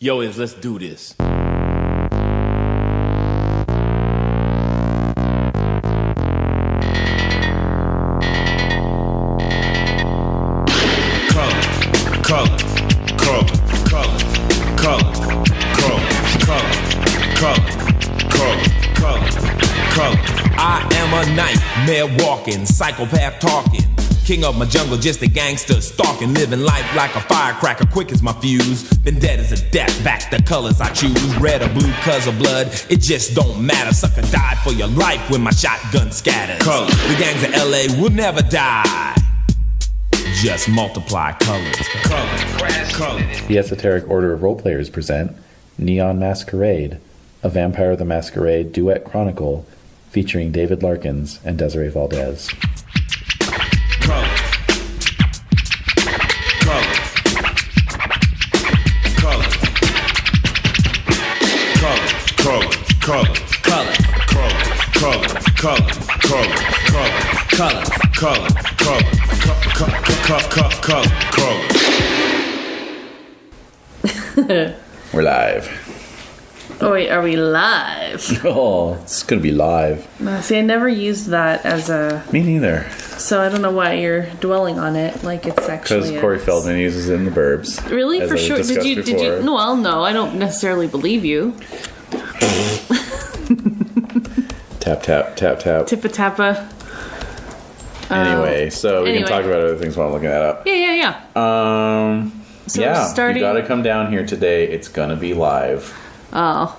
Yo, let's do this. I am a nightmare walking, psychopath talking. King of my jungle, just a gangster stalking. Living life like a firecracker, quick as my fuse. Been dead as a death, back the colors I choose. Red or blue, cause of blood, it just don't matter. Sucker died for your life when my shotgun scatters. Colors. The gangs of LA will never die. Just multiply colors. The Esoteric Order of Roleplayers present Neon Masquerade, a Vampire the Masquerade duet chronicle featuring David Larkins and Desiree Valdez. We're live. Oh wait, are we live? Oh, it's gonna be live. See, I never used that as a... Me neither. So I don't know why you're dwelling on it like it's actually... Because Corey Feldman uses it in the Burbs. Really? For sure? Did you? No, well, no, I don't necessarily believe you. Tap, tap, tap, tap. Tippa-tappa. Anyway, so we can talk about other things while I'm looking that up. Yeah. So yeah, starting... you gotta come down here today. It's gonna be live. Oh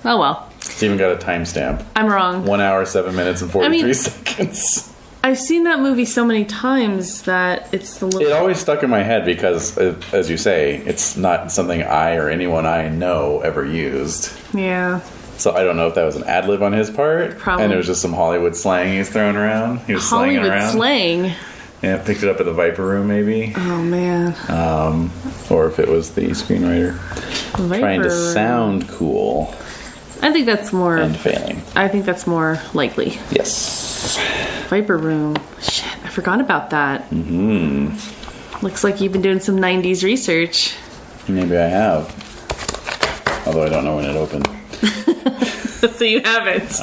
well. It's even got a timestamp. I'm wrong. 1 hour, 7 minutes, and 43 seconds. I've seen that movie so many times that it's a little... It always stuck in my head because, as you say, it's not something I or anyone I know ever used. Yeah. So I don't know if that was an ad-lib on his part. Probably. And it was just some Hollywood slang he was throwing around. He was slanging around. Hollywood slang? Yeah, picked it up at the Viper Room, maybe. Oh, man. Or if it was the screenwriter. Viper trying to Room. sound cool. I think that's more... And failing. I think that's more likely. Yes. Viper Room. Shit, I forgot about that. Mm-hmm. Looks like you've been doing some 90s research. Maybe I have. Although I don't know when it opened. So you haven't.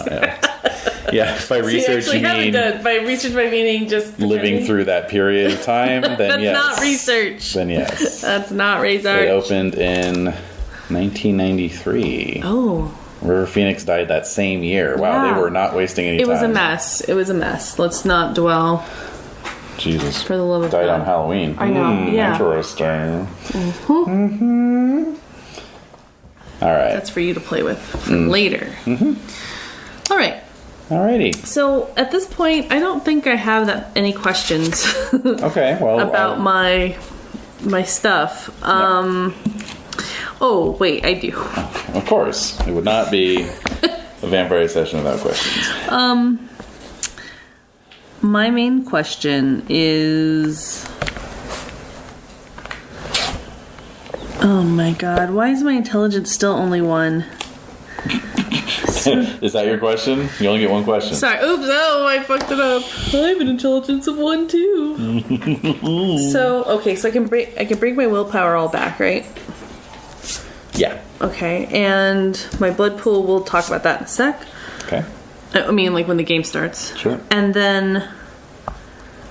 Yeah, by research you mean... By research, by meaning just... living through that period of time, then That's yes. not research. Then yes. That's not research. It opened in 1993. Oh. River Phoenix died that same year. Wow, Yeah. They were not wasting any time. It was a mess. It was a mess. Let's not dwell. Jesus. For the love of died God. on Halloween. I know, yeah. Interesting. Mm-hmm. All right. That's for you to play with for later. Mm-hmm. All right. Alrighty. So at this point, I don't think I have any questions. Okay. Well, about my stuff. Oh wait, I do. Of course, it would not be a vampire session without questions. My main question is... Oh my god, why is my intelligence still only 1? Is that your question? You only get one question. Sorry, oops, I fucked it up. I have an intelligence of 1 too. So I can bring my willpower all back, right? Yeah. Okay, and my blood pool, we'll talk about that in a sec. Okay. I mean, like when the game starts. Sure. And then,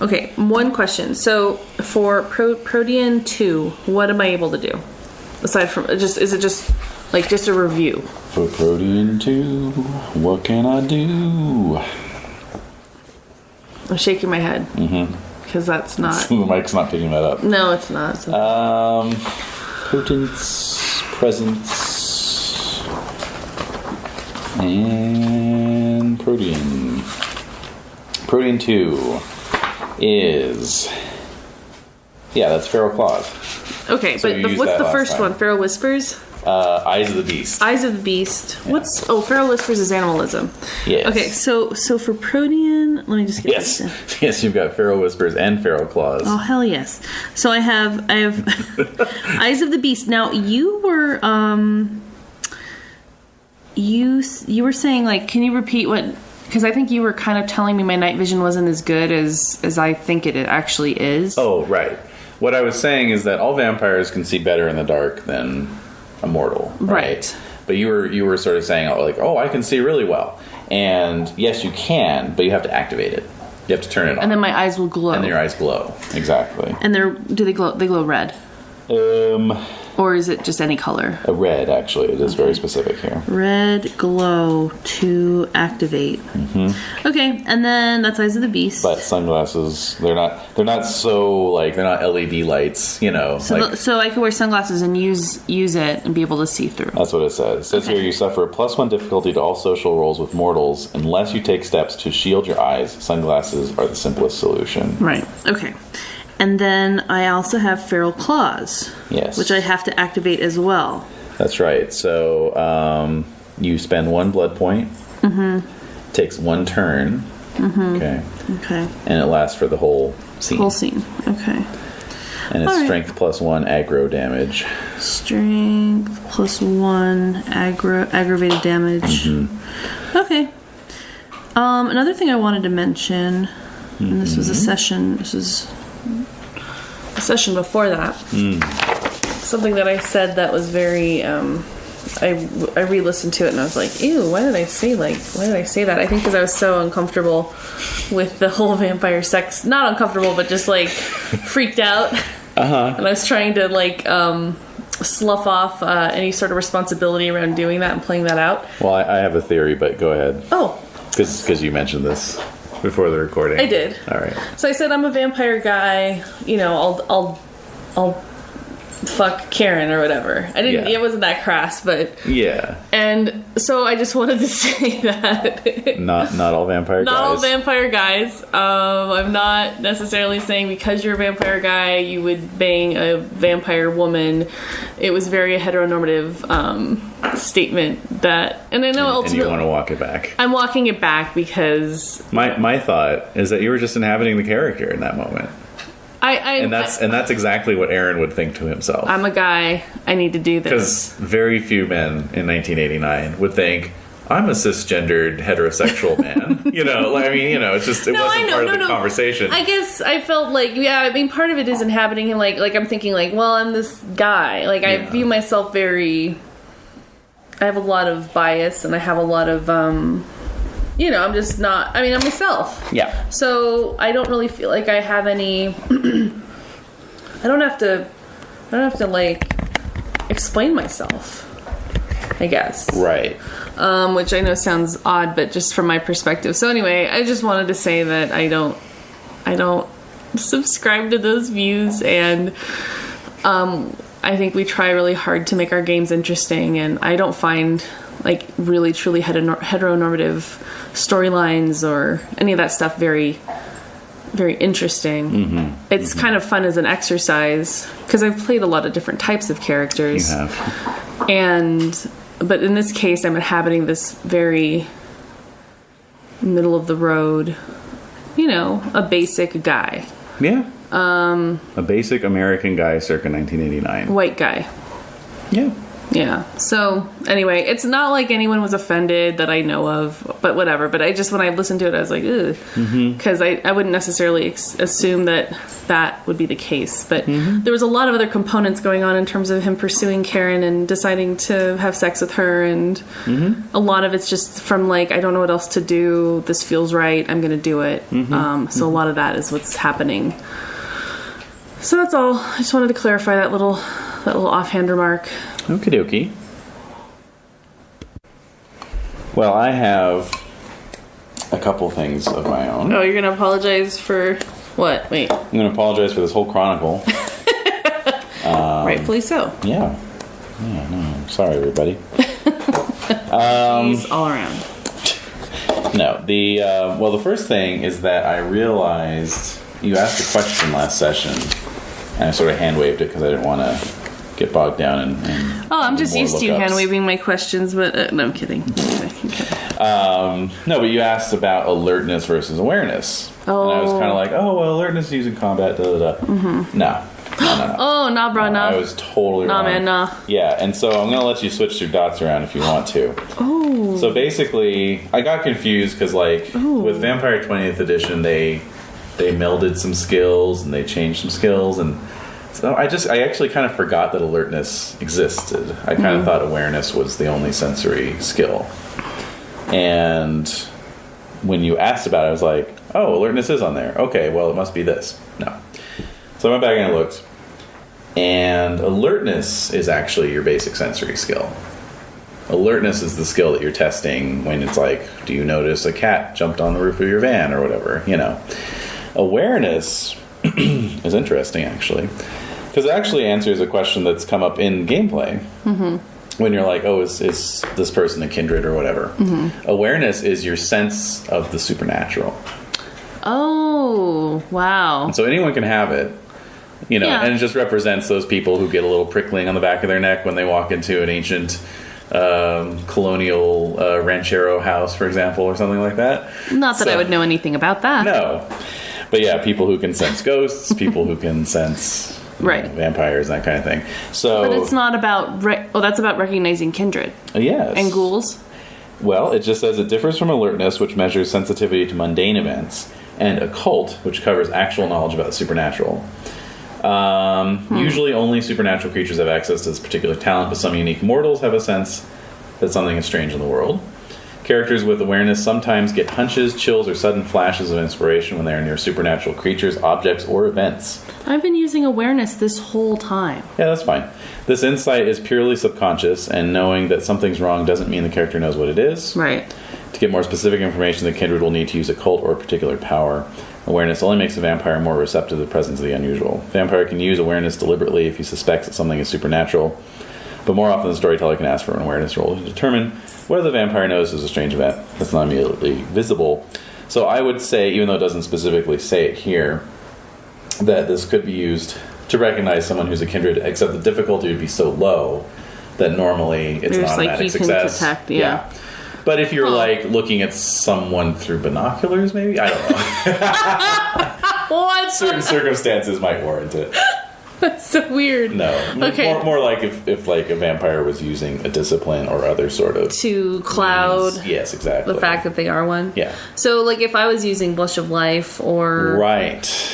okay, one question. So for Protean 2, what am I able to do? Aside from, is it just a review? For Protean 2, what can I do? I'm shaking my head. Mm-hmm. Because that's not... The mic's not picking that up. No, it's not. So. Potence, presence, and Protean. Protean 2 is... Yeah, that's Feral Claws. Okay, So but what's the first one? Feral Whispers? Eyes of the Beast. Eyes of the Beast. Yeah. Feral Whispers is animalism. Yes. Okay, so for Protean, let me just get this in. Yes, you've got Feral Whispers and Feral Claws. Oh hell yes! So I have Eyes of the Beast. Now you were you were saying, like, can you repeat what? Because I think you were kind of telling me my night vision wasn't as good as I think it actually is. Oh right. What I was saying is that all vampires can see better in the dark than immortal, right? But you were sort of saying like, oh, I can see really well, and yes, you can, but you have to activate it. You have to turn it on, and then my eyes will glow. And then your eyes glow, exactly. And do they glow? They glow red. Or is it just any color? A red, actually. It is very specific here. Red glow to activate. Mm-hmm. Okay, and then that's Eyes of the Beast. But sunglasses, they're not so, like, they're not LED lights, you know. So I could wear sunglasses and use it and be able to see through. That's what it says. It says here, you suffer +1 difficulty to all social roles with mortals unless you take steps to shield your eyes. Sunglasses are the simplest solution. Right, okay. And then I also have Feral Claws. Yes. Which I have to activate as well. That's right. So you spend 1 blood point. Mm-hmm. Takes 1 turn. Mm-hmm. Okay. And it lasts for the whole scene. Okay. And it's strength +1 aggro damage. Strength +1 aggravated damage. Mm-hmm. Okay. Another thing I wanted to mention, and this was a session. This was a session before that. Something that I said that was very. I re-listened to it and I was like, ew, why did I say that? I think because I was so uncomfortable with the whole vampire sex. Not uncomfortable, but just like freaked out. And I was trying to like slough off any sort of responsibility around doing that and playing that out. Well, I have a theory, but go ahead. Oh. Because you mentioned this before the recording. I did. All right. So I said I'm a vampire guy. You know, I'll fuck Karen or whatever. I didn't. Yeah. It wasn't that crass, but yeah. And so I just wanted to say that not all vampire guys. Not all vampire guys. I'm not necessarily saying because you're a vampire guy you would bang a vampire woman. It was very heteronormative statement that, and I know ultimately. And you want to walk it back. I'm walking it back because my thought is that you were just inhabiting the character in that moment. And that's exactly what Aaron would think to himself. I'm a guy. I need to do this. Because very few men in 1989 would think, I'm a cisgendered heterosexual man. You know, like, I mean, you know, it wasn't part of the conversation. I guess I felt like, yeah, I mean, part of it is inhabiting him. Like I'm thinking, like, well, I'm this guy. Like, I view myself very. I have a lot of bias, and I have a lot of. You know, I'm just not. I mean, I'm myself. Yeah. So I don't really feel like I have any. I don't have to like explain myself. I guess. Right. Which I know sounds odd, but just from my perspective. So anyway, I just wanted to say that I don't subscribe to those views, and I think we try really hard to make our games interesting, and I don't find like really truly heteronormative storylines or any of that stuff very, very interesting. Mm-hmm. It's kind of fun as an exercise because I've played a lot of different types of characters. You have. But in this case, I'm inhabiting this very middle of the road, you know, a basic guy. Yeah. A basic American guy circa 1989. White guy. Yeah. Yeah. So anyway, it's not like anyone was offended that I know of, but whatever. But I just, when I listened to it, I was like, ugh. Because I wouldn't necessarily assume that would be the case. But there was a lot of other components going on in terms of him pursuing Karen and deciding to have sex with her. And a lot of it's just from like, I don't know what else to do. This feels right. I'm going to do it. So a lot of that is what's happening. So that's all. I just wanted to clarify that little offhand remark. Okie dokie. Well, I have a couple things of my own. Oh, you're going to apologize for what? Wait. I'm going to apologize for this whole chronicle. Rightfully so. Yeah. Yeah, no, I'm sorry, everybody. Peace all around. No, the first thing is that I realized you asked a question last session, and I sort of hand-waved it because I didn't want to get bogged down and I'm just used to you hand-waving my questions, but no, I'm kidding. No, but you asked about alertness versus awareness. Oh. And I was kind of like, oh, well, alertness is used in combat, No. Oh, nah, bro, nah. I was totally wrong. Nah, man, nah. Yeah, and so I'm going to let you switch your dots around if you want to. Oh. So basically, I got confused because, like, with Vampire 20th Edition, they melded some skills and they changed some skills, and So I actually kind of forgot that alertness existed. I kind of thought awareness was the only sensory skill. And when you asked about it, I was like, oh, alertness is on there. Okay, well, it must be this. No. So I went back and I looked. And alertness is actually your basic sensory skill. Alertness is the skill that you're testing when it's like, do you notice a cat jumped on the roof of your van or whatever, you know. Awareness is interesting, actually, because it actually answers a question that's come up in gameplay. When you're like, oh, is this person a kindred or whatever. Awareness is your sense of the supernatural. Oh, wow. And so anyone can have it. You know, and it just represents those people who get a little prickling on the back of their neck when they walk into an ancient colonial ranchero house, for example, or something like that. Not that I would know anything about that. No. But yeah, people who can sense ghosts, people who can sense vampires, that kind of thing. So, but it's not about... that's about recognizing kindred. Yes. And ghouls. Well, it just says it differs from alertness, which measures sensitivity to mundane events, and occult, which covers actual knowledge about the supernatural. Usually only supernatural creatures have access to this particular talent, but some unique mortals have a sense that something is strange in the world. Characters with awareness sometimes get hunches, chills, or sudden flashes of inspiration when they are near supernatural creatures, objects, or events. I've been using awareness this whole time. Yeah, that's fine. This insight is purely subconscious, and knowing that something's wrong doesn't mean the character knows what it is. Right. To get more specific information, the kindred will need to use a cult or a particular power. Awareness only makes a vampire more receptive to the presence of the unusual. Vampire can use awareness deliberately if he suspects that something is supernatural, but more often the storyteller can ask for an awareness roll to determine whether the vampire knows is a strange event that's not immediately visible. So I would say, even though it doesn't specifically say it here, that this could be used to recognize someone who's a kindred, except the difficulty would be so low that normally it's an automatic success. Detect, yeah. But if you're like looking at someone through binoculars, maybe? I don't know. What? Certain circumstances might warrant it. That's so weird. No. Okay. More like if like a vampire was using a discipline or other sort of to cloud means. Yes, exactly. the fact that they are one. Yeah. So like if I was using Blush of Life or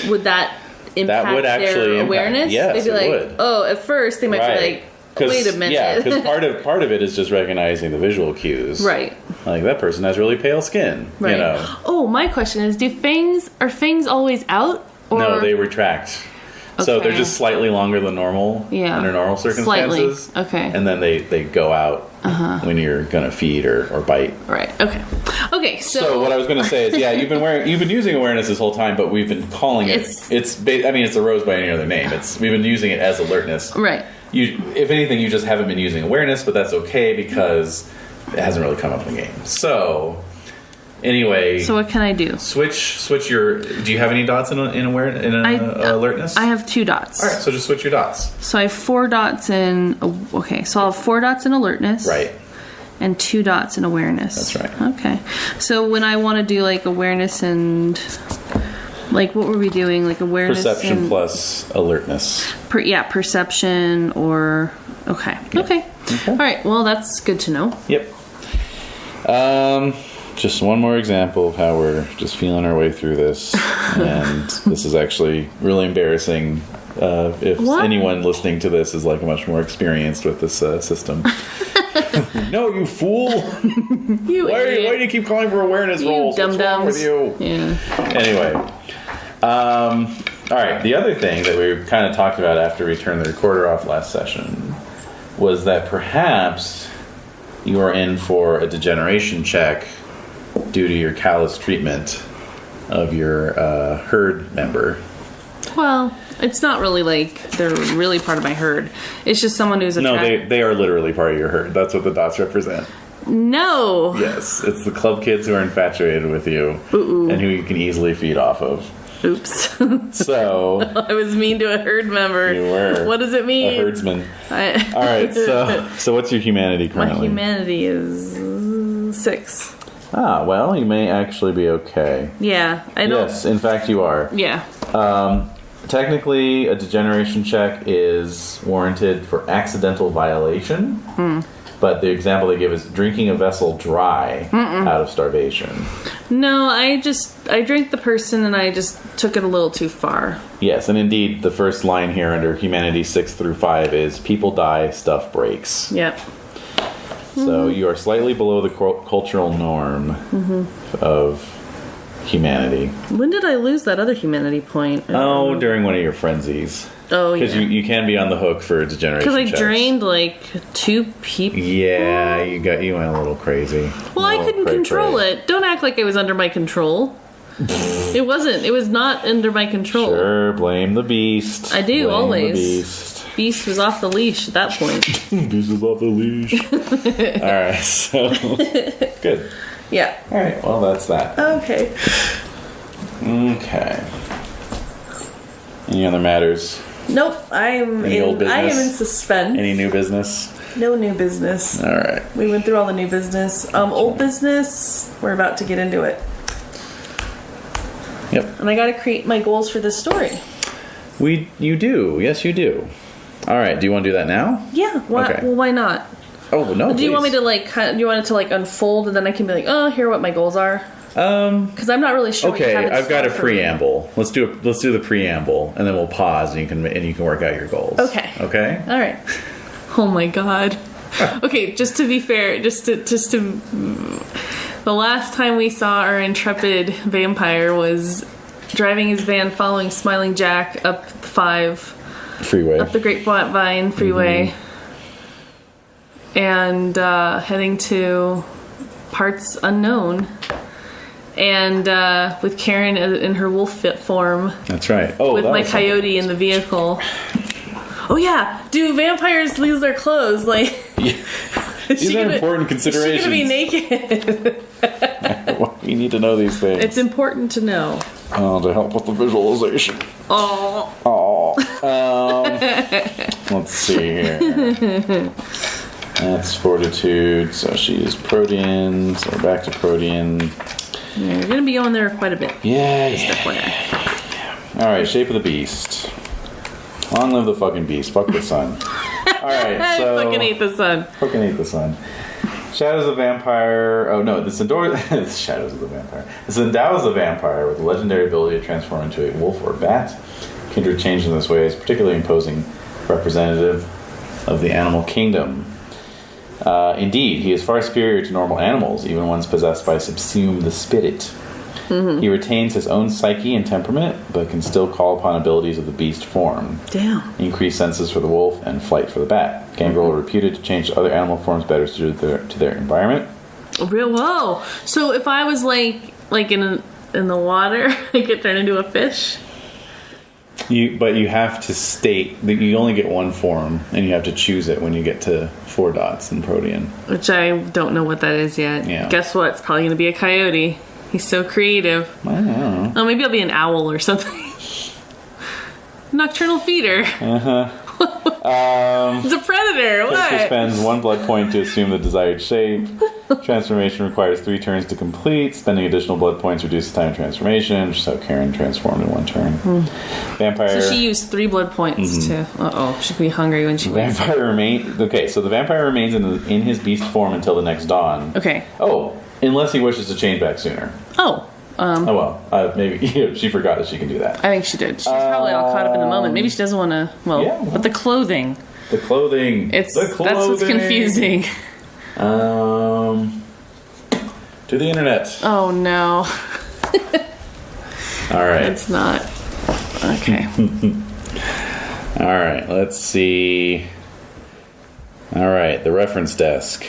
would that impact their awareness? Yes, they'd be like, would. Oh, at first they might be like, wait a minute. Yeah, because part of it is just recognizing the visual cues. Right. Like that person has really pale skin. Right. You know. Oh, my question is, are fangs always out? Or? No, they retract. Okay. So they're just slightly longer than normal under normal circumstances. Slightly. Okay. And then they go out when you're gonna feed or bite. Right. Okay. Okay. So what I was gonna say is, you've been using awareness this whole time, but we've been calling it's a rose by any other name. We've been using it as alertness. Right. If anything, you just haven't been using awareness, but that's okay because it hasn't really come up in the game. So, anyway. So what can I do? Switch your. Do you have any dots in alertness? I have 2 dots. All right, so just switch your dots. So I have 4 dots in. Okay, so I'll have 4 dots in alertness. Right. And 2 dots in awareness. That's right. Okay. So when I want to do like awareness and. Like, what were we doing? Like, awareness Perception plus alertness. Perception or... Okay. Yeah. Okay. All right. Well, that's good to know. Yep. Just one more example of how we're just feeling our way through this. And this is actually really embarrassing if anyone listening to this is, like, much more experienced with this system. No, you fool! Why do you keep calling for awareness rolls? What's wrong with you? Yeah. Anyway. All right, the other thing that we kind of talked about after we turned the recorder off last session was that perhaps you are in for a degeneration check due to your callous treatment of your herd member. Well, it's not really like they're really part of my herd. It's just someone who's attracted. No, they are literally part of your herd. That's what the dots represent. No. Yes, it's the club kids who are infatuated with you and who you can easily feed off of. Oops. So I was mean to a herd member. You were. What does it mean? A herdsman. All right. So what's your humanity currently? My humanity is 6. Ah, well, you may actually be okay. Yeah, I don't. Yes, in fact, you are. Yeah. Technically, a degeneration check is warranted for accidental violation. But the example they give is drinking a vessel dry out of starvation. No, I drank the person and I just took it a little too far. Yes, and indeed, the first line here under Humanity 6 through 5 is people die, stuff breaks. Yep. So you are slightly below the cultural norm of humanity. When did I lose that other humanity point? Oh, during one of your frenzies. Oh, yeah. Because you can be on the hook for degeneration Because I checks. drained like 2 people. Yeah, you went a little crazy. Well, I couldn't control it. Don't act like it was under my control. It wasn't. It was not under my control. Sure, blame the beast. I do, blame always. The beast. Beast was off the leash at that point. Beast is off the leash. Alright, so... Good. Yeah. Alright, well, that's that. Okay. Okay. Any other matters? Nope. Any old business? I am in suspense. Any new business? No new business. Alright. We went through all the new business. Old business, we're about to get into it. Yep. And I gotta create my goals for this story. You do. Yes, you do. Alright, do you want to do that now? Yeah. Why, Okay. Well, why not? Oh, no, Do you want me to do you want it to unfold and then I can be like, oh, here are what my goals are? Because I'm not really sure. Okay, what you have in I've got a store for me. preamble. Let's do the preamble, and then we'll pause, and you can work out your goals. Okay. Okay. All right. Oh my god. Okay, just to be fair, just to the last time we saw our intrepid vampire was driving his van, following Smiling Jack up the 5 Freeway. up the Grapevine Freeway, and heading to parts unknown. And with Karen in her wolf fit form. That's right. Oh, with my coyote in the vehicle. Oh yeah, do vampires lose their clothes? Like, these are important considerations. Is she gonna be naked? You need to know these things. It's important to know. To help with the visualization. Oh. Let's see here. That's fortitude. So she's protean. So we're back to protean. Yeah, you're gonna be going there quite a bit. Yeah. All right, shape of the beast. Long live the fucking beast. Fuck the sun. All right, so I fucking hate the sun. Fucking hate the sun. Shadows of the Vampire. Oh no, this it's Shadows of the Vampire. This endows the vampire with the legendary ability to transform into a wolf or bat. Kindred change in this way is particularly imposing representative of the animal kingdom. Indeed, he is far superior to normal animals, even ones possessed by Subsume the Spirit. He retains his own psyche and temperament, but can still call upon abilities of the beast form. Damn. Increased senses for the wolf and flight for the bat. Gangrel are reputed to change to other animal forms better suited to their environment. Whoa! So if I was like in the water, I could turn into a fish. But you have to state that you only get one form, and you have to choose it when you get to 4 dots in Protean. Which I don't know what that is yet. Yeah. Guess what? It's probably going to be a coyote. He's so creative. I don't know. Oh, maybe I'll be an owl or something. Nocturnal feeder. It's a predator. Character What? spends 1 blood point to assume the desired shape. Transformation requires 3 turns to complete. Spending additional blood points reduces time of transformation, which is how Karen transformed in 1 turn. Vampire. So she used 3 blood points to. She'd be hungry when she wakes up. Okay, so the vampire remains in his beast form until the next dawn. Okay. Oh, unless he wishes to change back sooner. Maybe she forgot that she can do that. I think she did. She's probably all caught up in the moment. Maybe she doesn't want to. But the clothing. The clothing. That's what's confusing. To the internet. Oh no. All right. It's not. Okay. All right. Let's see. All right. The reference desk.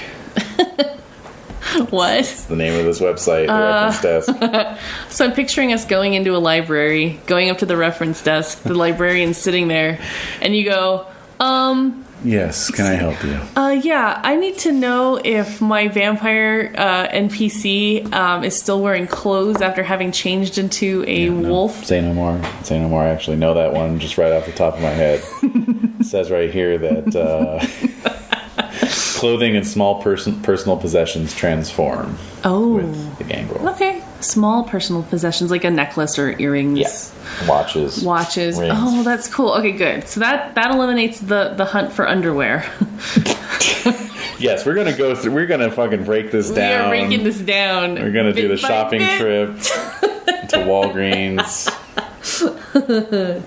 What? It's the name of this website. The reference desk. So I'm picturing us going into a library, going up to the reference desk, the librarian's sitting there, and you go, Yes, can I help you? yeah, I need to know if my vampire NPC is still wearing clothes after having changed into a wolf. Say no more. Say no more. I actually know that one just right off the top of my head. It says right here that clothing and small personal possessions transform with the gangrel. Okay. Small personal possessions like a necklace or earrings. Yeah. Watches. Rings. Oh, that's cool. Okay, good. So that eliminates the hunt for underwear. Yes, we're gonna go through. We're gonna fucking break this down. We are breaking this down. We're gonna do the bit by shopping bit. trip to Walgreens.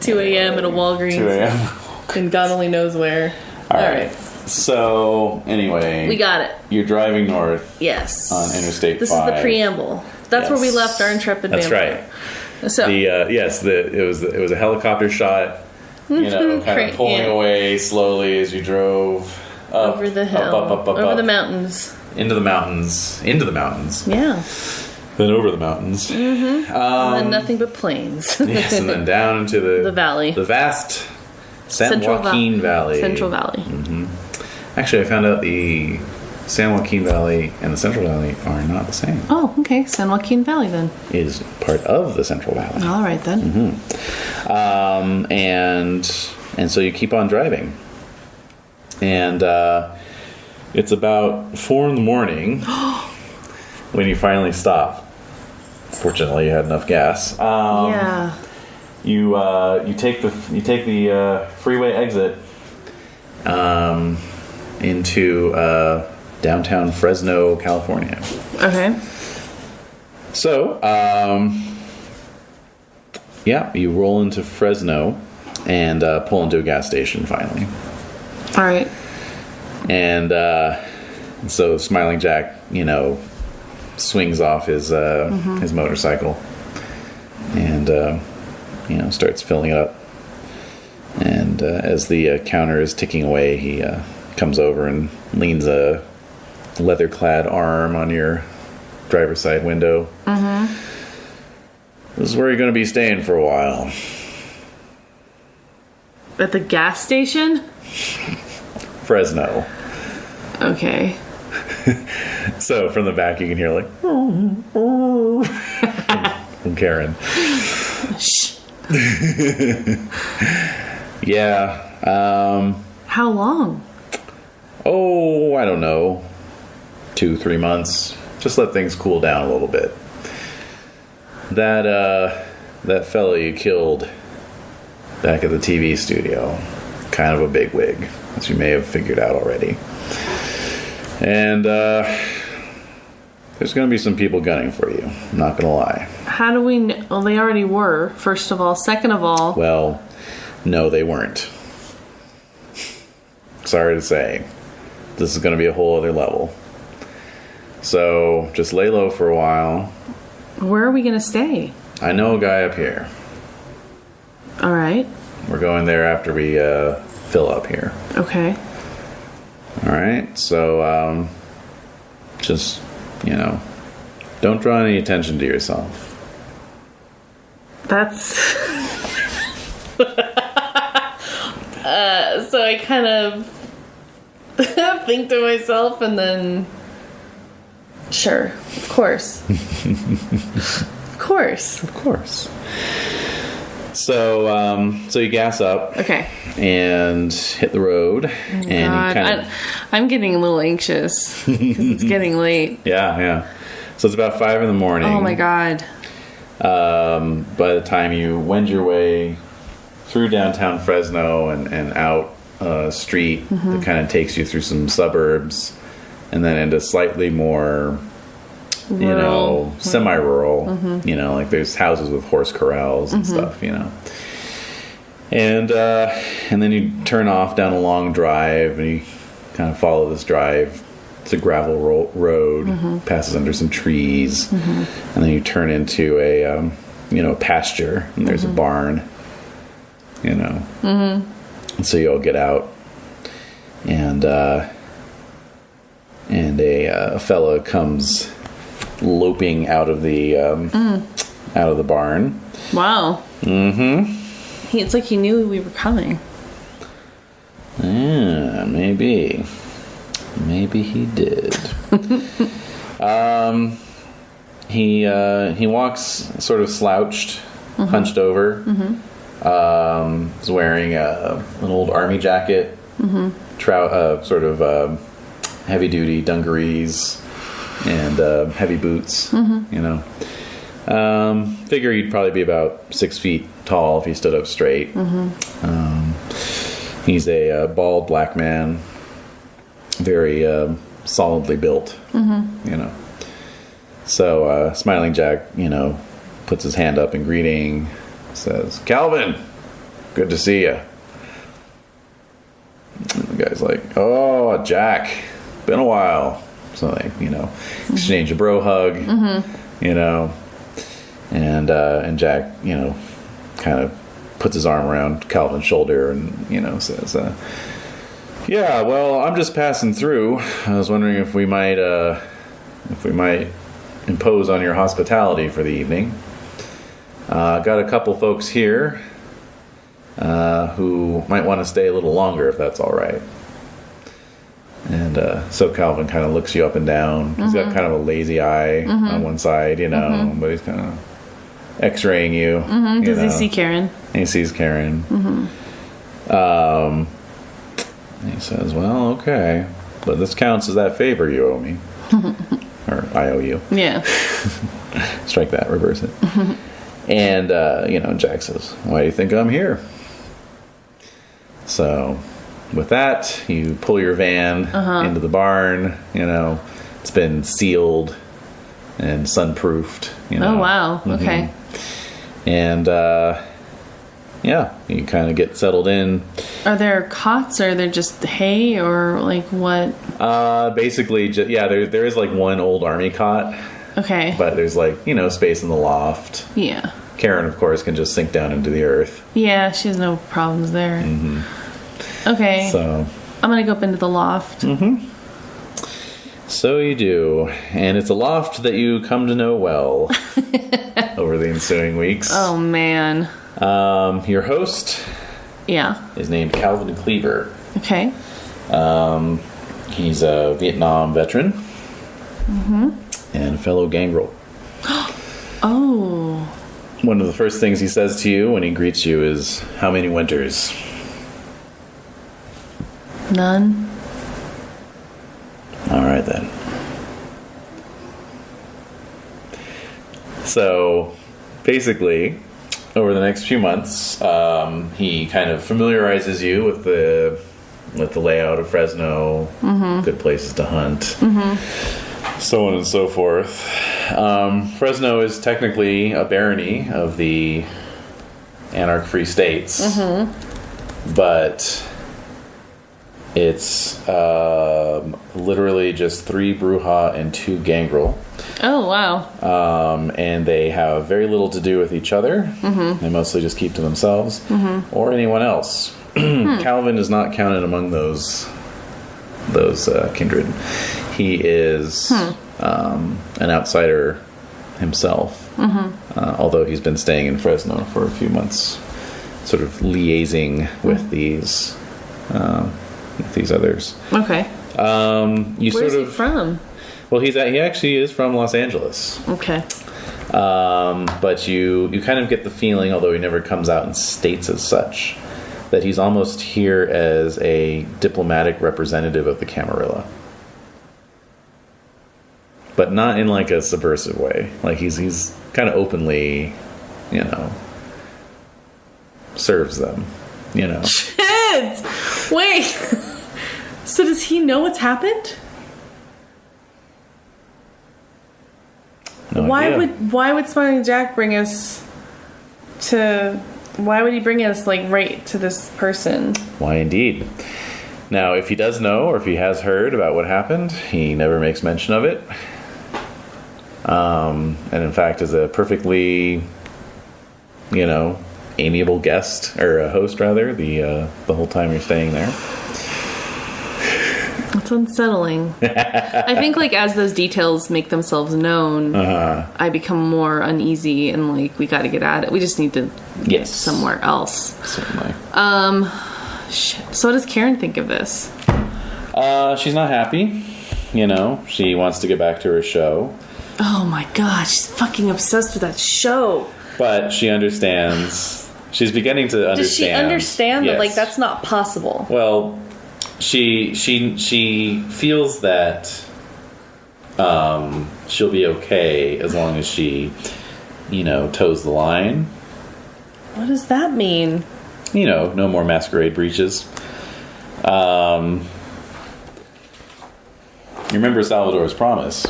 2 a.m. at a Walgreens. 2 a.m. And God only knows where. All right. So anyway, We got it. You're driving north. Yes. On Interstate This 5. is the preamble. That's where we Yes. left our intrepid That's vampire. right. So It was a helicopter shot. You know, kind of pulling away slowly as you drove up, over the hill, up, over the mountains. into the mountains, Yeah. then over the mountains. And then nothing but plains. Yes, and then down into the valley. the vast San Central Joaquin Valley. Central Valley. Actually, I found out the San Joaquin Valley and the Central Valley are not the same. Oh, okay. San Joaquin Valley then. It is part of the Central Valley. All right then. And so you keep on driving, and it's about 4 a.m. when you finally stop. Fortunately, you had enough gas. Yeah. You take the freeway exit into downtown Fresno, California. Okay. So, you roll into Fresno and pull into a gas station finally. All right. And so Smiling Jack, swings off his motorcycle and starts filling up. And as the counter is ticking away, he comes over and leans a leather-clad arm on your driver's side window. This is where you're going to be staying for a while. At the gas station? Fresno. Okay. So from the back you can hear from Karen. Shh. Yeah. How long? Oh, I don't know. 2-3 months. Just let things cool down a little bit. That fellow you killed back at the TV studio, kind of a bigwig, as you may have figured out already. And there's going to be some people gunning for you. I'm not going to lie. How do we know? Well, they already were, first of all. Second of all... Well, no, they weren't. Sorry to say. This is going to be a whole other level. So, just lay low for a while. Where are we going to stay? I know a guy up here. All right. We're going there after we fill up here. Okay. All right. So, just, don't draw any attention to yourself. That's... so I kind of think to myself and then... Sure. Of course. Of course. Of course. So, you gas up. Okay. And hit the road. And you kind of... I'm getting a little anxious because it's getting late. Yeah. So it's about 5 a.m. Oh my god. By the time you wend your way through downtown Fresno and out a street that kind of takes you through some suburbs and then into slightly more, Rural. semi-rural, like there's houses with horse corrals and stuff, And then you turn off down a long drive and you kind of follow this drive. It's a gravel road, passes under some trees, and then you turn into a pasture, and there's a barn, and so you all get out, and a fella comes loping out of the barn. Wow. It's like he knew we were coming. Yeah, maybe. Maybe he did. He walks sort of slouched, hunched over. He's wearing an old army jacket, sort of heavy duty dungarees, and heavy boots. Figure he'd probably be about 6 feet tall if he stood up straight. He's a bald black man very solidly built, you know. So Smiling Jack, you know, puts his hand up in greeting, says, "Calvin, good to see you." And the guy's like, "Oh, Jack, been a while." So they, you know, exchange a bro hug, you know, and Jack, you know, kind of puts his arm around Calvin's shoulder and, you know, says, "Yeah, well, I'm just passing through. I was wondering if we might impose on your hospitality for the evening. Got a couple folks here who might want to stay a little longer, if that's all right." And so Calvin kind of looks you up and down. He's got kind of a lazy eye on one side, you know, but he's kind of x-raying you. Does he see Karen? He sees Karen. He says, "Well, okay, but this counts as that favor you owe me." Or I owe you. Yeah. Strike that, reverse it. And, you know, Jack says, "Why do you think I'm here?" So, with that, you pull your van into the barn. You know, it's been sealed and sunproofed. You know. Oh, wow. Okay. And, yeah, you kind of get settled in. Are there cots, or are there just hay, or like what? Basically, yeah, there is like one old army cot. Okay. But there's like, you know, space in the loft. Yeah. Karen, of course, can just sink down into the earth. Yeah, she has no problems there. Okay. So I'm going to go up into the loft. So you do. And it's a loft that you come to know well over the ensuing weeks. Oh, man. Your host is named Calvin Cleaver. Okay. He's a Vietnam veteran and a fellow gangrel. Oh. One of the first things he says to you when he greets you is, "How many winters?" None. All right, then. So, basically, over the next few months, he kind of familiarizes you with the layout of Fresno, good places to hunt, so on and so forth. Fresno is technically a barony of the Anarch Free States, but it's literally just 3 Bruja and 2 Gangrel. Oh, wow. And they have very little to do with each other. They mostly just keep to themselves or anyone else. Calvin is not counted among those kindred. He is an outsider himself, although he's been staying in Fresno for a few months, sort of liaising with these others. Okay. Where's he from? Well, he actually is from Los Angeles. Okay. But you kind of get the feeling, although he never comes out and states as such, that he's almost here as a diplomatic representative of the Camarilla. But not in like a subversive way. Like he's kind of openly, you know, serves them, you know. Shit! Wait! So does he know what's happened? No idea. Why would Smiling Jack bring us to... Why would he bring us, like, right to this person? Why, indeed. Now, if he does know, or if he has heard about what happened, he never makes mention of it. And in fact, is a perfectly, you know, amiable guest, or a host, rather, the whole time you're staying there. It's unsettling. I think, like, as those details make themselves known, I become more uneasy and, like, we gotta get at it. We just need to get somewhere else. Certainly. Shit. So what does Karen think of this? She's not happy. You know, she wants to get back to her show. Oh my god, she's fucking obsessed with that show. But she understands. She's beginning to understand. Does she understand that, yes, like, that's not possible? Well, she feels that she'll be okay as long as she, you know, toes the line. What does that mean? You know, no more masquerade breaches. You remember Salvador's promise?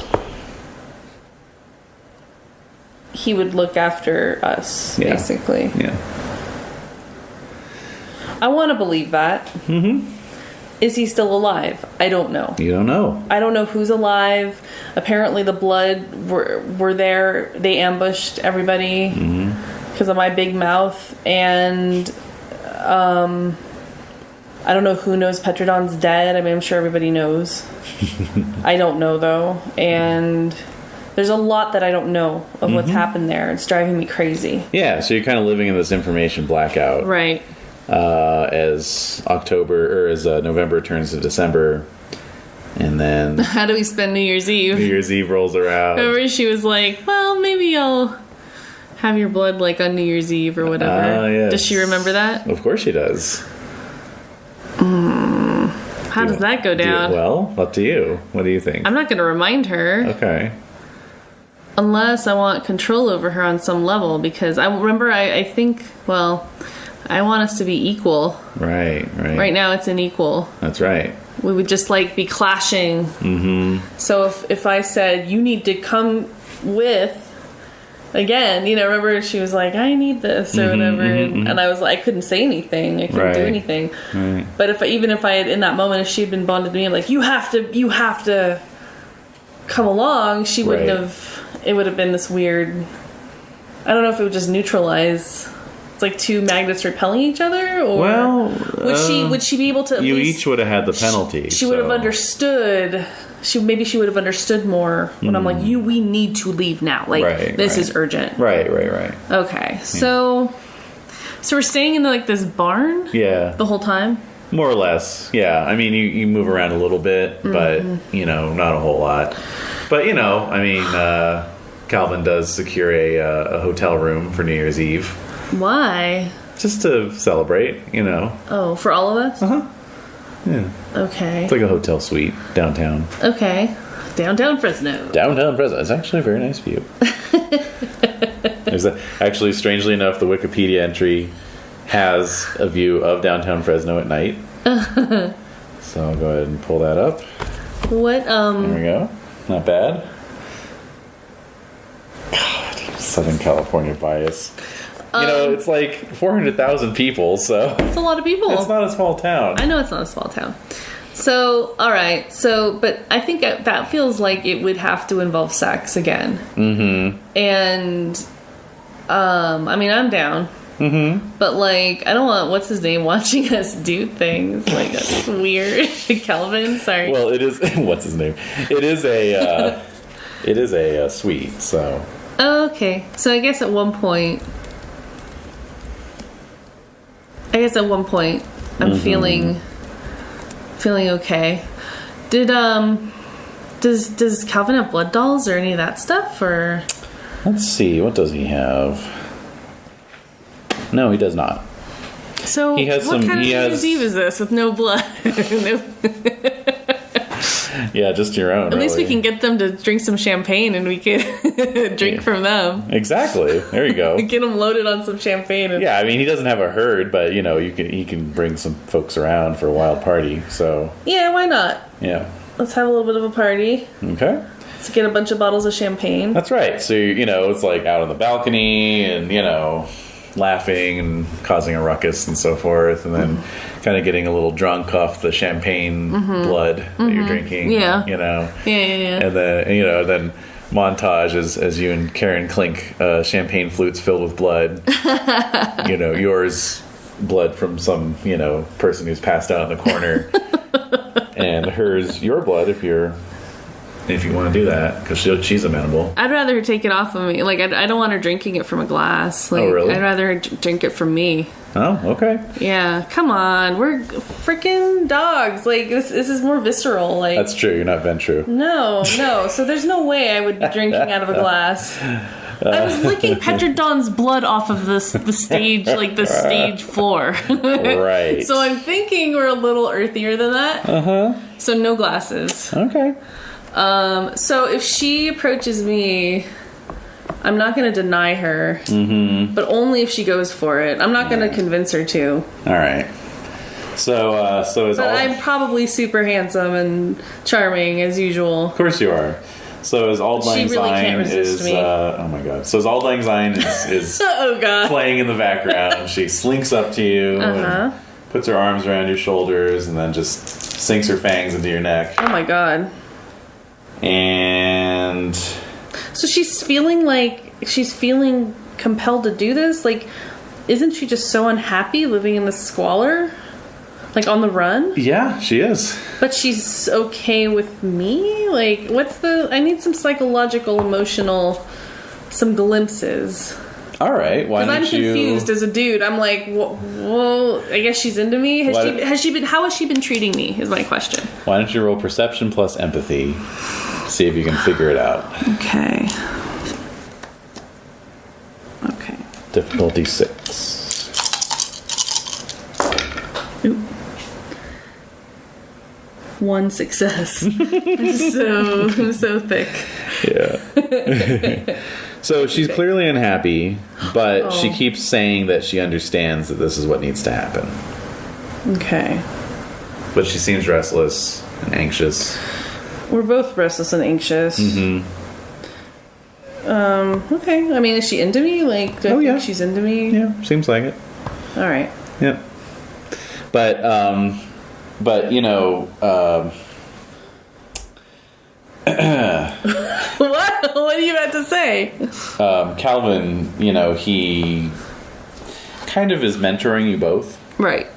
He would look after us, basically. Yeah. I want to believe that. Mm-hmm. Is he still alive? I don't know. You don't know. I don't know who's alive. Apparently the blood were there. They ambushed everybody because of my big mouth. And I don't know who knows Petrodon's dead. I mean, I'm sure everybody knows. I don't know, though. And there's a lot that I don't know of what's happened there. It's driving me crazy. Yeah, so you're kind of living in this information blackout. Right. As November turns to December, and then how do we spend New Year's Eve? New Year's Eve rolls around. Remember, she was like, "Well, maybe I'll have your blood like on New Year's Eve or whatever." Yes. Does she remember that? Of course she does. How does that go down? Well, up to you. What do you think? I'm not going to remind her. Okay. Unless I want control over her on some level, because I remember. I think. Well. I want us to be equal. Right. Right now it's unequal. That's right. We would just like be clashing. Mm-hmm. So if I said, you need to come with, again, remember she was like, I need this or whatever. And I was like, I couldn't say anything. I couldn't do anything. Right. But even if I had, in that moment, if she had been bonded to me, I'm like, you have to come along, she wouldn't have, it would have been this weird, I don't know if it would just neutralize. Like two magnets repelling each other, or would she be able to? You each would have had the penalty. She would have understood. She would have understood more when I'm like, we need to leave now. Like this is urgent. Right. Okay, so we're staying in this barn. Yeah. The whole time. More or less. Yeah. I mean, you move around a little bit, but not a whole lot. But Calvin does secure a hotel room for New Year's Eve. Why? Just to celebrate, Oh, for all of us? Uh-huh. Yeah. Okay. It's like a hotel suite downtown. Okay. Downtown Fresno. Downtown Fresno. It's actually a very nice view. Actually, strangely enough, the Wikipedia entry has a view of downtown Fresno at night. So I'll go ahead and pull that up. What, There we go. Not bad. God, Southern California bias. It's like 400,000 people, so... It's a lot of people. It's not a small town. I know it's not a small town. So, alright. But I think that feels like it would have to involve sex again. Mm-hmm. And, I'm down. Mm-hmm. But, I don't want, what's his name, watching us do things. That's weird. Kelvin, sorry. Well, it is... What's his name? It is a... it is a suite, so... Oh, okay. So I guess at one point... I'm feeling okay. Does Calvin have blood dolls or any of that stuff, or? Let's see, what does he have? No, he does not. So he has what kind of New Year's Eve is this with no blood? Yeah, just your own. At least we can get them to drink some champagne, and we can drink from them. Exactly. There you go. Get them loaded on some champagne. Yeah, I mean, he doesn't have a herd, but he can bring some folks around for a wild party. So yeah, why not? Yeah, let's have a little bit of a party. Okay. Let's get a bunch of bottles of champagne. That's right. So it's like out on the balcony, and laughing and causing a ruckus and so forth, and then kind of getting a little drunk off the champagne blood that you're drinking. Yeah. Yeah. And then montage as you and Karen clink champagne flutes filled with blood. Yours blood from some person who's passed out in the corner, and hers your blood if you want to do that, because she's amenable. I'd rather her take it off of me. I don't want her drinking it from a glass. Oh, really? I'd rather her drink it from me. Oh, okay. Yeah, come on. We're freaking dogs. This is more visceral. That's true. You're not Ventru. No. So there's no way I would be drinking out of a glass. I was licking Petrodon's blood off of the stage, the stage floor. Right. So I'm thinking we're a little earthier than that. Uh-huh. So no glasses. Okay. So if she approaches me, I'm not going to deny her, but only if she goes for it. I'm not going to convince her to. All right. So is But all. I'm probably super handsome and charming as usual. Of course you are. So as Auld Lang She really can't Syne resist is, me. oh my god. So as Auld Lang Syne is Oh god. playing in the background, she slinks up to you and puts her arms around your shoulders and then just sinks her fangs into your neck. Oh my god. And So she's feeling compelled to do this? Like, isn't she just so unhappy living in the squalor? Like, on the run? yeah, she is. But she's okay with me? Like, I need some psychological, emotional, some glimpses. All right, why Because don't I'm confused as a dude. I'm like, well, I guess she's into me. How has she been treating me? Is my question. Why don't you roll perception plus empathy? See if you can figure it out. Okay. Difficulty 6. Oop. 1 success. I'm so thick. Yeah. So she's clearly unhappy, but she keeps saying that she understands that this is what needs to happen. Okay. But she seems restless and anxious. We're both restless and anxious. Okay. I mean, is she into me? Like, do I think she's into me? Yeah, seems like it. All right. Yeah. But you know, What? What are you about to say? Calvin, you know, he kind of is mentoring you both. Right.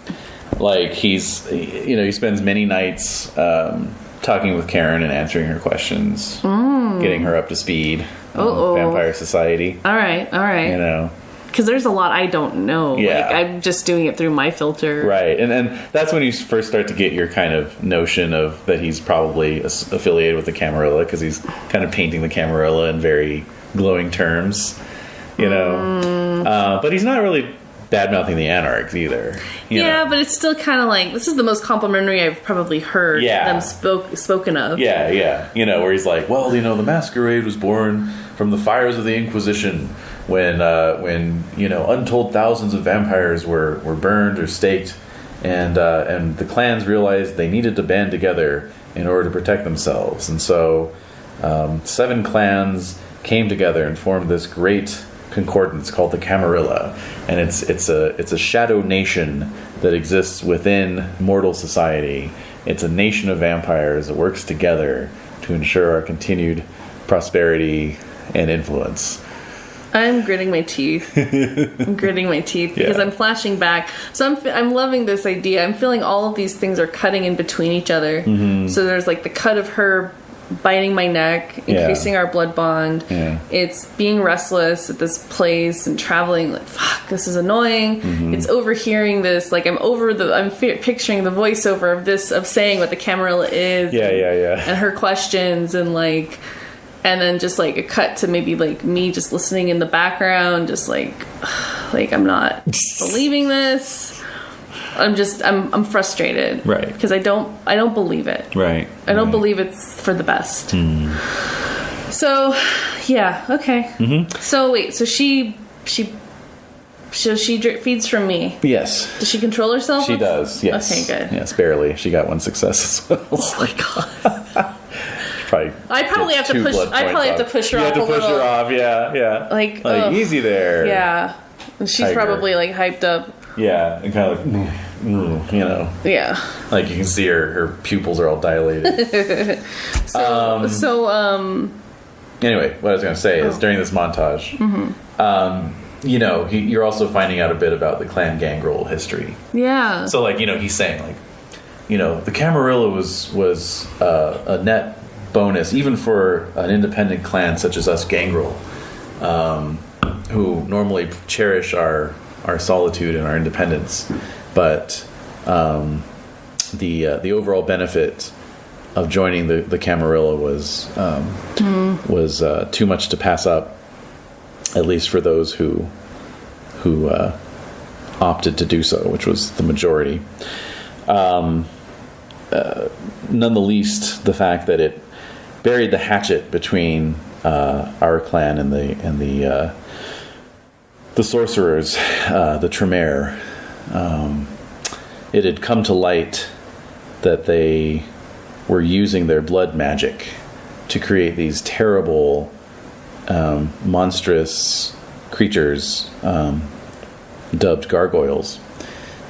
Like he spends many nights talking with Karen and answering her questions, getting her up to speed on Vampire Society. All right. You know. Because there's a lot I don't know. Yeah. Like, I'm just doing it through my filter. Right, and that's when you first start to get your kind of notion of that he's probably affiliated with the Camarilla, because he's kind of painting the Camarilla in very glowing terms, you know. But he's not really bad-mouthing the Anarchs either. You know? But it's still kind of like, this is the most complimentary I've probably heard them spoken of. Yeah. You know, where he's like, well, you know, the Masquerade was born from the fires of the Inquisition, when you know, untold thousands of vampires were burned or staked, and the clans realized they needed to band together in order to protect themselves, and so 7 clans came together and formed this great concordance called the Camarilla, and it's a shadow nation that exists within mortal society. It's a nation of vampires that works together to ensure our continued prosperity and influence. I'm gritting my teeth. Because I'm flashing back. So I'm loving this idea. I'm feeling all of these things are cutting in between each other. So there's like the cut of her biting my neck, increasing our blood bond. It's being restless at this place and traveling. Like, fuck, this is annoying. It's overhearing this. Like, I'm picturing the voiceover of saying what the Camarilla is. And her questions and like. And then just like a cut to maybe like me just listening in the background, just like I'm not believing this. I'm frustrated, right? Because I don't believe it, right? I don't believe it's for the best. So, yeah, okay. So wait, so she feeds from me. Yes. Does she control herself? She does. Yes. Okay, good. Yes, barely. She got 1 success as well. Oh my god. I probably have to push. I probably have to push her off. You have to push her off. Yeah. Like easy there. Yeah. And she's probably like hyped up. Yeah, and kind of like, you know. Yeah. Like you can see her pupils are all dilated. Anyway, what I was going to say is during this montage, you know, you're also finding out a bit about the clan gangrel history. Yeah. So like, you know, he's saying like, you know, the Camarilla was a net bonus even for an independent clan such as us gangrel, who normally cherish our solitude and our independence, but the overall benefit of joining the Camarilla was too much to pass up, at least for those who opted to do so, which was the majority. None the least the fact that it buried the hatchet between our clan and the sorcerers, the Tremere, it had come to light that they were using their blood magic to create these terrible, monstrous creatures, dubbed gargoyles,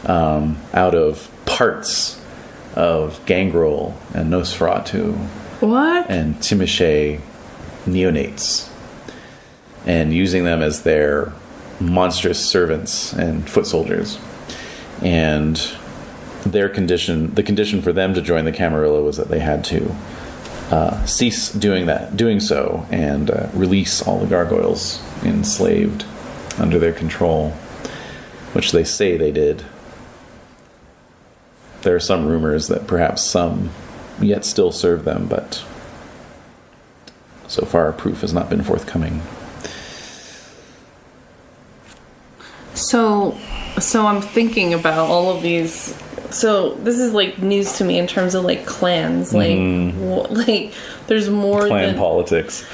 out of parts of Gangrel and Nosferatu. What? And Timochet neonates, and using them as their monstrous servants and foot soldiers. And the condition for them to join the Camarilla was that they had to cease doing so, and release all the gargoyles enslaved under their control, which they say they did. There are some rumors that perhaps some yet still serve them, but so far proof has not been forthcoming. So I'm thinking about all of these. So this is like news to me in terms of like clans, like there's more Clan politics,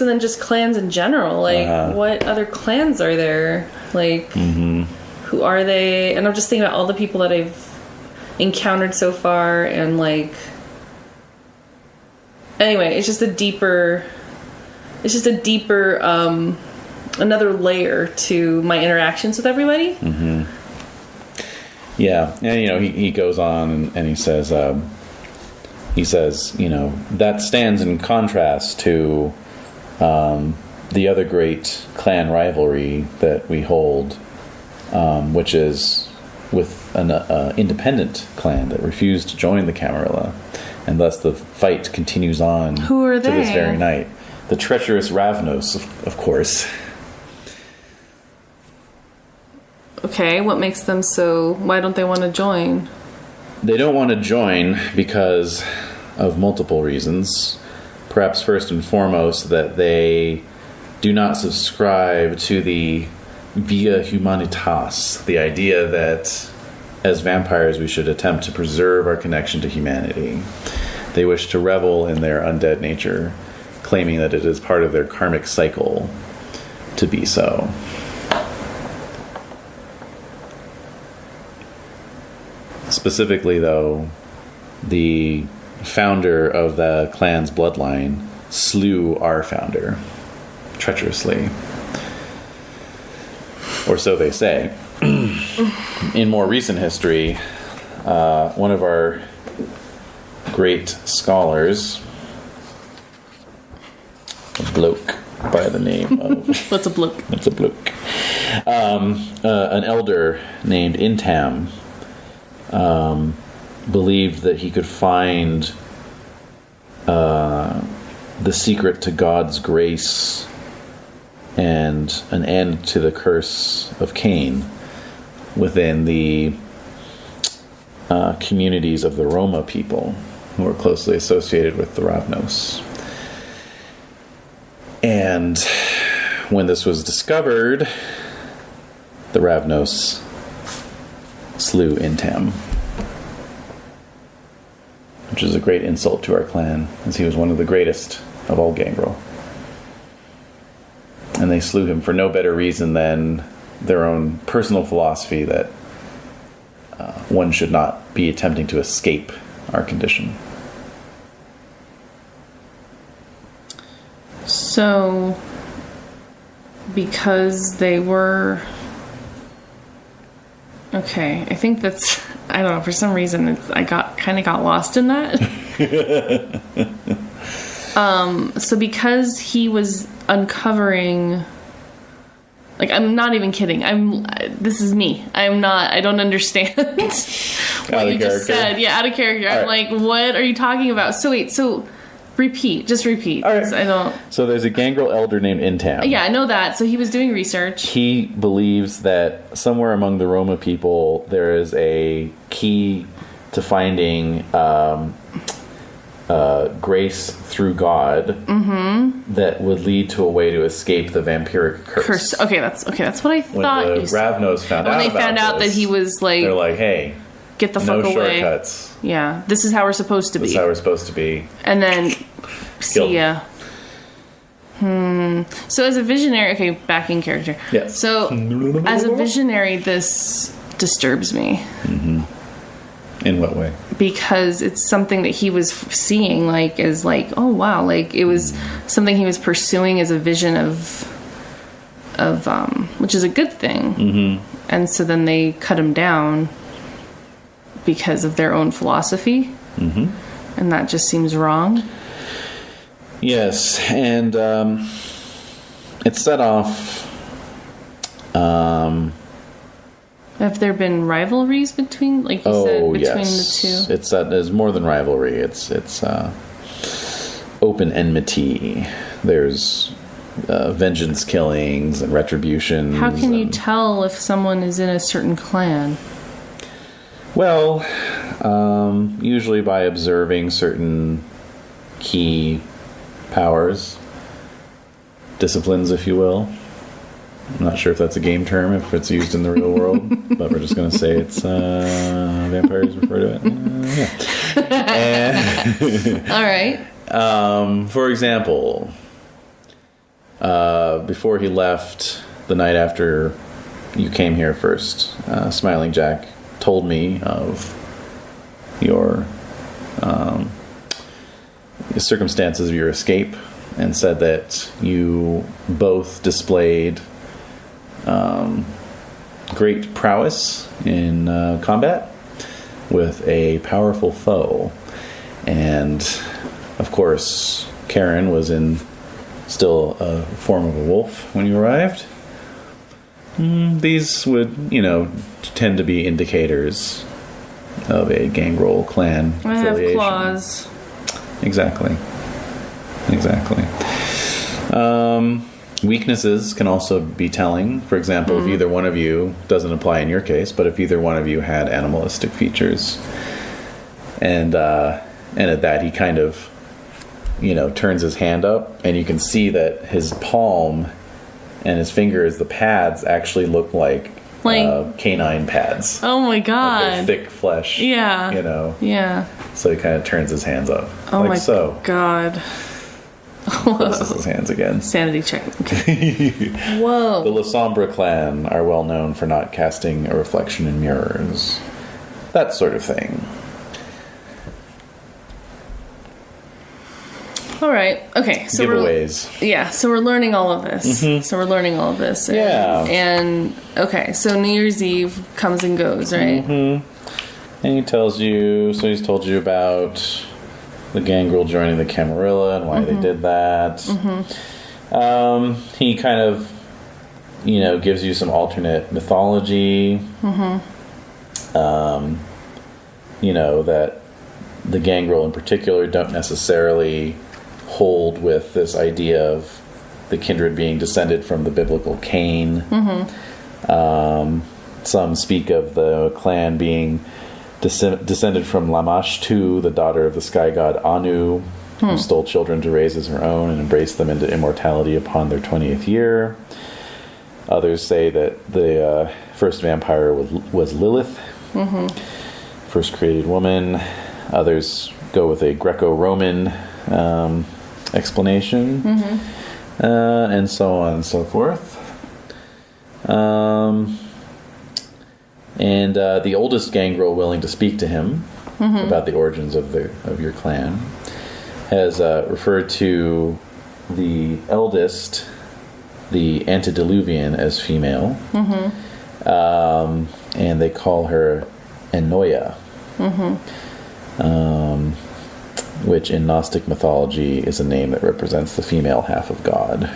and then just clans in general. Like what other clans are there? Like who are they? And I'm just thinking about all the people that I've encountered so far, and like anyway, it's just a deeper another layer to my interactions with everybody. Yeah, and he goes on and he says, that stands in contrast to the other great clan rivalry that we hold, which is with an independent clan that refused to join the Camarilla, and thus the fight continues on. Who are they? To this very night. The treacherous Ravnos, of course. Okay, what makes them so... Why don't they want to join? They don't want to join because of multiple reasons. Perhaps first and foremost that they do not subscribe to the via humanitas, the idea that as vampires we should attempt to preserve our connection to humanity. They wish to revel in their undead nature, claiming that it is part of their karmic cycle to be so. Specifically, though, the founder of the clan's bloodline slew our founder treacherously. Or so they say. In more recent history, one of our great scholars, a bloke by the name of... What's a bloke? What's a bloke? An elder named Intam believed that he could find the secret to God's grace and an end to the curse of Cain within the communities of the Roma people, who are closely associated with the Ravnos. And when this was discovered, the Ravnos slew Intam, which is a great insult to our clan, as he was one of the greatest of all Gangrel. And they slew him for no better reason than their own personal philosophy that one should not be attempting to escape our condition. So, because they were... Okay, I think that's... I don't know, for some reason I kind of got lost in that. So because he was uncovering... Like, I'm not even kidding. This is me. I don't understand what you just said. Yeah, out of character. All I'm right. like, what are you talking about? So wait, just repeat. All right. I don't... So there's a Gangrel elder named Intam. Yeah, I know that. So he was doing research. He believes that somewhere among the Roma people there is a key to finding grace through God that would lead to a way to escape the vampiric curse. Okay, that's what I thought. When the Ravnos found out when they about found out this, that he was like, they're like, "Hey, get the fuck no away!" shortcuts. Yeah, this is how we're supposed to be. This is how we're supposed to be. And then, Killed. see ya. So as a visionary, okay, back in character. Yes. So as a visionary, this disturbs me. In what way? Because it's something that he was seeing, like, as like, oh wow, like it was something he was pursuing as a vision of which is a good thing. And so then they cut him down because of their own philosophy, and that just seems wrong. Yes, and it set off. Have there been rivalries between, like you said, between the two? There's more than rivalry. It's open enmity. There's vengeance killings and retributions. How can you tell if someone is in a certain clan? Well, usually by observing certain key powers, disciplines, if you will. I'm not sure if that's a game term, if it's used in the real world, but we're just going to say it's vampires refer to it. Yeah. All right. For example, before he left the night after you came here first, Smiling Jack told me of your the circumstances of your escape and said that you both displayed great prowess in combat with a powerful foe. And of course, Karen was in still a form of a wolf when you arrived. These would, tend to be indicators of a gangrel clan affiliation. I have claws. Exactly. Weaknesses can also be telling. For example, if either one of you, doesn't apply in your case, but if either one of you had animalistic features, and at that he kind of, turns his hand up, and you can see that his palm and his fingers, the pads, actually look like canine pads. Oh my god! Like thick flesh. Yeah. Yeah. So he kind of turns his hands up. Oh like my so. God. Closes his hands again. Sanity check. Okay. Whoa. The La Sombra clan are well known for not casting a reflection in mirrors. That sort of thing. All right. Okay. So giveaways. So we're learning all of this. And, Yeah. And okay. So New Year's Eve comes and goes, right? And he tells you. So he's told you about the gangrel joining the Camarilla and why they did that. He kind of, gives you some alternate mythology. That the gangrel in particular don't necessarily hold with this idea of the kindred being descended from the biblical Cain. Some speak of the clan being descended from Lamashtu, the daughter of the sky god Anu, who stole children to raise as her own and embraced them into immortality upon their 20th year. Others say that the first vampire was Lilith, first created woman. Others go with a Greco-Roman explanation, and so on and so forth. And the oldest gangrel willing to speak to him about the origins of your clan has referred to the eldest, the antediluvian, as female, and they call her Enoia, which in Gnostic mythology is a name that represents the female half of God.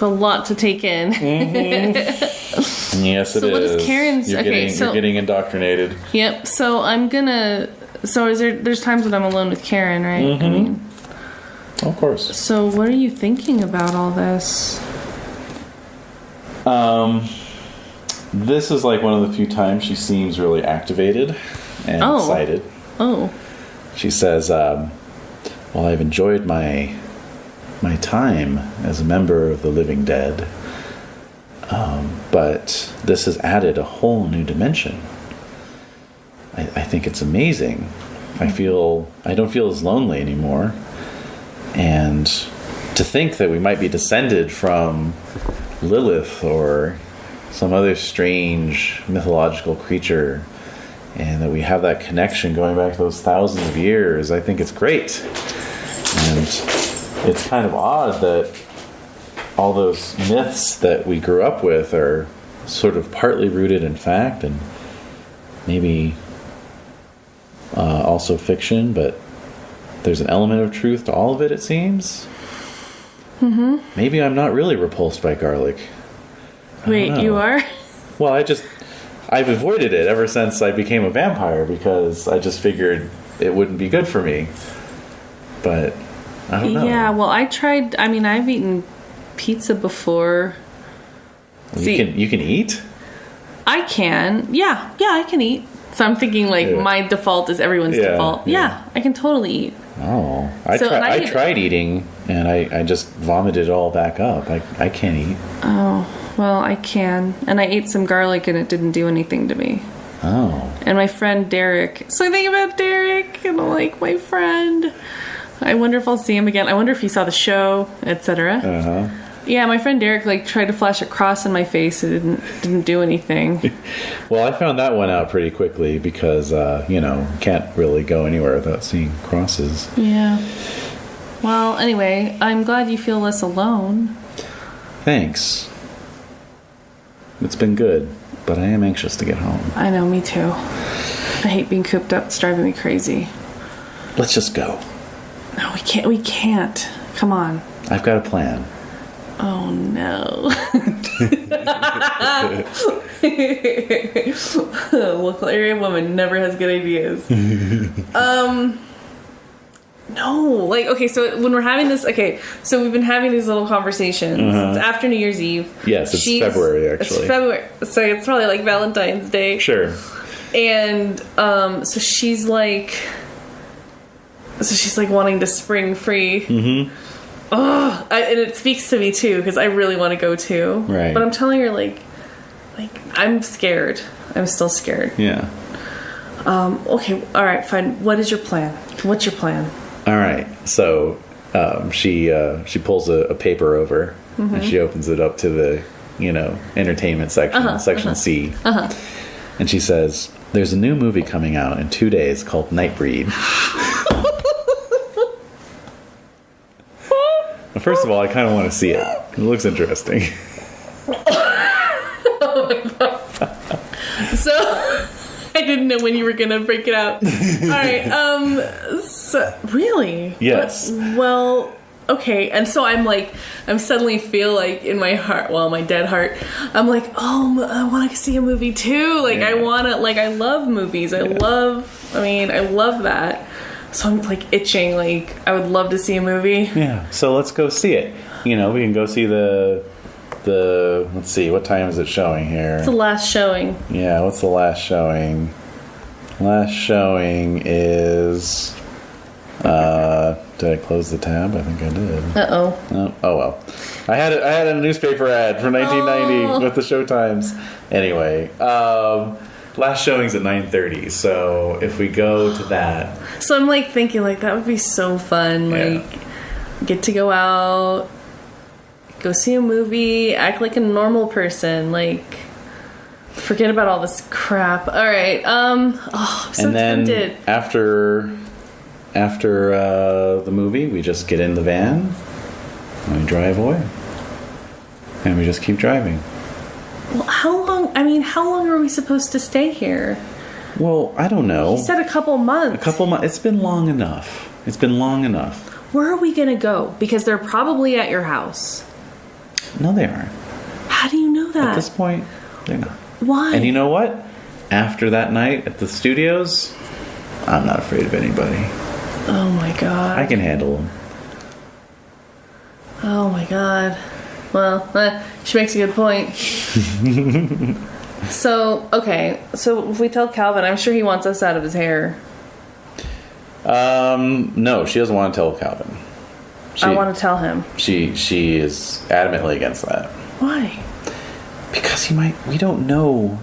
A lot to take in. Yes, it is. So what is Karen's? You're getting indoctrinated. Yep. So I'm gonna. So there's times when I'm alone with Karen, right? I mean, of course. So what are you thinking about all this? This is like one of the few times she seems really activated and excited. Oh. She says, "Well, I've enjoyed my time as a member of the living dead, but this has added a whole new dimension. I think it's amazing. I don't feel as lonely anymore, and to think that we might be descended from Lilith or some other strange mythological creature, and that we have that connection going back to those thousands of years. I think it's great. And it's kind of odd that all those myths that we grew up with are sort of partly rooted in fact and maybe also fiction, but there's an element of truth to all of it, it seems. Mm-hmm. Maybe I'm not really repulsed by garlic. Wait, you are? Well, I've avoided it ever since I became a vampire because I just figured it wouldn't be good for me. But I don't know. Yeah, well, I've eaten pizza before. Well, you can eat? I can. Yeah, I can eat. So I'm thinking my default is everyone's default. Yeah, I can totally eat. Oh, I tried eating and I just vomited it all back up. I can't eat. Oh, well, I can. And I ate some garlic and it didn't do anything to me. Oh. And my friend Derek. So I think about Derek and I'm like, my friend. I wonder if I'll see him again. I wonder if he saw the show, etc. Uh-huh. Yeah, my friend Derek tried to flash a cross in my face. It didn't do anything. Well, I found that one out pretty quickly because can't really go anywhere without seeing crosses. Yeah. Well, anyway, I'm glad you feel less alone. Thanks. It's been good, but I am anxious to get home. I know, me too. I hate being cooped up. It's driving me crazy. Let's just go. No, we can't. Come on. I've got a plan. Oh no. Local area woman never has good ideas. No, okay, so when we're having this, so we've been having these little conversations. It's after New Year's Eve. Yes, it's February, actually. It's February, so it's probably like Valentine's Day. Sure. And so she's wanting to spring free. Mm-hmm. Oh, and it speaks to me too because I really want to go too. Right. But I'm telling her I'm scared. I'm still scared. Yeah. Okay. All right. Fine. What is your plan? What's your plan? All right. So she pulls a paper over and she opens it up to the entertainment section, section C, and she says, "There's a new movie coming out in 2 days called Nightbreed." Well, first of all, I kind of want to see it. It looks interesting. Oh my god. So, I didn't know when you were going to break it out. Alright, so, really? Yes. Well, okay, and so I'm suddenly feel in my heart, my dead heart, I'm I want to see a movie too. I want to, I love movies. I love that. So I'm itching, I would love to see a movie. Yeah, so let's go see it. We can go see the let's see, what time is it showing here? It's the last showing. Yeah, what's the last showing? Last showing is did I close the tab? I think I did. Uh-oh. Oh well. I had a newspaper ad from 1990 with the show times. Anyway, last showing's at 9:30, so if we go to that... So I'm thinking that would be so fun. Get to go out, go see a movie, act like a normal person, forget about all this crap. All right. I'm so tempted. After the movie, we just get in the van and we drive away. And we just keep driving. Well, how long are we supposed to stay here? Well, I don't know. You said a couple months. It's been long enough. Where are we going to go? Because they're probably at your house. No, they aren't. How do you know that? At this point, they're not. Why? And you know what? After that night at the studios, I'm not afraid of anybody. Oh my god. I can handle them. Oh my god. Well, she makes a good point. So if we tell Calvin, I'm sure he wants us out of his hair. No, she doesn't want to tell Calvin. I want to tell him. She is adamantly against that. Why? Because we don't know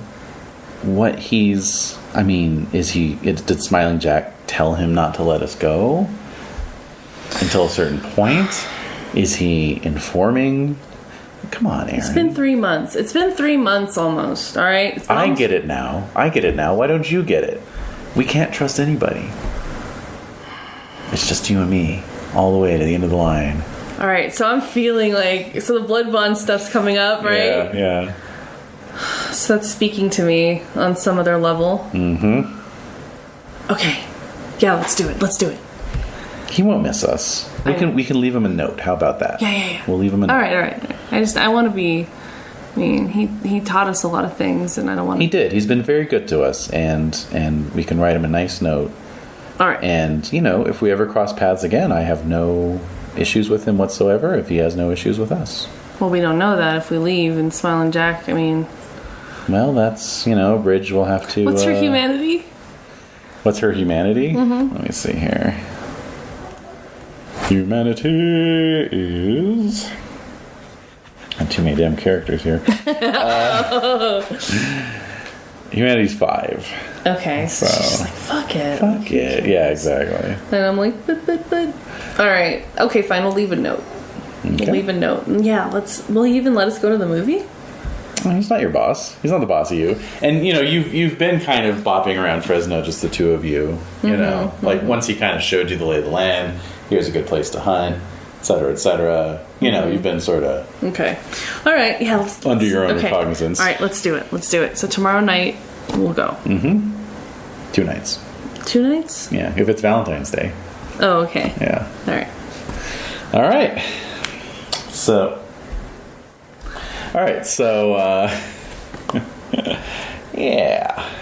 what he's... did Smiling Jack tell him not to let us go until a certain point? Is he informing Come on, Aaron. It's been 3 months. It's been 3 months almost, all right? I get it now. Why don't you get it? We can't trust anybody. It's just you and me, all the way to the end of the line. All right, so I'm feeling like... So the blood bond stuff's coming up, right? Yeah. So that's speaking to me on some other level. Mm-hmm. Okay. Yeah, let's do it. He won't miss us. We can leave him a note. How about that? Yeah. We'll leave him a note. All right. I want to be... I mean, he taught us a lot of things, and I don't want to... He did. He's been very good to us, and we can write him a nice note. All right. And, if we ever cross paths again, I have no issues with him whatsoever if he has no issues with us. Well, we don't know that if we leave, and Smiling Jack, I mean... Well, that's, a bridge we'll have to... What's her humanity? What's her humanity? Mm-hmm. Let me see here. Humanity is... Not too many damn characters here. Humanity's 5. Okay, so she's just like, fuck it. Yeah, exactly. And I'm like, but. All right. Okay, fine. We'll leave a note. Okay. We'll leave a note. Yeah, will he even let us go to the movie? Well, he's not your boss. He's not the boss of you. And, you've been kind of bopping around Fresno, just the two of you. Like, once he kind of showed you the lay of the land, here's a good place to hunt, et cetera, et cetera. You've been sort of... Okay. All right, yeah. Let's under your own recognizance. All right, let's do it. So tomorrow night, we'll go. Mm-hmm. 2 nights. 2 nights? Yeah, if it's Valentine's Day. Oh, okay. Yeah. All right. All right, so, yeah.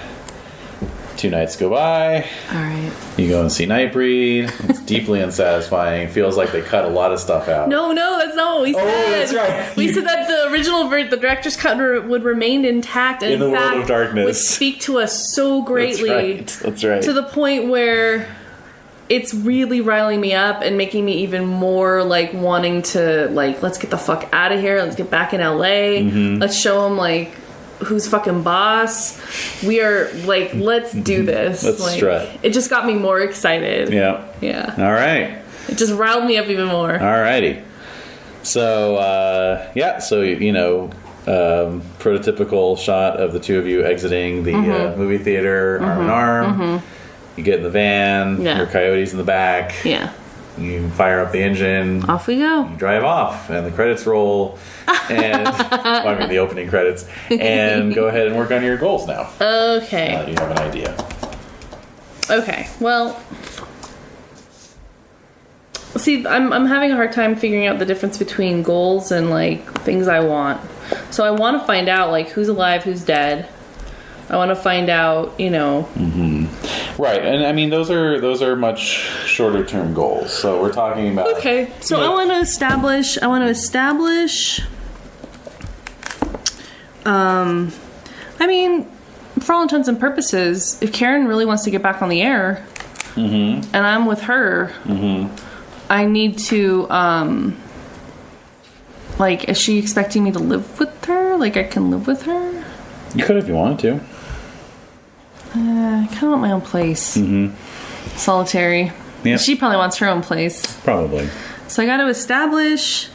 2 nights go by. All right. You go and see Nightbreed. It's deeply unsatisfying. Feels like they cut a lot of stuff out. No, that's not what we said. Oh, that's right. We said that the original the director's cut would remain intact, and in the fact, world of darkness would speak to us so greatly. That's right. To the point where it's really riling me up and making me even more like wanting to let's get the fuck out of here. Let's get back in LA. Mm-hmm. Let's show them who's fucking boss. We are let's do this. Let's strut. It just got me more excited. Yeah. All right. It just riled me up even more. All righty. So, prototypical shot of the two of you exiting the movie theater, arm in arm. Mm-hmm. You get in the van, your coyote's in the back. Yeah. You fire up the engine. Off we go. You drive off, and the credits roll. And the opening credits. And go ahead and work on your goals now. Okay. Now that you have an idea. Okay. Well, see, I'm having a hard time figuring out the difference between goals and things I want. So I want to find out who's alive, who's dead. I want to find out, Mm-hmm. Right, and I mean those are much shorter term goals. So we're talking about. Okay, so I want to establish. I mean, for all intents and purposes, if Karen really wants to get back on the air, and I'm with her, I need to. Is she expecting me to live with her? I can live with her? You could if you wanted to. I kind of want my own place. Mm-hmm. Solitary. Yeah. She probably wants her own place. Probably. So I got to establish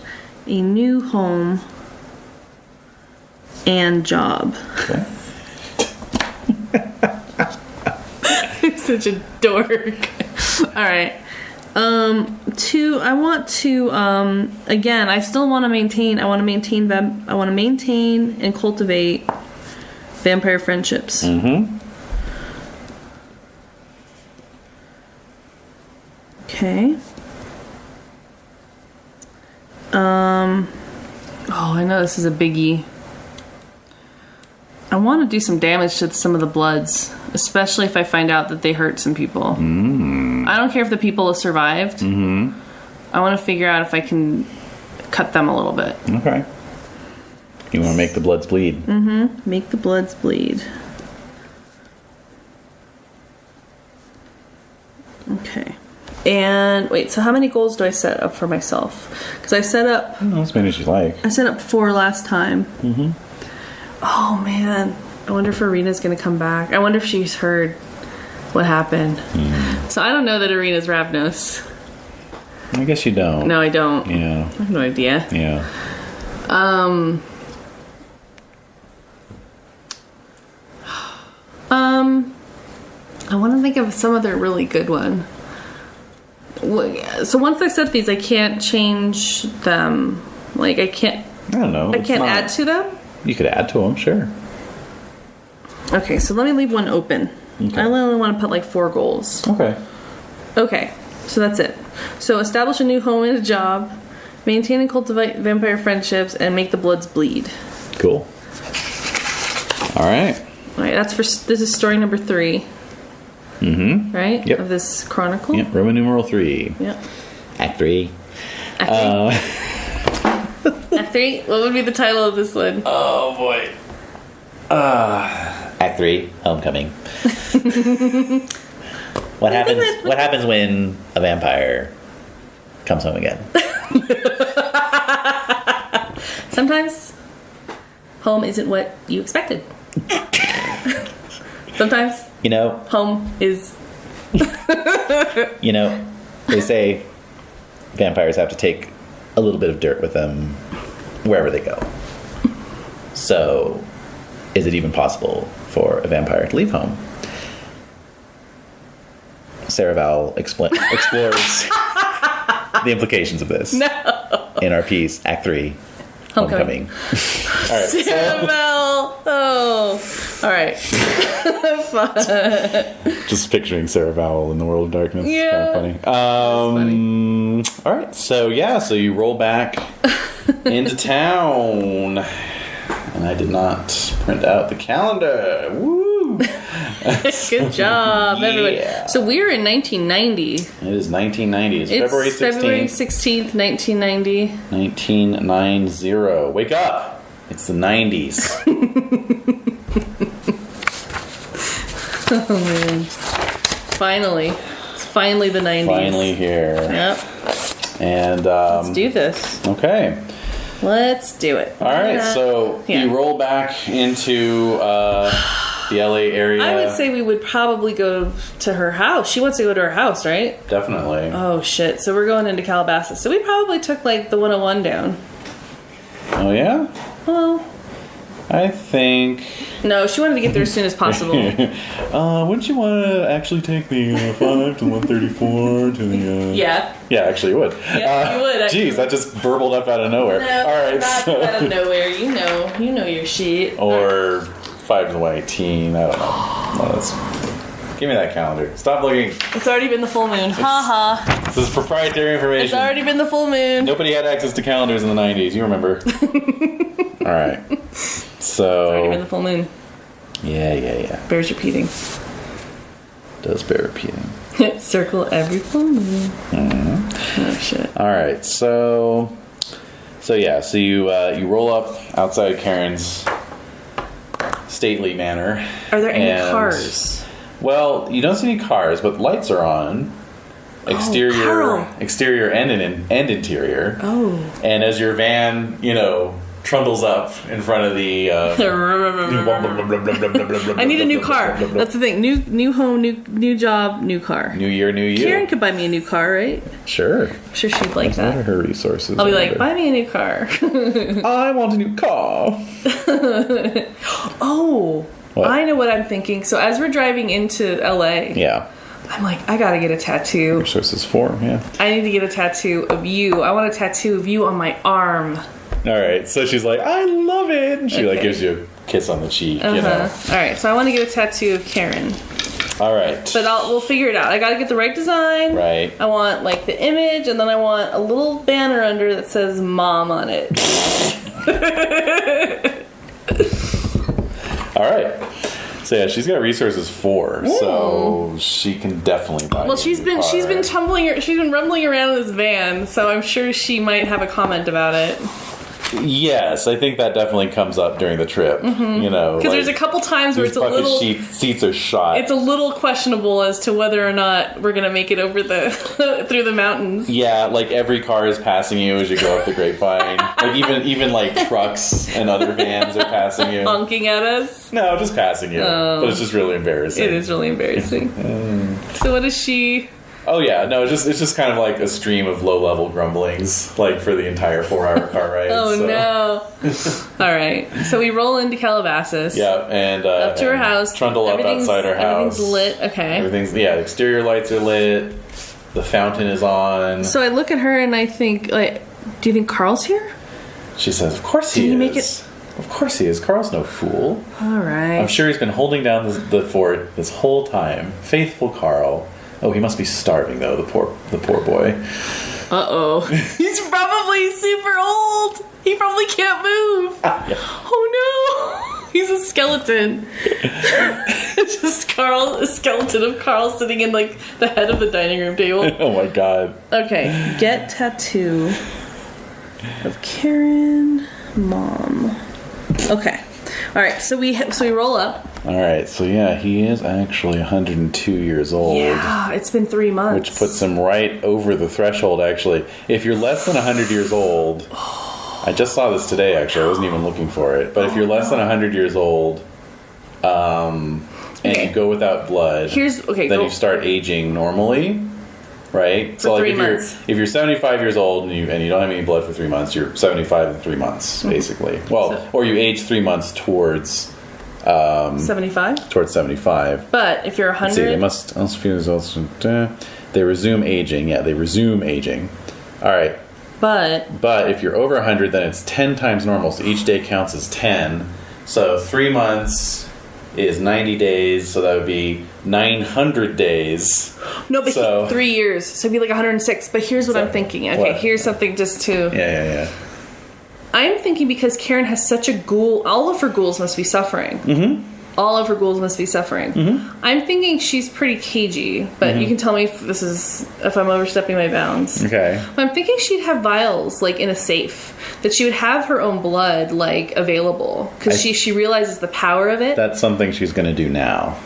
a new home and job. Okay. I'm such a dork. All right. I want to again, I still want to maintain and cultivate vampire friendships. Mm-hmm. Okay. Oh, I know this is a biggie. I want to do some damage to some of the Bloods, especially if I find out that they hurt some people. I don't care if the people have survived. I want to figure out if I can cut them a little bit. Okay. You want to make the Bloods bleed. Make the Bloods bleed. Okay. And wait, so how many goals do I set up for myself? Because I set up... as many as you like. I set up 4 last time. Oh, man. I wonder if Arena's going to come back. I wonder if she's heard what happened. So I don't know that Arena's Ravnos. I guess you don't. No, I don't. Yeah. I have no idea. Yeah. I want to think of some other really good one. So once I set these, I can't change them. Like I can't. I don't know. I can't add to them. You could add to them, sure. Okay, so let me leave one open. Okay. I only want to put like 4 goals. Okay, so that's it. So establish a new home and a job, maintain and cultivate vampire friendships, and make the bloods bleed. Cool. All right. All right, this is story number 3. Mm-hmm. Right? Yep. Of this chronicle. Yep. Roman numeral 3. Yep. Act 3. Act 3. Act 3. What would be the title of this one? Oh boy. Act 3. Homecoming. What happens when a vampire comes home again? Sometimes home isn't what you expected. Sometimes, home is... They say vampires have to take a little bit of dirt with them wherever they go. So, is it even possible for a vampire to leave home? Sarah Vowell explores the implications of this in our piece, Act 3, Homecoming. All right. Sarah Vowell. Oh. All right. Just picturing Sarah Vowell in the World of Darkness. Yeah. Kind of funny. All right. So you roll back into town. And I did not print out the calendar. Woo! Good job, everybody. So we're in 1990. It is 1990. It's February 16th. February 16th, 1990. 1990. Wake up! It's the 90s. Oh, man. Finally. It's finally the 90s. Finally here. Yep. And, let's do this. Okay. Let's do it. All right, so you roll back into the LA area. I would say we would probably go to her house. She wants to go to her house, right? Definitely. Oh, shit. So we're going into Calabasas. So we probably took, like, the 101 down. Oh, yeah? Well... I think... No, she wanted to get there as soon as possible. Wouldn't you want to actually take the 5 to 134 to the... Yeah. Yeah, actually you would. Yeah, you would. Geez, that just burbled up out of nowhere. No, all right, not out of nowhere. You know your shit. Or 5 to the 118, I don't know. No, give me that calendar. Stop looking. It's already been the full moon. Ha ha. This is proprietary information. It's already been the full moon. Nobody had access to calendars in the 90s, you remember. All right. So... It's already been the full moon. Yeah. Bears repeating. Does bear repeating. Circle every full moon. Mm-hmm. Oh, shit. All right, so you roll up outside Karen's stately manor. Are there any cars? Well, you don't see any cars, but lights are on. Exterior and interior. Oh. And as your van, trundles up in front of the... I need a new car. That's the thing. New home, new job, new car. New year, new you. Karen could buy me a new car, right? Sure. I'm sure she'd like that. What are her resources? I'll be like, buy me a new car. I want a new car. Oh, what? I know what I'm thinking. So as we're driving into LA, yeah, I'm like, I gotta get a tattoo. Resources 4, yeah. I need to get a tattoo of you. I want a tattoo of you on my arm. All right, so she's like, I love it. And she gives you a kiss on the cheek. All right, so I want to get a tattoo of Karen. All right, but we'll figure it out. I gotta get the right design. Right. I want like the image, and then I want a little banner under that says "Mom" on it. All right. So yeah, she's got resources 4, so she can definitely buy. Well, she's been rumbling around in this van, so I'm sure she might have a comment about it. Yes, I think that definitely comes up during the trip. Mm-hmm. Because there's a couple times where it's a little seats are shot. It's a little questionable as to whether or not we're gonna make it over the through the mountains. Yeah, like every car is passing you as you go up the grapevine. Like even like trucks and other vans are passing you, honking at us. No, just passing you. But it's just really embarrassing. It is really embarrassing. So what is she? Oh yeah, no, it's just kind of like a stream of low-level grumblings, like for the entire 4-hour car ride. Oh so. no! All right, so we roll into Calabasas. Yeah, and up to her house. Trundle up outside her house. Everything's lit. Okay. The exterior lights are lit. The fountain is on. So I look at her and I think, like, do you think Carl's here? She says, "Of course he is. Make it? Of course he is. Carl's no fool. All right. I'm sure he's been holding down the fort this whole time. Faithful Carl. Oh, he must be starving though. The poor boy. Uh-oh. He's probably super old. He probably can't move. Yeah. Oh no. He's a skeleton. It's just a skeleton of Carl sitting in like the head of the dining room table. Oh my god. Okay. Get tattoo of Karen, mom. Okay. All right. So we roll up. All right, so yeah, he is actually 102 years old. Yeah, it's been 3 months. Which puts him right over the threshold, actually. If you're less than 100 years old, I just saw this today, actually. I wasn't even looking for it. But if you're less than 100 years old, and you go without blood, then you start aging normally, right? So like if you're 75 years old and you don't have any blood for 3 months, you're 75 in 3 months, basically. Well, or you age 3 months towards 75? Towards 75. But if you're 100... Let's see, they must also be results. They resume aging. Yeah, they resume aging. All right. But if you're over 100, then it's 10 times normal. So each day counts as 10. So 3 months is 90 days. So that would be 900 days. No, but 3 years. So it'd be like 106. But here's what I'm thinking. Okay, here's something just to... Yeah. I'm thinking because Karen has such a ghoul, all of her ghouls must be suffering. Mm-hmm. All of her ghouls must be suffering. Mm-hmm. I'm thinking she's pretty cagey, but you can tell me if I'm overstepping my bounds. Okay. I'm thinking she'd have vials, like, in a safe. That she would have her own blood, like, available. Because she realizes the power of it. That's something she's going to do now.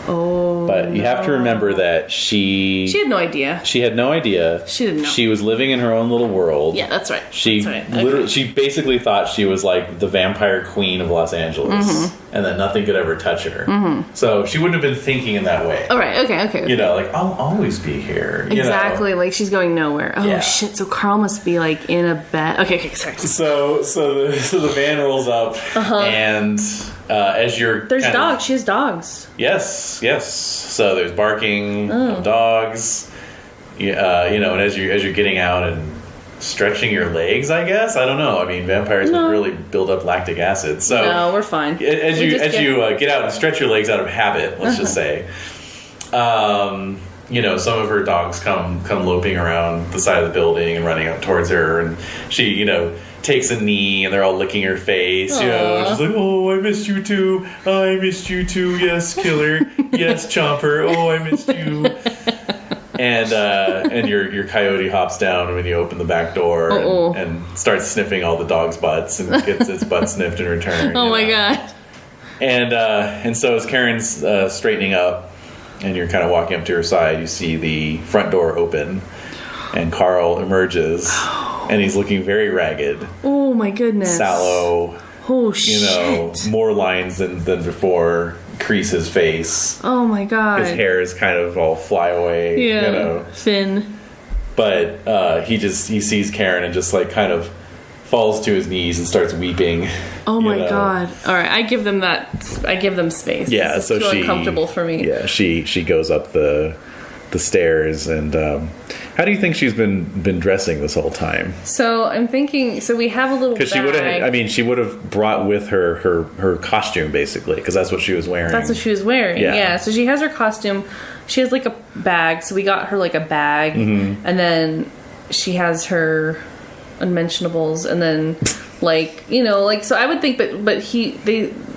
Oh, but you have to remember that she had no idea. She had no idea. She didn't know. She was living in her own little world. Yeah, that's right. Literally, she basically thought she was like the vampire queen of Los Angeles, and that nothing could ever touch her. Mm-hmm. So she wouldn't have been thinking in that way. All right. Okay. You know, like I'll always be here. Exactly. Like she's going nowhere. Oh shit! So Carl must be like in a bed. Okay. Sorry. So the van rolls up, and as you're there's dogs. She has dogs. Yes. So there's barking of dogs. And as you're getting out and stretching your legs, I guess. I don't know. I mean, vampires would really build up lactic acid. So no, we're fine. As you get out and stretch your legs out of habit, let's just say. Some of her dogs come loping around the side of the building and running up towards her, and she, takes a knee and they're all licking her face. She's like, "Oh, I missed you too. I missed you too. Yes, killer. Yes, chomper. Oh, I missed you." And your coyote hops down when you open the back door and starts sniffing all the dogs' butts and gets its butt sniffed in return. Oh my god! And so as Karen's straightening up and you're kind of walking up to her side, you see the front door open and Carl emerges. And he's looking very ragged. Oh my goodness. Sallow. Oh shit. More lines than before. Crease his face. Oh my god. His hair is kind of all fly away. Yeah. Thin. But he sees Karen and just like kind of falls to his knees and starts weeping. Oh my god. Alright, I give them space. Yeah, so it's too uncomfortable for me. Yeah, she goes up the stairs and how do you think she's been dressing this whole time? So I'm thinking. So we have a little bag. Because she would have brought with her costume basically, because that's what she was wearing. That's what she was wearing. Yeah. So she has her costume. She has like a bag. So we got her like a bag, and then she has her unmentionables, and then so I would think, but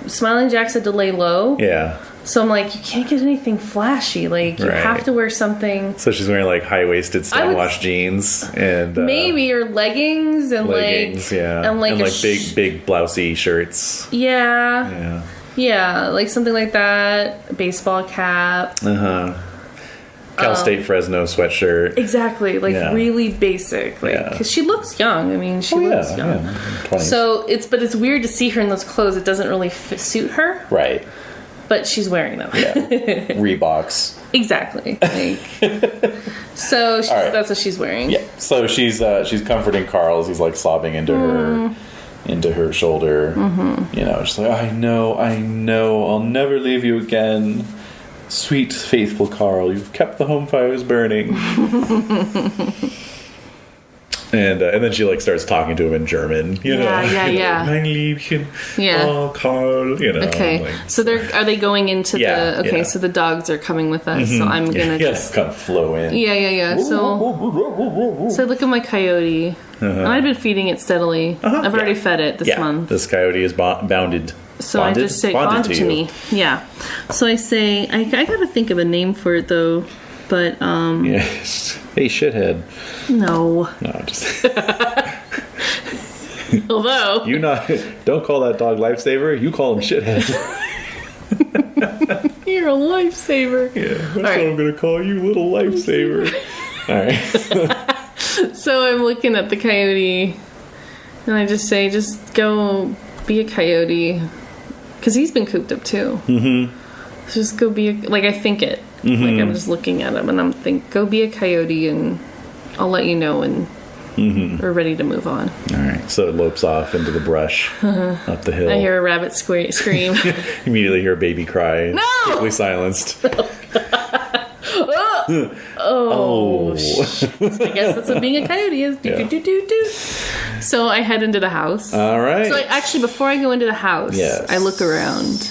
Smiling Jack said to lay low. Yeah. So I'm like, you can't get anything flashy. Like, you have to wear soming. So she's wearing, like, high-waisted stonewashed jeans and... maybe, or leggings and, And, big blousey shirts. Yeah. Yeah, like something like that. A baseball cap. Cal State Fresno sweatshirt. Exactly. Really basic. Because she looks young. I mean, she looks young. Yeah. So, it's weird to see her in those clothes. It doesn't really suit her. Right. but she's wearing them. Yeah. Reeboks. Exactly. Like, so right. that's what she's wearing. Yeah. So she's comforting Carl as he's like sobbing into her shoulder. Mm-hmm. You know, she's like, I know, I'll never leave you again. Sweet, faithful Carl, you've kept the home fires burning. And then she like starts talking to him in German, you know. Yeah. Mein Liebchen, Yeah. oh Carl, you know. Okay, like, so are they going into so the dogs are coming with us, so I'm gonna just kind of flow in. Yeah. So I look at my coyote, and I've been feeding it steadily. I've already fed it this month. This coyote is bounded. So I just say bonded to me. Yeah. So I say I gotta think of a name for it though. But yes. Hey, shithead. No, just. Although don't call that dog lifesaver. You call him shithead. you're a lifesaver. Yeah, that's what I'm gonna call you, little lifesaver. All right. So I'm looking at the coyote, and I just say, just go be a coyote, because he's been cooped up too. Mm-hmm. So just go be I think it. Mm-hmm. Like I'm just looking at him and I'm go be a coyote and I'll let you know when we're ready to move on. All right. So it lopes off into the brush up the hill. I hear a rabbit scream. Immediately hear a baby cry. No! Quickly silenced. Oh. I guess that's what being a coyote is. Do. So I head into the house. All right. So actually, before I go into the house, yes. I look around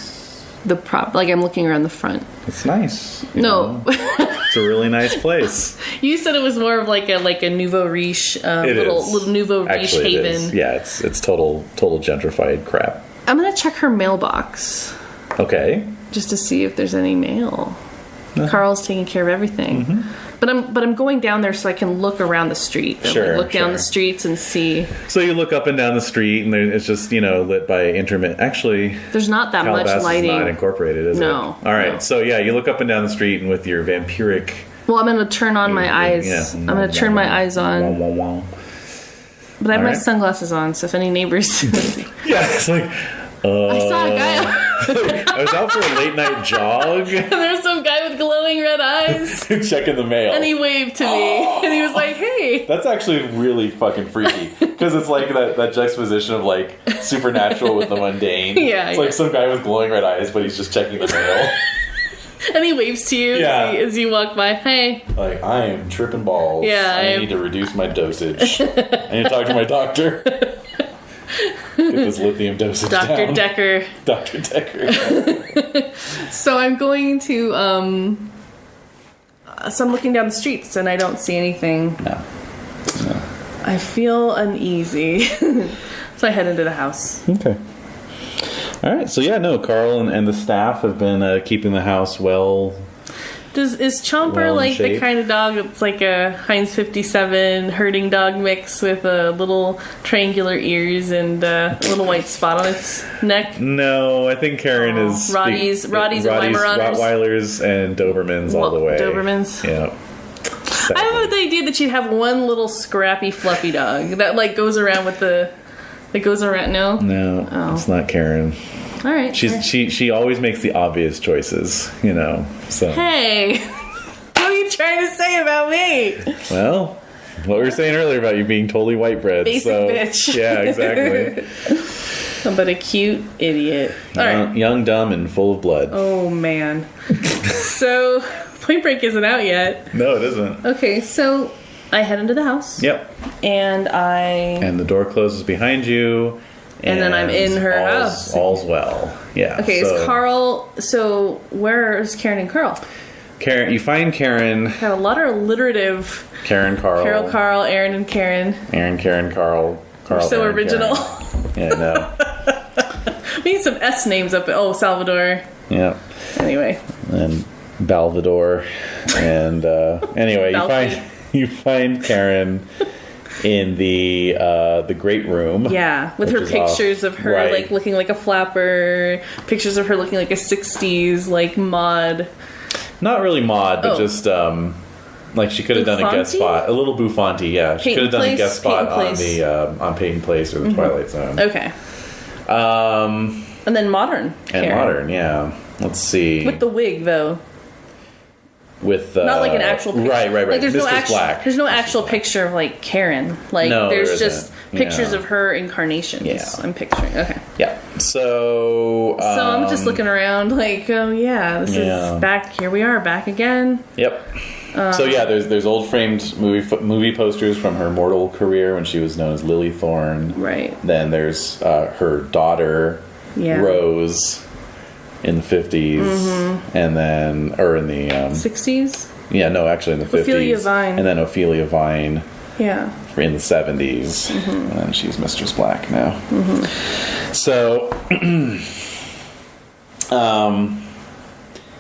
the prop. Like I'm looking around the front. It's nice. No. It's a really nice place. You said it was more of like a nouveau riche, little nouveau riche actually, haven. It is. Yeah, it's total gentrified crap. I'm gonna check her mailbox. Okay. Just to see if there's any mail. Carl's taking care of everything. Mm-hmm. But I'm going down there so I can look around the street. Look down the streets and see. So you look up and down the street, and it's just lit by intermittent. Actually, there's not that much lighting. Is not incorporated, is it? No. All right. No. So yeah, you look up and down the street, and with your vampiric. Well, I'm going to turn on my eyes. Yeah. I'm going to turn my eyes on. But I have my sunglasses on, so if any neighbors. Yeah, it's like. I saw a guy. I was out for a late night jog. And there was some guy with glowing red eyes. Checking the mail. And he waved to me. And he was like, hey. That's actually really fucking freaky. Because it's like that juxtaposition of like supernatural with the mundane. Yeah. It's like some guy with glowing red eyes, but he's just checking the mail. And he waves to you as you walk by. Hey. Like, I am tripping balls. Yeah. I need to reduce my dosage. I need to talk to my doctor. Get this lithium dosage Dr. down. Decker. Dr. Decker. So I'm going to, so I'm looking down the streets and I don't see anything. No. I feel uneasy. So I head into the house. Okay. All right. So Carl and the staff have been keeping the house well. Is Chomper like the kind of dog that's like a Heinz 57 herding dog mix with little triangular ears and a little white spot on its neck? No, I think Karen is Roddy's and Weimaraners. Rottweilers and Dobermans all the way. Dobermans. Yeah. I have the idea that you'd have one little scrappy fluffy dog that like goes around with the. That goes around. No, it's not Karen. All right. She always makes the obvious choices, So hey, what are you trying to say about me? Well, what we were saying earlier about you being totally white bread. Basic bitch. Yeah, exactly. But a cute idiot. All right. Young, dumb, and full of blood. Oh man. So Point Break isn't out yet. No, it isn't. Okay, so I head into the house. Yep. And the door closes behind you. And then I'm in her house. All's well. Yeah. Okay, is Carl... So, where's Karen and Carl? You find Karen... Got a lot of alliterative... Carol, Carl, Aaron, and Karen. Karen, Carl, You're so Aaron, original. Karen. Yeah, no. We need some S names up... Oh, Salvador. Yeah. Anyway. And Balvador. And, anyway, you find Karen... in the great room. Yeah, with her pictures of her like looking like a flapper, pictures of her looking like a 60s like mod. Not really mod, but just like she could have done a guest spot, a little Buffonti. Yeah, she could have done a guest spot on the on Peyton Place or the Twilight Zone. Okay. And then modern. And modern, yeah. let's see. With the wig, though. With not like an actual picture. Right. Like there's Mr. no actual Black. there's no actual picture of like Karen. Like No, there's there just isn't. pictures Yeah. of her incarnations. Yeah. I'm picturing. Okay. Yeah. So I'm just looking around like, oh yeah, this is back. Here we are, back again. Yep. So yeah, there's old framed movie posters from her mortal career when she was known as Lily Thorne. Right. Then there's her daughter, Rose, in the 50s, and then in the 60s. Yeah, no, actually in the 50s. Ophelia Vine. And then Ophelia Vine. Yeah. In the 70s, and then she's Mistress Black now. So,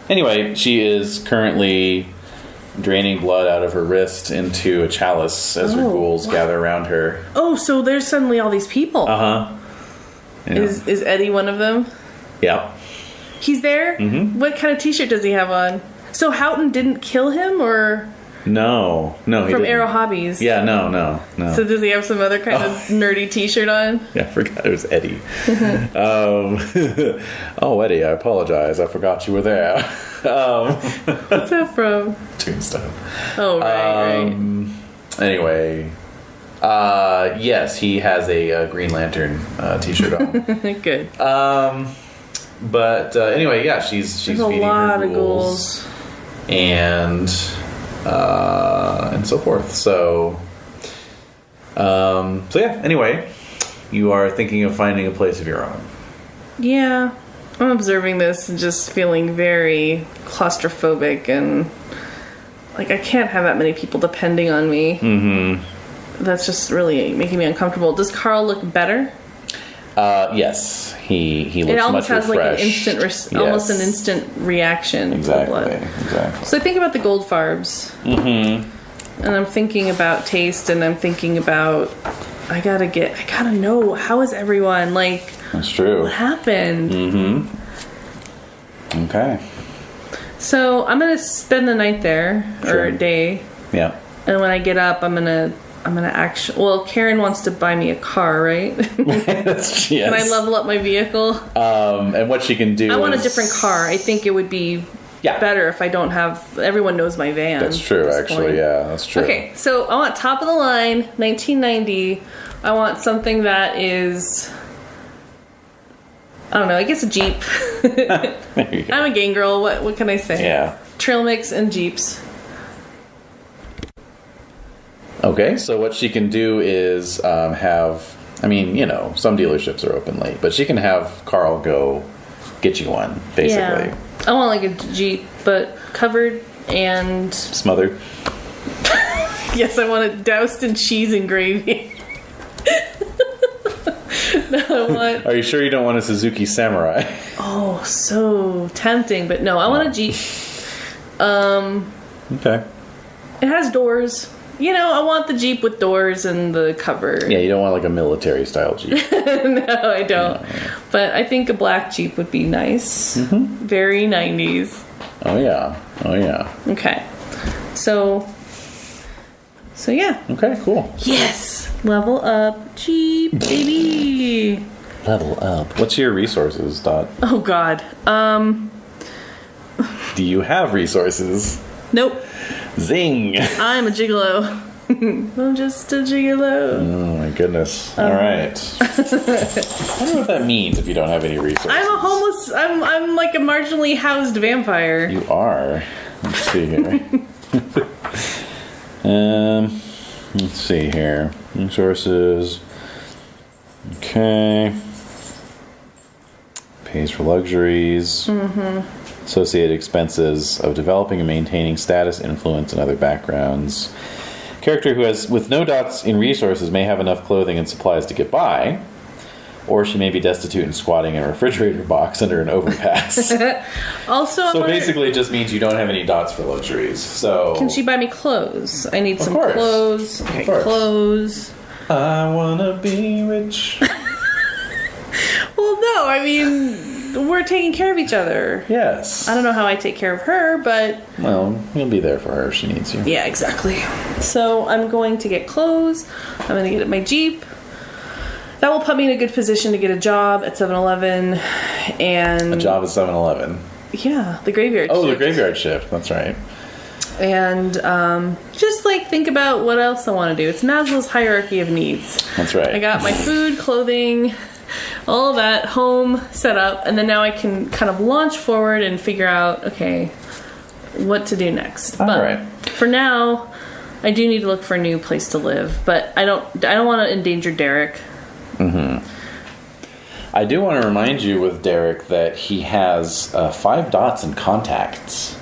anyway, she is currently draining blood out of her wrist into a chalice as her ghouls gather around her. Oh, so there's suddenly all these people. Yeah. Is Eddie one of them? Yeah. He's there? Mm-hmm. What kind of t-shirt does he have on? So Houghton didn't kill him, or... No, he from didn't. Arrow Hobbies. Yeah, no. So does he have some other kind of nerdy t-shirt on? Yeah, I forgot it was Eddie. Oh, Eddie, I apologize. I forgot you were there. What's that from? Tombstone. Oh, right. Anyway, yes, he has a Green Lantern t-shirt on. Good. But anyway, yeah, she's There's feeding a lot her of ghouls. and so forth. So yeah. Anyway, you are thinking of finding a place of your own. Yeah, I'm observing this and just feeling very claustrophobic, and like I can't have that many people depending on me. Mm-hmm. That's just really making me uncomfortable. Does Carl look better? Yes, he looks it almost much has refreshed. like an instant, almost an instant reaction to the blood. Exactly. So I think about the Goldfarbs, and I'm thinking about taste, and I'm thinking about I gotta know, how is everyone, like, that's true. what happened? Okay. So I'm gonna spend the night there, or a day. Yeah. And when I get up, I'm gonna actually. Well, Karen wants to buy me a car, right? Yes. Can I level up my vehicle? And what she can do. I want a different car. I think it would be better if I don't have. Everyone knows my van. That's true, actually. Point. Yeah, that's true. Okay, so I want top of the line, 1990. I want something that is. I don't know. I guess a Jeep. There you go. I'm a gang girl. What can I say? Yeah. Trail mix and Jeeps. Okay, so what she can do is have. I mean, some dealerships are open late, but she can have Carl go get you one, basically. Yeah. I want like a Jeep, but covered and Smothered. yes, I want it doused in cheese and gravy. No, I want. Are you sure you don't want a Suzuki Samurai? Oh, so tempting, but no, I want a Jeep. Okay. It has doors. I want the Jeep with doors and the cover. Yeah, you don't want like a military style Jeep. No, I don't. No. But I think a black Jeep would be nice. Very 90s. Oh yeah. Okay. So yeah. Okay, cool. Yes! Level up Jeep, baby! Level up. What's your resources, Dot? Oh god. Do you have resources? Nope. Zing! I'm a gigolo. I'm just a gigolo. Oh my goodness. Alright. I don't know what that means if you don't have any resources. I'm a homeless, I'm like a marginally housed vampire. You are. Let's see here. Let's see here. Resources. Okay. Pays for luxuries. Associated expenses of developing and maintaining status, influence, and other backgrounds. Character who has, with no dots in resources, may have enough clothing and supplies to get by, or she may be destitute and squatting in a refrigerator box under an overpass. Also, so basically, it just means you don't have any dots for luxuries. So can she buy me clothes? I need some course. clothes. Okay, clothes. I wanna be rich. Well, no, I mean, we're taking care of each other. Yes. I don't know how I take care of her, but Well, you'll be there for her if she needs you. yeah, exactly. So I'm going to get clothes. I'm going to get my Jeep. That will put me in a good position to get a job at 7-Eleven, and A job at 7-Eleven. Yeah, the graveyard Oh, shift. the graveyard shift. That's right. And just like think about what else I want to do. It's Maslow's hierarchy of needs. That's right. I got my food, clothing, all that, home set up, and then now I can kind of launch forward and figure out, okay, what to do next. All But right. for now, I do need to look for a new place to live, but I don't want to endanger Derek. I do want to remind you with Derek that he has 5 dots in contacts.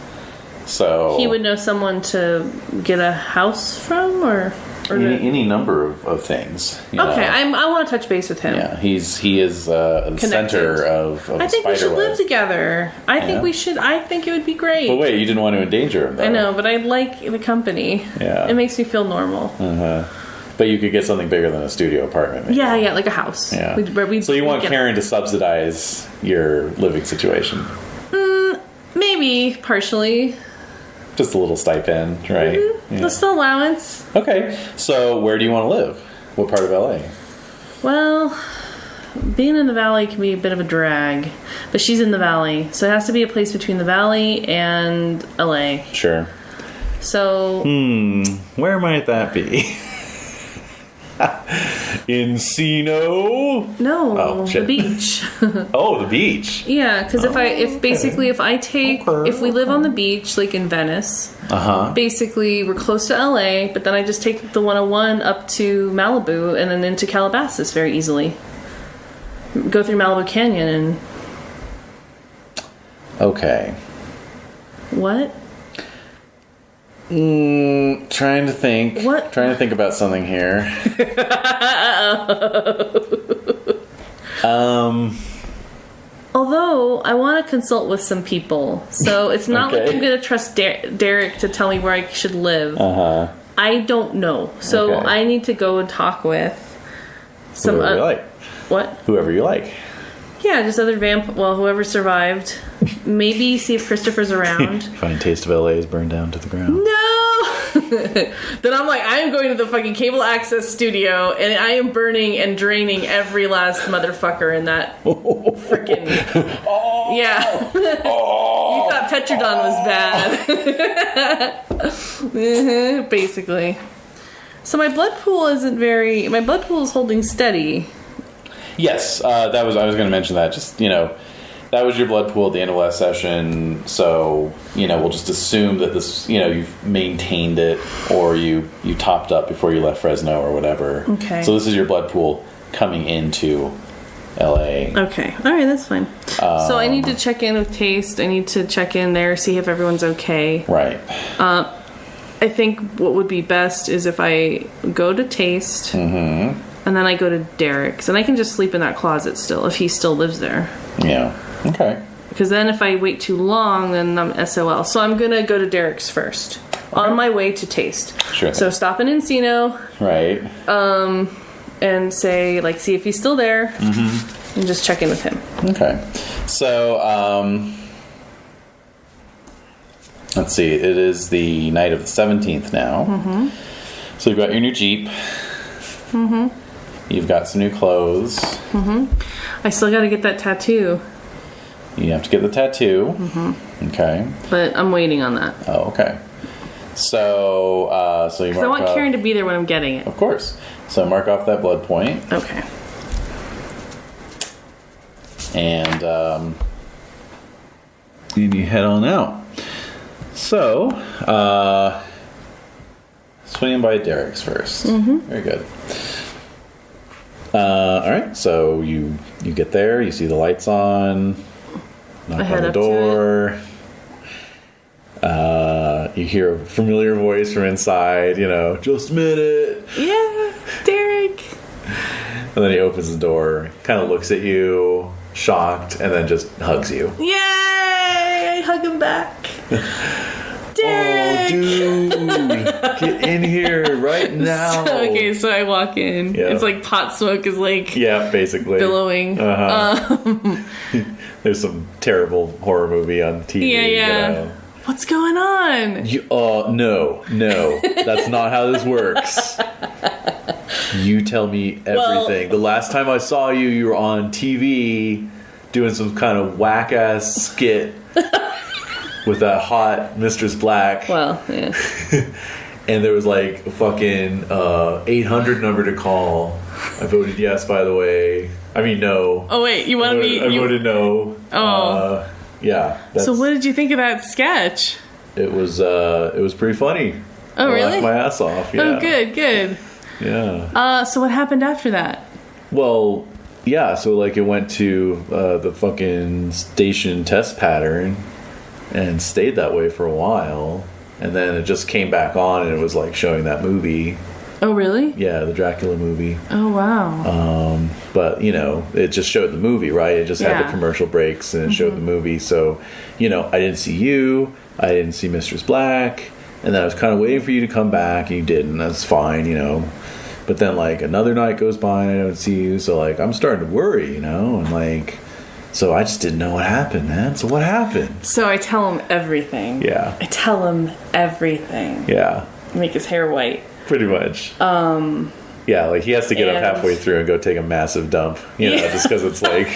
So He would know someone to get a house from, or any number of things. You know. okay, I want to touch base with him. Yeah, he is the Connected. center of I the think we spider should web. live together. I Yeah. think we should. I think it would be great. But wait, you didn't want to endanger him, though. I know, but I like the company. Yeah. It makes me feel normal. But you could get something bigger than a studio apartment. Maybe. Yeah, like a house. Yeah. Where we'd So you want get- Karen to subsidize your living situation? Maybe, partially. Just a little stipend, right? Yeah. Just the allowance. Okay. So where do you want to live? What part of LA? Well, being in the valley can be a bit of a drag. But she's in the valley. So it has to be a place between the valley and LA. Sure. So, Where might that be? Encino? no, Oh, the shit. beach. Oh, the beach. Yeah, because if we live on the beach, like in Venice, basically we're close to LA, but then I just take the 101 up to Malibu and then into Calabasas very easily. Go through Malibu Canyon and Okay. what? Trying to think. What? Trying to think about something here. Although I want to consult with some people, so it's not like Okay. I'm going to trust Derek to tell me where I should live. I don't know, so Okay. I need to go and talk with some. Whoever you like. What? Whoever you like. Yeah, just other whoever survived. Maybe see if Christopher's around. Find Taste of LA is burned down to the ground. No! Then I'm like, I am going to the fucking cable access studio and I am burning and draining every last motherfucker in that freaking. Yeah. You thought Tetradon was bad. Basically. So my blood pool is holding steady. Yes, I was going to mention that. Just, that was your blood pool at the end of last session. So, we'll just assume that this, you've maintained it or you topped up before you left Fresno or whatever. Okay. So this is your blood pool coming into LA. Okay. All right, that's fine. So I need to check in with Taste. I need to check in there, see if everyone's okay. Right. I think what would be best is if I go to Taste and then I go to Derek's, and I can just sleep in that closet still if he still lives there. Yeah. Okay. Because then if I wait too long, then I'm SOL. So I'm gonna go to Derek's first on my way to Taste. Sure. So stop in Encino Right. and say see if he's still there, and just check in with him. Okay. So, let's see. It is the night of the 17th now. So you've got your new Jeep. You've got some new clothes. I still got to get that tattoo, You have to get the tattoo. Okay. but I'm waiting on that. Oh, okay. So, you mark I want off, Karen to be there when I'm getting it. Of course. So mark off that blood point, Okay. and you head on out. So, swinging by Derek's first. Very good. All right. So you get there. You see the lights on. Knock I head on the up to door. You hear a familiar voice from inside. Just a minute. Yeah, Derek. And then he opens the door, kind of looks at you, shocked, and then just hugs you. Yay! I hug him back. Oh, Derek! dude! Get in here right now! Okay, so I walk in. Yeah. It's like pot smoke is Yeah, basically. billowing. There's some terrible horror movie on TV. Yeah. What's going on? No. That's not how this works. You tell me everything. The last time I saw you, you were on TV doing some kind of whack-ass skit with that hot Mistress Black. Well, yeah. And there was like a fucking 800 number to call. I voted yes, by the way. I mean, no. Oh, wait, you wanted me... I voted no. Oh. Yeah. So what did you think of that sketch? It was pretty funny. Oh, I really? laughed my ass off, yeah. Oh, good. Yeah. So what happened after that? Well, yeah, so like it went to the fucking station test pattern and stayed that way for a while. And then it just came back on and it was like showing that movie. Oh, really? Yeah, the Dracula movie. Oh, wow. But, you know, it just showed the movie, right? It just had Yeah. the commercial breaks and it showed the movie. So, you know, I didn't see you. I didn't see Mistress Black. And then I was kind of waiting for you to come back and you didn't. That's fine, you know. But then, like, another night goes by and I don't see you. So, like, I'm starting to worry, you know. And, like, so I just didn't know what happened, man. So what happened? So I tell him everything. Yeah. I tell him everything. Yeah. Make his hair white. Pretty much. Yeah, like he has to get up halfway through and go take a massive dump, you know, just because it's like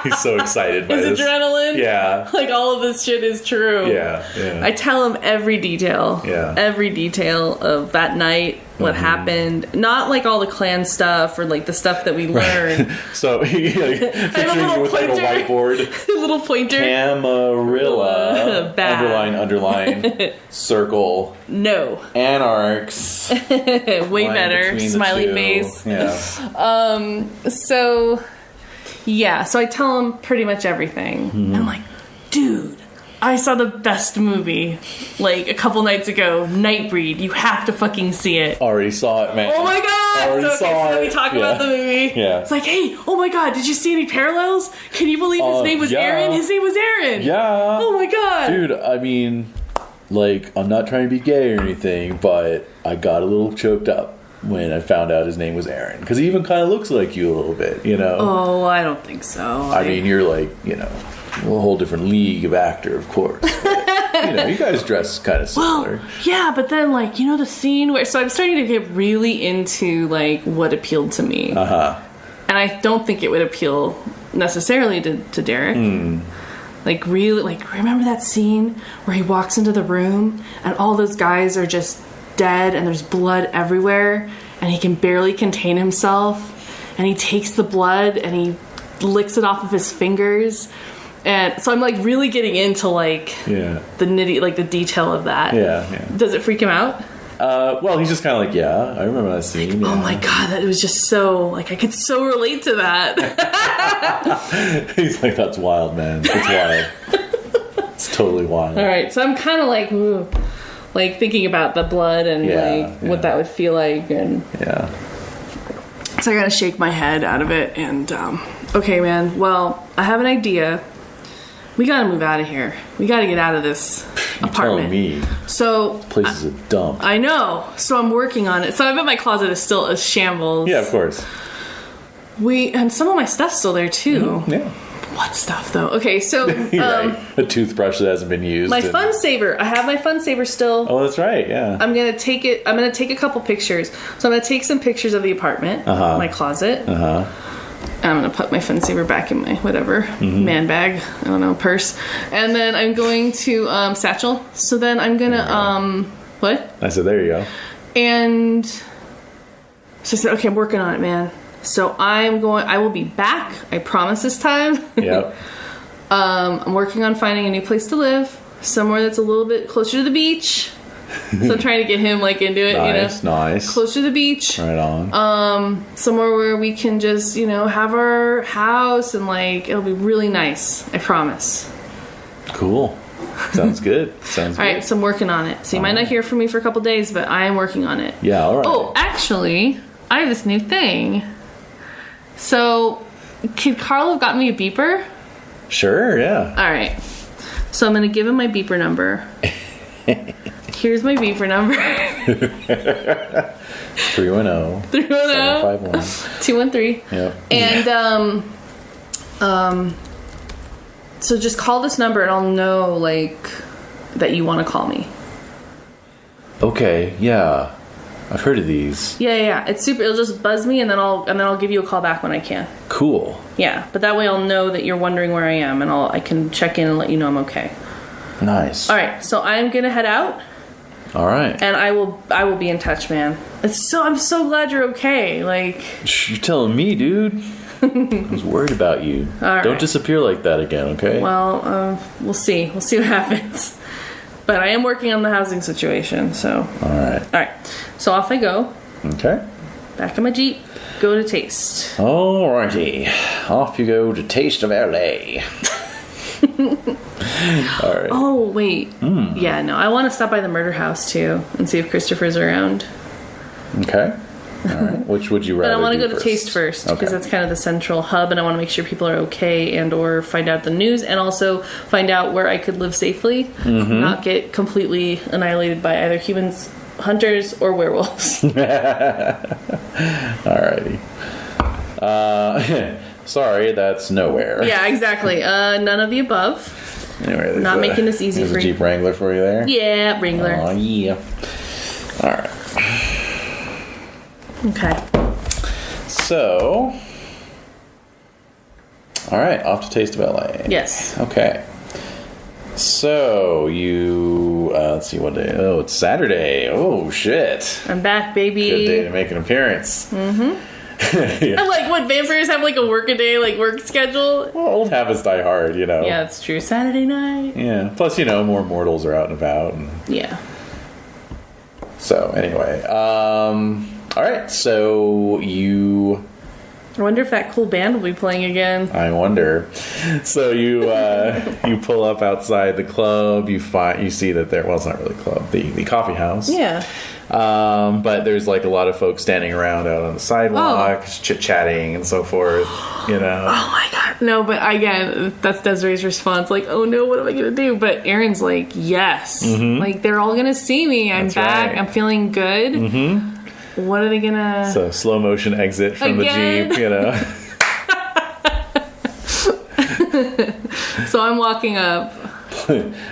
he's so excited by His this. adrenaline? Yeah. Like all of this shit is true. Yeah. I tell him every detail. Yeah. Every detail of that night, what happened. Not like all the clan stuff or like the stuff that we learned. So he like picturing you with like a whiteboard. A little pointer. Camarilla. Bad. Underline, circle. No. Anarchs. Way line better. between the Smiley two. face. Yeah. So, yeah. So I tell him pretty much everything. I'm like, dude, I saw the best movie like a couple nights ago, Nightbreed. You have to fucking see it. Already saw it, man. Oh my god! Already So saw let it. me talk about the movie. Yeah. It's like, hey, oh my god, did you see any parallels? Can you believe his name was yeah. Aaron? His name was Aaron. Yeah. Oh my god. Dude, I mean, like, I'm not trying to be gay or anything, but I got a little choked up when I found out his name was Aaron. Because he even kind of looks like you a little bit, you know? Oh, I don't think so. I mean, you're like, you know, a whole different league of actor, of course. But, you know, you guys dress kind of similar. Well, yeah, but then, like, you know the scene where... So I'm starting to get really into, like, what appealed to me. Uh-huh. And I don't think it would appeal necessarily to Derek. Like, really, like, remember that scene where he walks into the room and all those guys are just dead and there's blood everywhere and he can barely contain himself and he takes the blood and he licks it off of his fingers. And so I'm, like, really getting into, like, the nitty, like, the detail of that. Yeah. Does it freak him out? Well, he's just kind of like, yeah, I remember that scene. Oh my god, that was just so, like, I could so relate to that. He's like, that's wild, man. That's wild. It's totally wild. All right, so I'm kind of like, ooh, like thinking about the blood and what that would feel like, and so I gotta shake my head out of it. And okay, man. Well, I have an idea. We gotta move out of here. We gotta get out of this apartment. Telling me, so this place is a dump. I know. So I'm working on it. So I bet my closet is still a shambles. Yeah, of course. And some of my stuff's still there too. Yeah. What stuff though? Okay, so right. A toothbrush that hasn't been used. My fun saver. I have my fun saver still. Oh, that's right. Yeah. I'm gonna take it. I'm gonna take a couple pictures. So I'm gonna take some pictures of the apartment, my closet. And I'm gonna put my fun saver back in my whatever man bag. I don't know, purse. And then I'm going to satchel. So then I'm gonna what? I said, there you go. And so I said, okay, I'm working on it, man. So I will be back. I promise this time. Yep. I'm working on finding a new place to live, somewhere that's a little bit closer to the beach. So I'm trying to get him like into it, Nice. closer to the beach. Right on. Somewhere where we can just, have our house and like it'll be really nice. I promise. Cool. Sounds good. Sounds good. All right, so I'm working on it. So you might not hear from me for a couple days, but I am working on it. Yeah. All right. Oh, actually, I have this new thing. So, could Carl have got me a beeper? Sure. Yeah. All right. So I'm going to give him my beeper number. Here's my beeper number. 310. 751. 213. Yep. And so just call this number and I'll know like that you want to call me. Okay. Yeah. I've heard of these. Yeah. It's super. It'll just buzz me, and then I'll give you a call back when I can. Cool. Yeah, but that way I'll know that you're wondering where I am, and I can check in and let you know I'm okay. Nice. All right, so I'm gonna head out. All right. And I will be in touch, man. I'm so glad you're okay. Like, You're telling me, dude. I was worried about you. All Don't right. disappear like that again, okay? well, we'll see. We'll see what happens. But I am working on the housing situation, so. All right. All right, so off I go. Okay. Back in my Jeep. Go to Taste. Alrighty. Off you go to Taste of LA. Alright. Oh, wait. Yeah, no. I want to stop by the murder house, too, and see if Christopher's around. Okay. Alright. Which would you rather But I want to do go to first? Taste first, because Okay. that's kind of the central hub, and I want to make sure people are okay and or find out the news, and also find out where I could live safely, not get completely annihilated by either humans, hunters, or werewolves. Alrighty. Sorry, that's nowhere. Yeah, exactly. None of the above. Anyway, there's Not making this easy there's for a you. Jeep Wrangler for you there? Yeah, Wrangler. Oh, yeah. Alright. Okay. So... Alright, off to Taste of LA. Yes. Okay. So, you... let's see, what day? Oh, it's Saturday. Oh, shit. I'm back, baby. Good day to make an appearance. Mm-hmm. Yeah. I'm like, what, vampires have like a work-a-day, like work schedule? Well, old habits die hard, you know. Yeah, that's true. Saturday night. Yeah. Plus, more mortals are out and about. And Yeah. so, anyway. Alright, so you... I wonder if that cool band will be playing again. I wonder. So you you pull up outside the club. You see that there. Well, it's not really a club. The coffee house. Yeah. But there's like a lot of folks standing around out on the sidewalk, chit chatting and so forth. You know. Oh my god. No, but again, that's Desiree's response. Like, oh no, what am I gonna do? But Aaron's like, yes. Like, they're all gonna see me. I'm That's back. right. I'm feeling good. Mm-hmm. What are they gonna... So slow motion exit from Again? the Jeep. You know. So I'm walking up.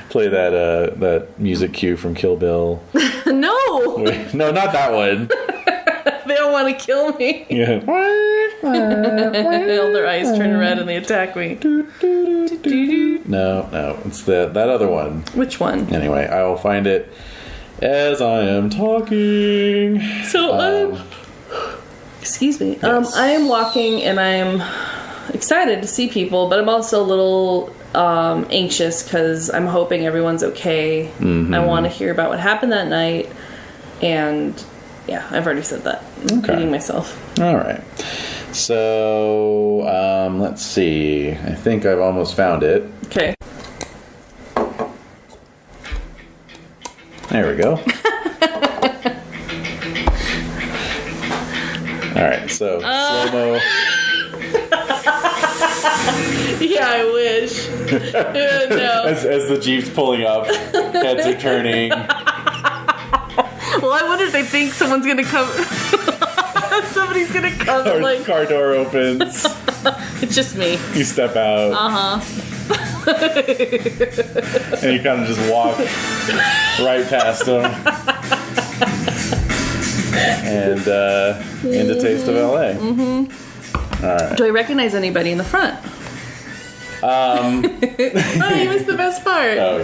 Play that music cue from Kill Bill. No! Wait, no, not that one. They don't want to kill me. Yeah. All their eyes turn red and they attack me. No, it's that other one. Which one? Anyway, I will find it as I am talking. So excuse me. Yes. I am walking and I'm excited to see people, but I'm also a little anxious because I'm hoping everyone's okay. I want to hear about what happened that night, and yeah, I've already said that. I'm repeating myself. All right. So let's see. I think I've almost found it. Okay. There we go. All right. So slow-mo. Yeah, I wish. No. As the Jeep's pulling up, heads are turning. Well, I wonder if they think someone's gonna come. Somebody's gonna come. And, like, Car door opens. it's just me. You step out. And you kind of just walk right past them. And into Taste of LA. All right. Do I recognize anybody in the front? Oh, you missed the best part. Oh,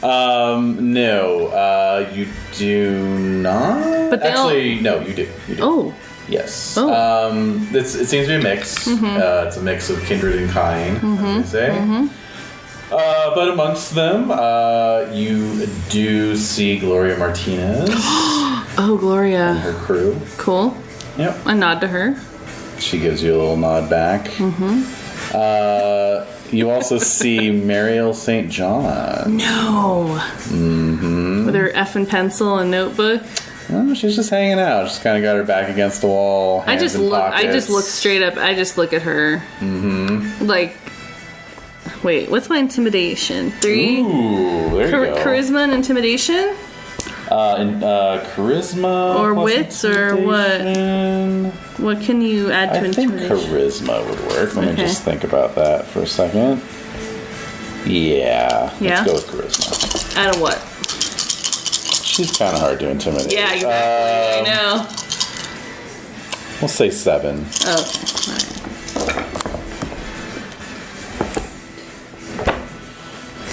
yeah. No, you do not. But they Actually, no, you do. You do. Oh. Yes. Oh. It seems to be a mix. It's a mix of kindred and kind, as they say. But amongst them, you do see Gloria Martinez Oh, Gloria. and her crew. Cool. Yep. I nod to her. She gives you a little nod back. You also see Mariel St. John. No. With her effing pencil and notebook. Oh, she's just hanging out. She's kind of got her back against the wall. I just look Pockets. straight up. I just look at her. Like, wait, what's my intimidation? 3? Ooh, there you go. Charisma and intimidation? Charisma Or plus wits or what? intimidation. What can you add to I think intimidation? charisma would work. Let me Okay. just think about that for a second. Yeah. Yeah? Let's go with charisma. Out of what? She's kind of hard to intimidate. Yeah, exactly. I know. We'll say 7. Okay. All right.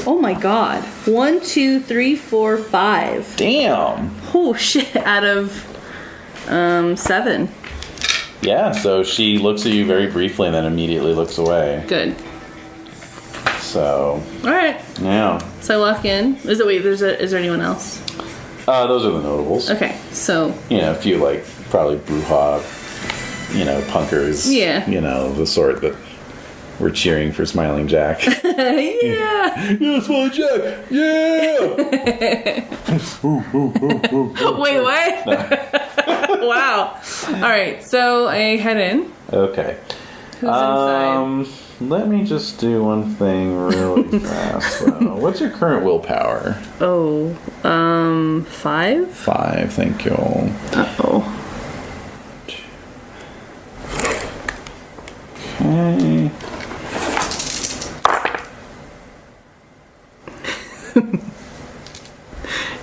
Oh my god. 1, 2, 3, 4, 5. Damn. Oh shit. Out of 7. Yeah, so she looks at you very briefly and then immediately looks away. Good. So, Alright. yeah. So I walk in. Is there anyone else? Those are the notables. Okay, so You know, a few, like, probably Bruja, you know, punkers. Yeah. You know, the sort that were cheering for Smiling Jack. yeah. Yeah, Smiling Jack! Yeah! Wait, what? Wow. Alright, so I head in. Okay. Who's inside? Let me just do one thing really fast, though. What's your current willpower? Oh, 5? 5, thank you. Uh-oh. Okay.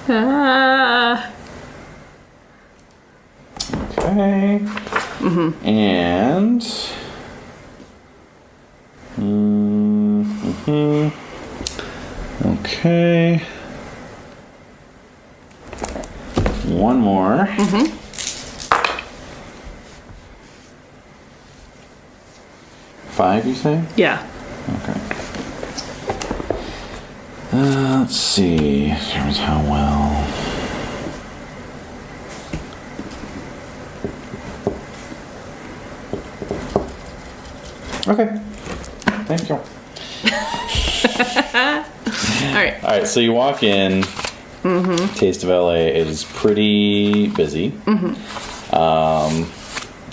Ah. Okay. And... Okay. One more. 5, you say? Yeah. Okay. Let's see. Here's how well. Okay. Thank you. Alright. All right, so you walk in. Taste of LA is pretty busy.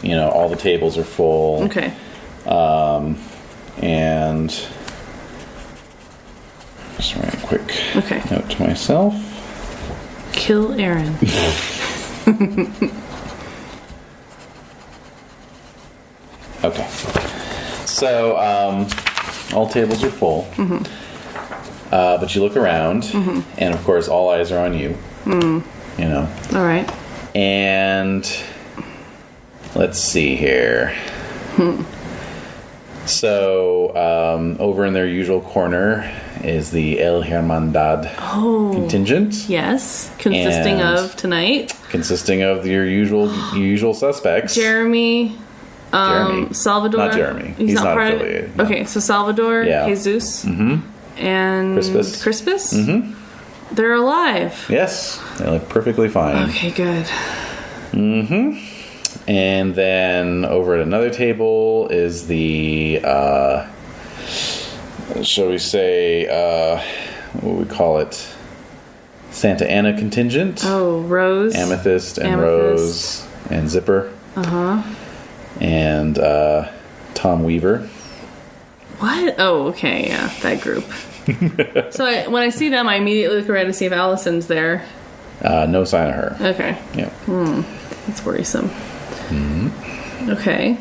You know, all the tables are full. Okay. And just write a quick Okay. note to myself. Kill Aaron. Okay. So, all tables are full. But you look around, and of course, all eyes are on you. You know. Alright. And let's see here. So, over in their usual corner is the El Hermandad contingent. Yes. Consisting And- of tonight. Consisting of your usual suspects. Jeremy. Jeremy. Salvador. Not Jeremy. He's not part affiliated, Of, no. Okay, so Salvador, Yeah. Jesus, and Crispus. Crispus? They're alive. Yes, they look perfectly fine. Okay, good. And then over at another table is the, shall we say, what would we call it? Santa Ana contingent. Oh, Rose. Amethyst and Amethyst. Rose and Zipper. And Tom Weaver. What? Oh, okay, yeah, that group. So when I see them, I immediately look around to see if Allison's there. No sign of her. Okay, Yeah. that's worrisome. Okay.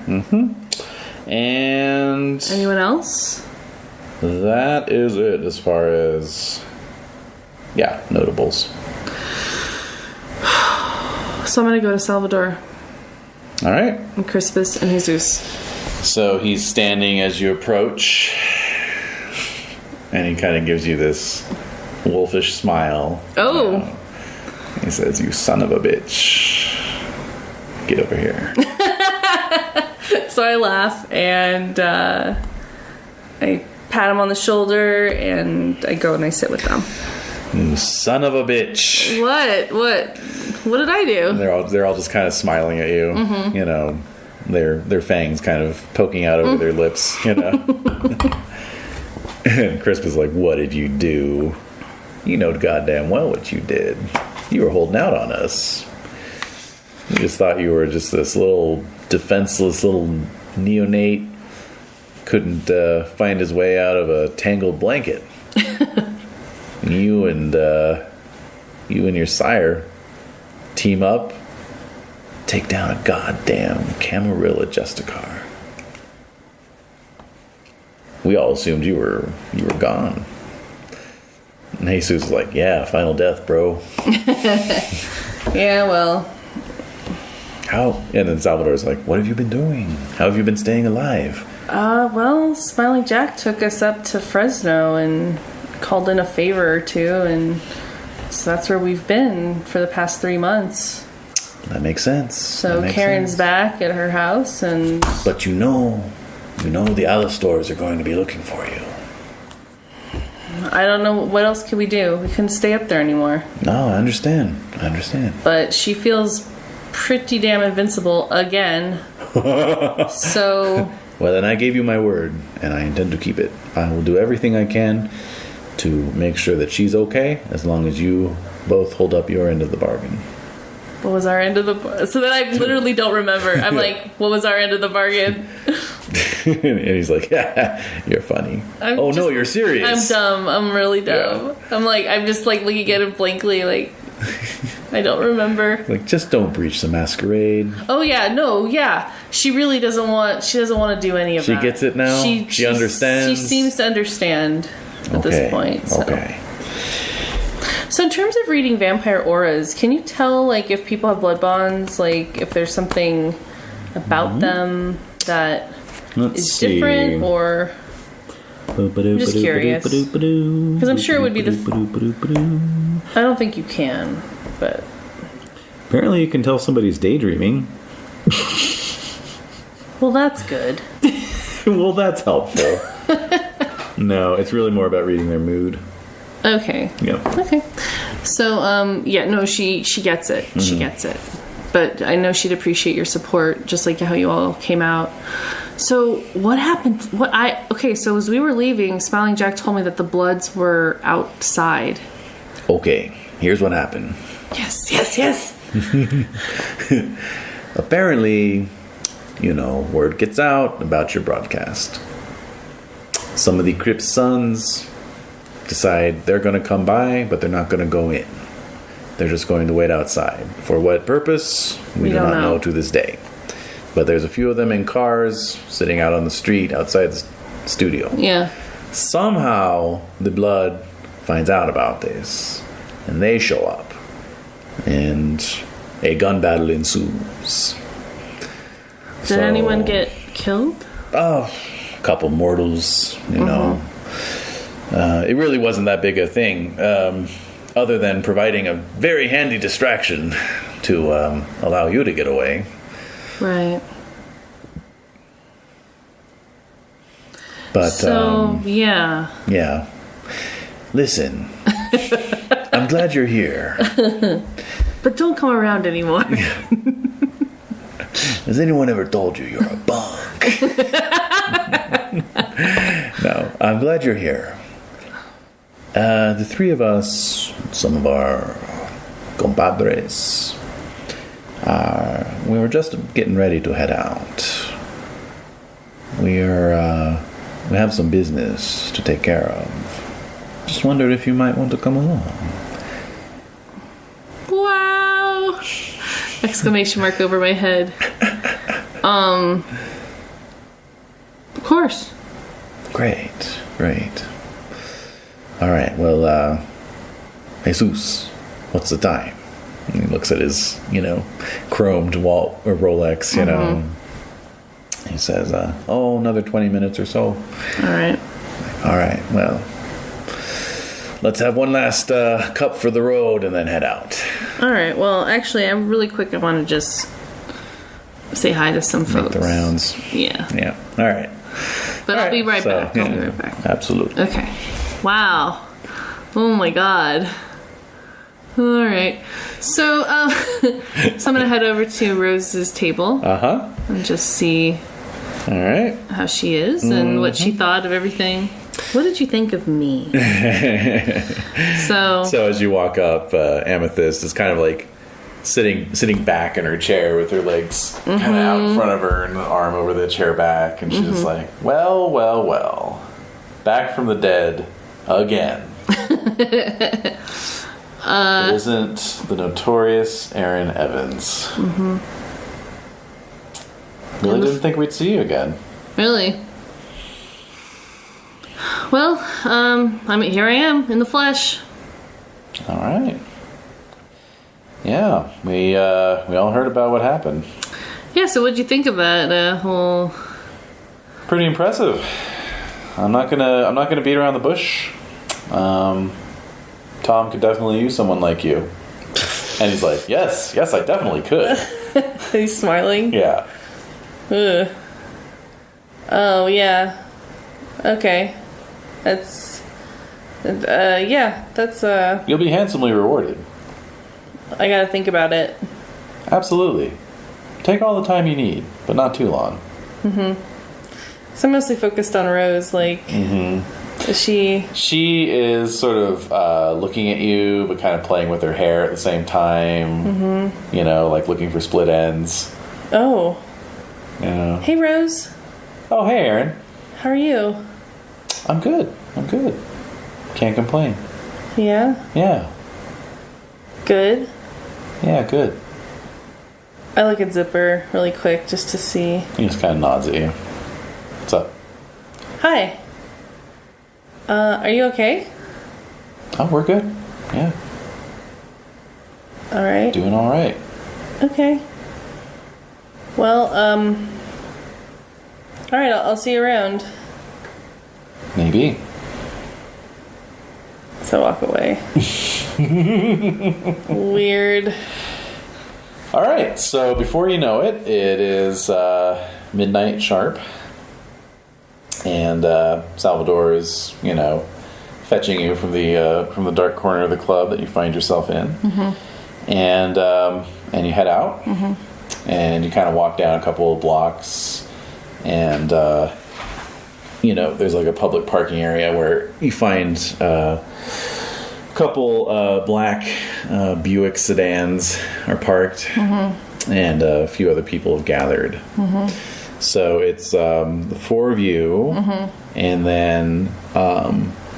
And Anyone else? that is it as far as, yeah, notables. So I'm gonna go to Salvador All right. and Crispus and Jesus. So he's standing as you approach, and he kind of gives you this wolfish smile. Oh. He says, "You son of a bitch. Get over here." So I laugh and I pat him on the shoulder and I go and I sit with them. You son of a bitch. What? What did I do? They're all just kind of smiling at you. You know, their fangs kind of poking out over their lips. You know. And Crisp is like, "What did you do? You know goddamn well what you did. You were holding out on us. We just thought you were just this little defenseless little neonate. Couldn't find his way out of a tangled blanket. You and your sire team up, take down a goddamn Camarilla Justicar. We all assumed you were gone. And Jesus is like, yeah, final death, bro. Yeah, well. How? And then Salvador's like, what have you been doing? How have you been staying alive? Well, Smiling Jack took us up to Fresno and called in a favor or two, and so that's where we've been for the past 3 months. That makes sense. So Karen's back at her house, and... But you know the Alistors are going to be looking for you. I don't know, what else can we do? We couldn't stay up there anymore. No, I understand. But she feels pretty damn invincible again. So... Well, then I gave you my word, and I intend to keep it. I will do everything I can to make sure that she's okay, as long as you both hold up your end of the bargain. What was our end of the... So then I literally don't remember. I'm like, what was our end of the bargain? And he's like, yeah, you're funny. No, you're serious. I'm dumb. I'm really dumb. Yeah. I'm just like looking at him blankly, like, I don't remember. Like, just don't breach the masquerade. Oh yeah, no, yeah. She really doesn't want to do any of that. She gets it now? She understands? She seems to understand at this point. So. Okay. So in terms of reading vampire auras, can you tell, like, if people have blood bonds, like, if there's something about them that is different, or... I'm just curious. Because I'm sure it would be I don't think you can, but... Apparently you can tell somebody's daydreaming. Well, that's good. Well, that's helpful. No, it's really more about reading their mood. Okay. Yeah. Okay. So, she gets it. She gets it. But I know she'd appreciate your support, just like how you all came out. So, what happened? So as we were leaving, Smiling Jack told me that the Bloods were outside. Okay, here's what happened. Yes. Apparently, word gets out about your broadcast. Some of the Crips' sons decide they're going to come by, but they're not going to go in. They're just going to wait outside. For what purpose? We do not know to this day. But there's a few of them in cars sitting out on the street outside the studio. Yeah. Somehow the Blood finds out about this, and they show up, and a gun battle ensues. Did anyone get killed? Oh, a couple mortals, know. It really wasn't that big a thing, other than providing a very handy distraction to allow you to get away. Right. But, yeah. Yeah. Listen, I'm glad you're here. But don't come around anymore. Has anyone ever told you you're a bunk? No, I'm glad you're here. The three of us, some of our compadres, we were just getting ready to head out. We have some business to take care of. Just wondered if you might want to come along. Wow! Exclamation mark over my head. Of course. Great. All right, well, Jesus, what's the time? And he looks at his, chromed Rolex, He says, another 20 minutes or so. All right, well, let's have one last cup for the road and then head out. All right, well, actually, I'm really quick. I want to just say hi to some folks. Make the rounds. Yeah. All right. But I'll be right back. I'll be right back. Absolutely. Okay. Wow. Oh my God. All right. So, so I'm going to head over to Rose's table. And just see how she is and what she thought of everything. What did you think of me? So as you walk up, Amethyst is kind of like sitting back in her chair with her legs kind of out in front of her and the arm over the chair back, and she's like, well, back from the dead again. It isn't the notorious Aaron Evans. Really didn't think we'd see you again. Really? Well, here I am in the flesh. All right. Yeah, we all heard about what happened. Yeah, so what'd you think of that whole... Pretty impressive. I'm not gonna beat around the bush. Tom could definitely use someone like you. And he's like, yes, I definitely could. He's smiling? Yeah. Ugh. Oh, yeah. Okay. That's... that's... You'll be handsomely rewarded. I gotta think about it. Absolutely. Take all the time you need, but not too long. So I'm mostly focused on Rose, like... Is she... She is sort of looking at you, but kind of playing with her hair at the same time. You know, like looking for split ends. Oh. You know. Hey, Rose. Oh, hey, Aaron. How are you? I'm good. Can't complain. Yeah? Yeah. Good? Yeah, good. I look at Zipper really quick just to see. He just kind of nods at you. What's up? Hi. Are you okay? Oh, we're good. Yeah. Alright. Doing all right. Okay. Well, alright, I'll see you around. Maybe. So I walk away. Weird. All right. So before you know it, it is midnight sharp. And Salvador is, you know, fetching you from the dark corner of the club that you find yourself in, and you head out, and you kind of walk down a couple of blocks, and you know, there's like a public parking area where you find a couple black Buick sedans are parked, and a few other people have gathered. So it's the four of you, and then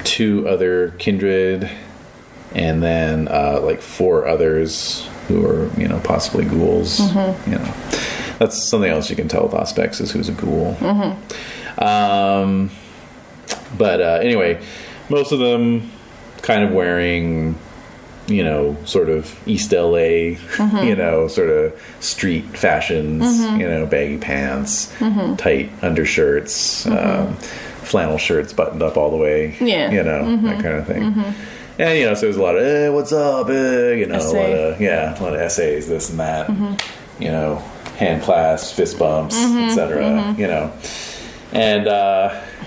two other kindred, and then like four others who are, you know, possibly ghouls. You know, that's something else you can tell with Auspex is who's a ghoul. But anyway, most of them kind of wearing, you know, sort of East LA, you know, sort of street fashions, you know, baggy pants, tight undershirts, flannel shirts buttoned up all the way, you know, that kind of thing. And, you know, so there's a lot of, hey, what's up, you know, a lot of essays, this and that, you know, hand clasps, fist bumps, etc., you know. And,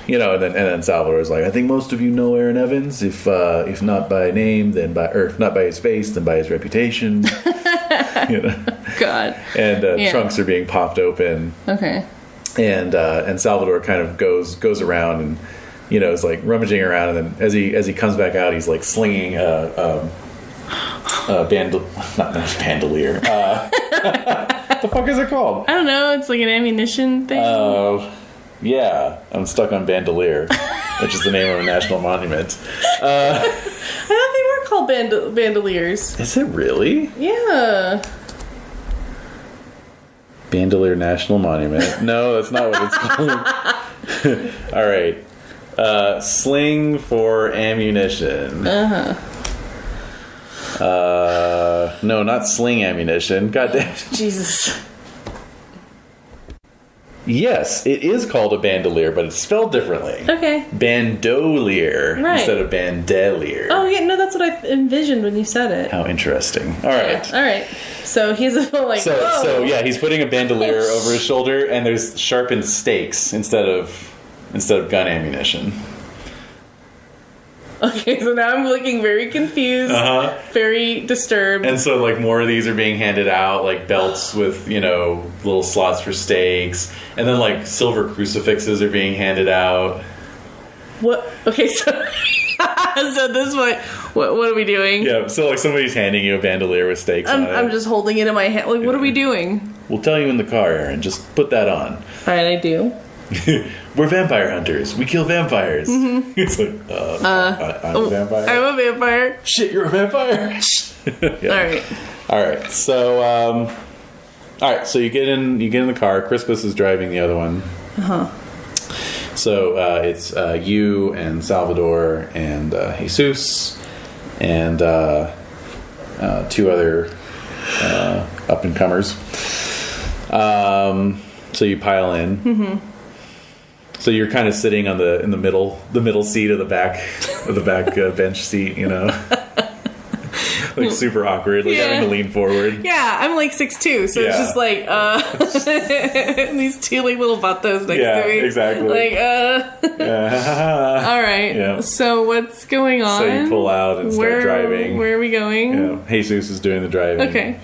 you know, and then Salvador is like, I think most of you know Aaron Evans, if not by name, then if not by his face, then by his reputation. You know. God. And trunks are being popped open. Okay. And Salvador kind of goes around and, you know, is like rummaging around, and then as he comes back out, he's like slinging not bandolier. What the fuck is it called? I don't know. It's like an ammunition thing. Yeah, I'm stuck on bandolier, which is the name of a national monument. I thought they were called bandoliers. Is it really? Yeah. Bandolier National Monument. No, that's not what it's called. All right. Sling for ammunition. No, not sling ammunition. God damn. Jesus. Yes, it is called a bandolier, but it's spelled differently. Okay. Bandolier instead of bandelier. Oh, yeah, no, that's what I envisioned when you said it. How interesting. All right. All right. So he's like, whoa. So yeah, he's putting a bandolier over his shoulder, and there's sharpened stakes instead of gun ammunition. Okay, so now I'm looking very confused, very disturbed. And so, like, more of these are being handed out, like belts with, you know, little slots for stakes. And then, like, silver crucifixes are being handed out. What? Okay, so so this what are we doing? Yeah, so, like, somebody's handing you a bandolier with stakes on it. I'm just holding it in my hand. Like, what are we doing? We'll tell you in the car, Aaron. Just put that on. All right, I do. We're vampire hunters. We kill vampires. It's like, I'm a vampire. I'm a vampire. Shit, you're a vampire. Yeah. All right. So, so you get in the car. Crispus is driving the other one. So it's you and Salvador and Jesus, and 2 other up and comers. So you pile in. Mm-hmm. So you're kind of sitting on in the middle seat of the back bench seat, like super awkward, like having to lean forward. Yeah, I'm like 6'2", so it's just like these 2 like little vatos next to me. Yeah, exactly. Like all right. Yeah. So what's going on? So you pull out and start driving. Where are we going? Jesus is doing the driving. Okay.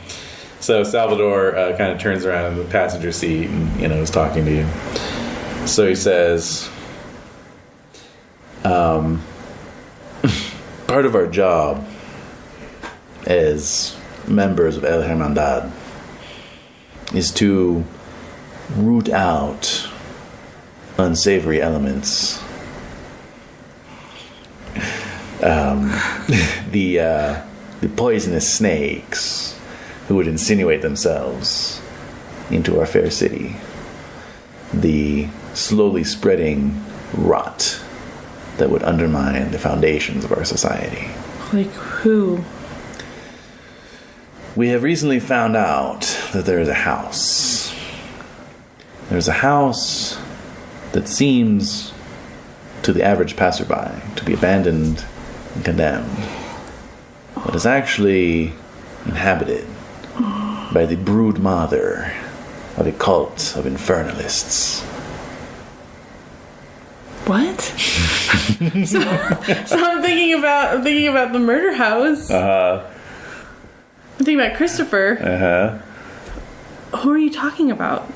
So Salvador kind of turns around in the passenger seat and is talking to you. So he says, part of our job as members of El Hermandad is to root out unsavory elements. The poisonous snakes who would insinuate themselves into our fair city. The slowly spreading rot that would undermine the foundations of our society. Like who? We have recently found out that there is a house. There's a house that seems, to the average passerby, to be abandoned and condemned, but is actually inhabited by the brood mother of a cult of infernalists. What? so I'm thinking about the murder house. I'm thinking about Christopher. Who are you talking about?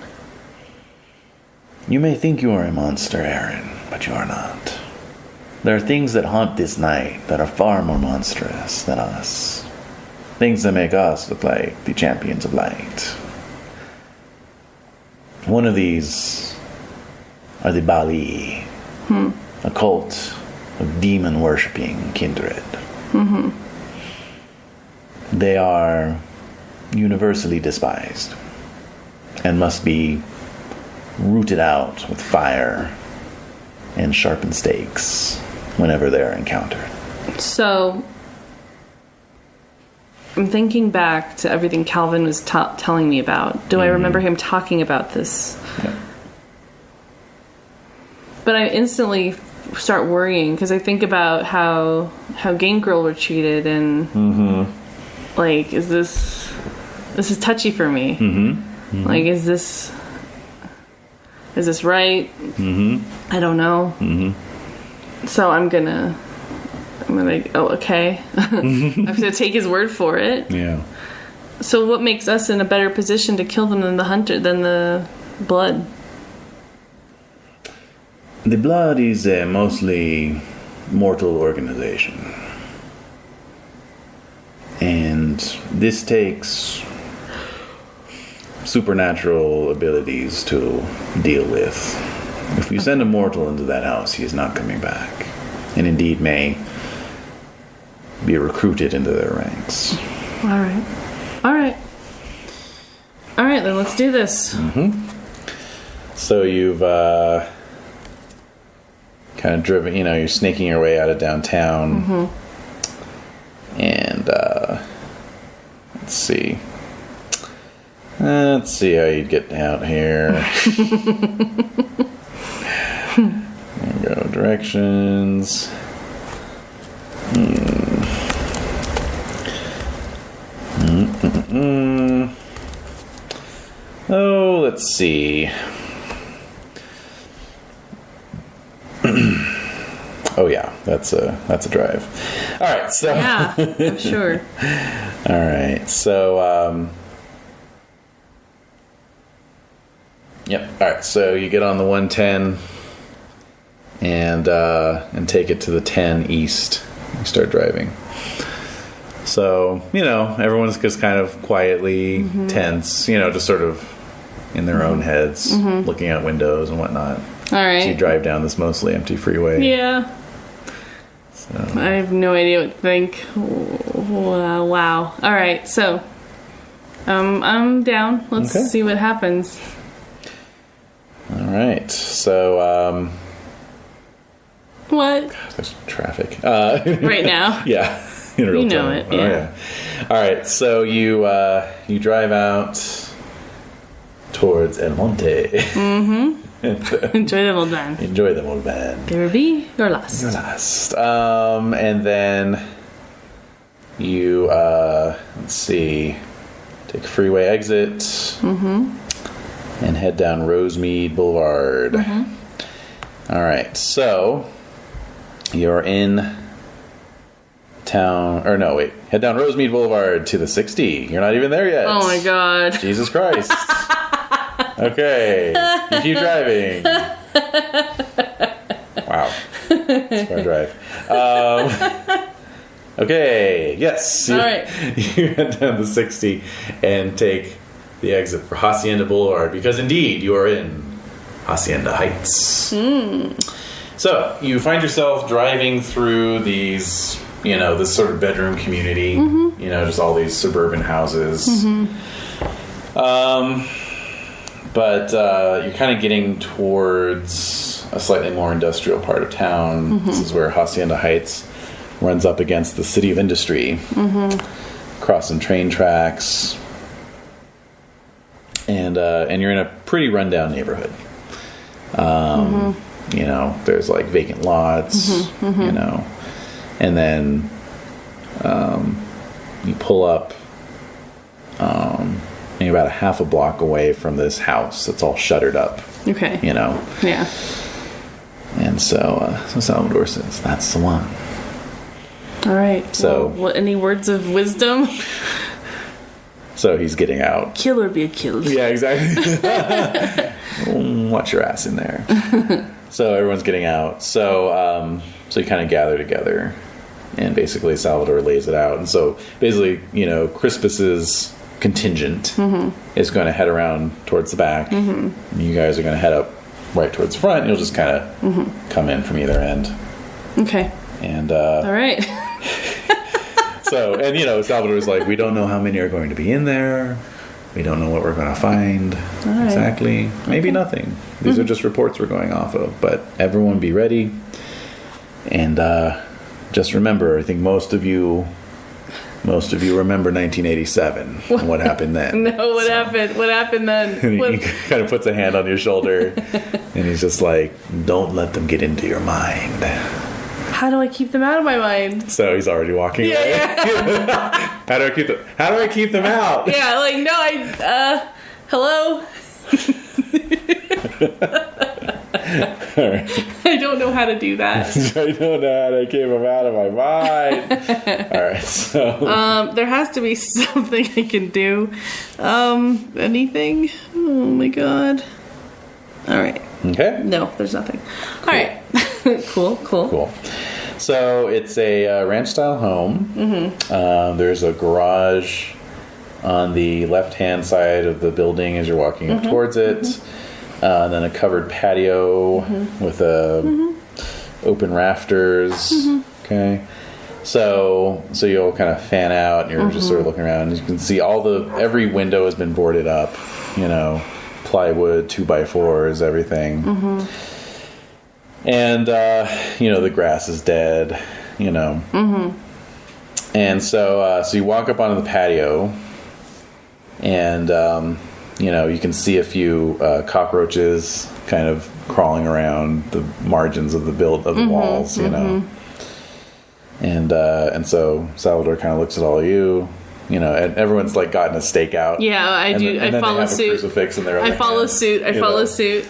You may think you are a monster, Aaron, but you are not. There are things that haunt this night that are far more monstrous than us. Things that make us look like the champions of light. One of these are the Bali, a cult of demon-worshipping kindred. Mm-hmm. They are universally despised and must be rooted out with fire and sharpened stakes whenever they are encountered. So, I'm thinking back to everything Calvin was telling me about. Do I remember him talking about this? Yeah. But I instantly start worrying because I think about how Game Girl were treated and like, is this is touchy for me? Mm-hmm. Like, is this right? I don't know. So I'm gonna like, oh, okay. I'm gonna take his word for it. Yeah. So what makes us in a better position to kill them than the blood? The Blood is a mostly mortal organization. And this takes supernatural abilities to deal with. If you send a mortal into that house, he is not coming back. And indeed may be recruited into their ranks. Alright, then let's do this. So you've kind of driven, you're snaking your way out of downtown. And let's see how you get out here. There we go, directions. Oh, let's see. Oh yeah, that's a drive. All right, so Yeah, I'm sure. all right, so yep. All right, so you get on the 110 and take it to the 10 east. You start driving. So everyone's just kind of quietly tense, just sort of in their own heads, looking out windows and whatnot. All right. So you drive down this mostly empty freeway. Yeah. So. I have no idea what to think. Wow. All right, so I'm down. Let's see what happens. All right. So What? there's traffic. Right now? Yeah. In real You know time. it, Oh, yeah. All right, so you drive out towards El Monte. Enjoy the old man. Enjoy them, old man. There will be your last. Your last. And then you, let's see, take a freeway exit and head down Rosemead Boulevard. All right, so you're in town, or no, wait, head down Rosemead Boulevard to the 60. You're not even there yet. Oh my god. Jesus Christ. Okay, you keep driving. Wow. That's my drive. Okay, yes. All right. You head down the 60 and take the exit for Hacienda Boulevard because indeed you are in Hacienda Heights. So you find yourself driving through these, this sort of bedroom community, just all these suburban houses. But you're kind of getting towards a slightly more industrial part of town. This is where Hacienda Heights runs up against the City of Industry, crossing train tracks, and you're in a pretty rundown neighborhood. There's like vacant lots, and then you pull up. You're about a half a block away from this house that's all shuttered up. Okay. Yeah. And so Salvador says, "That's the one." All right. So- well, any words of wisdom? So he's getting out. Kill or be killed. Yeah, exactly. Watch your ass in there. So everyone's getting out. So you kind of gather together, and basically Salvador lays it out. And so basically, Crispus's contingent is going to head around towards the back. And you guys are going to head up right towards the front. And you'll just kind of come in from either end. Okay. And all right. So, Salvador's like, we don't know how many are going to be in there. We don't know what we're going to find exactly. Maybe nothing. These are just reports we're going off of. But everyone be ready. And just remember, I think most of you remember 1987 and what happened then. No, what happened? What happened then? And he kind of puts a hand on your shoulder, and he's just like, "Don't let them get into your mind." How do I keep them out of my mind? So he's already walking away. Yeah. How do I keep them out? Yeah, like no, hello. All right. I don't know how to do that. I don't know how to keep them out of my mind. All right, so There has to be something I can do. Anything? Oh my god. All right. okay, No, there's nothing. All right. Cool. cool. So it's a ranch-style home. There's a garage on the left-hand side of the building as you're walking up towards it. And then a covered patio with open rafters. Okay. So you'll kind of fan out and you're just sort of looking around. You can see every window has been boarded up, plywood, 2x4s, everything. And, the grass is dead, And so you walk up onto the patio and, you can see a few cockroaches kind of crawling around the margins of the walls, And so Salvador kind of looks at all of you, and everyone's like gotten a stake out. Yeah, I and do. Then, and I then follow they have suit. A crucifix in their other I follow hand, suit. I follow suit.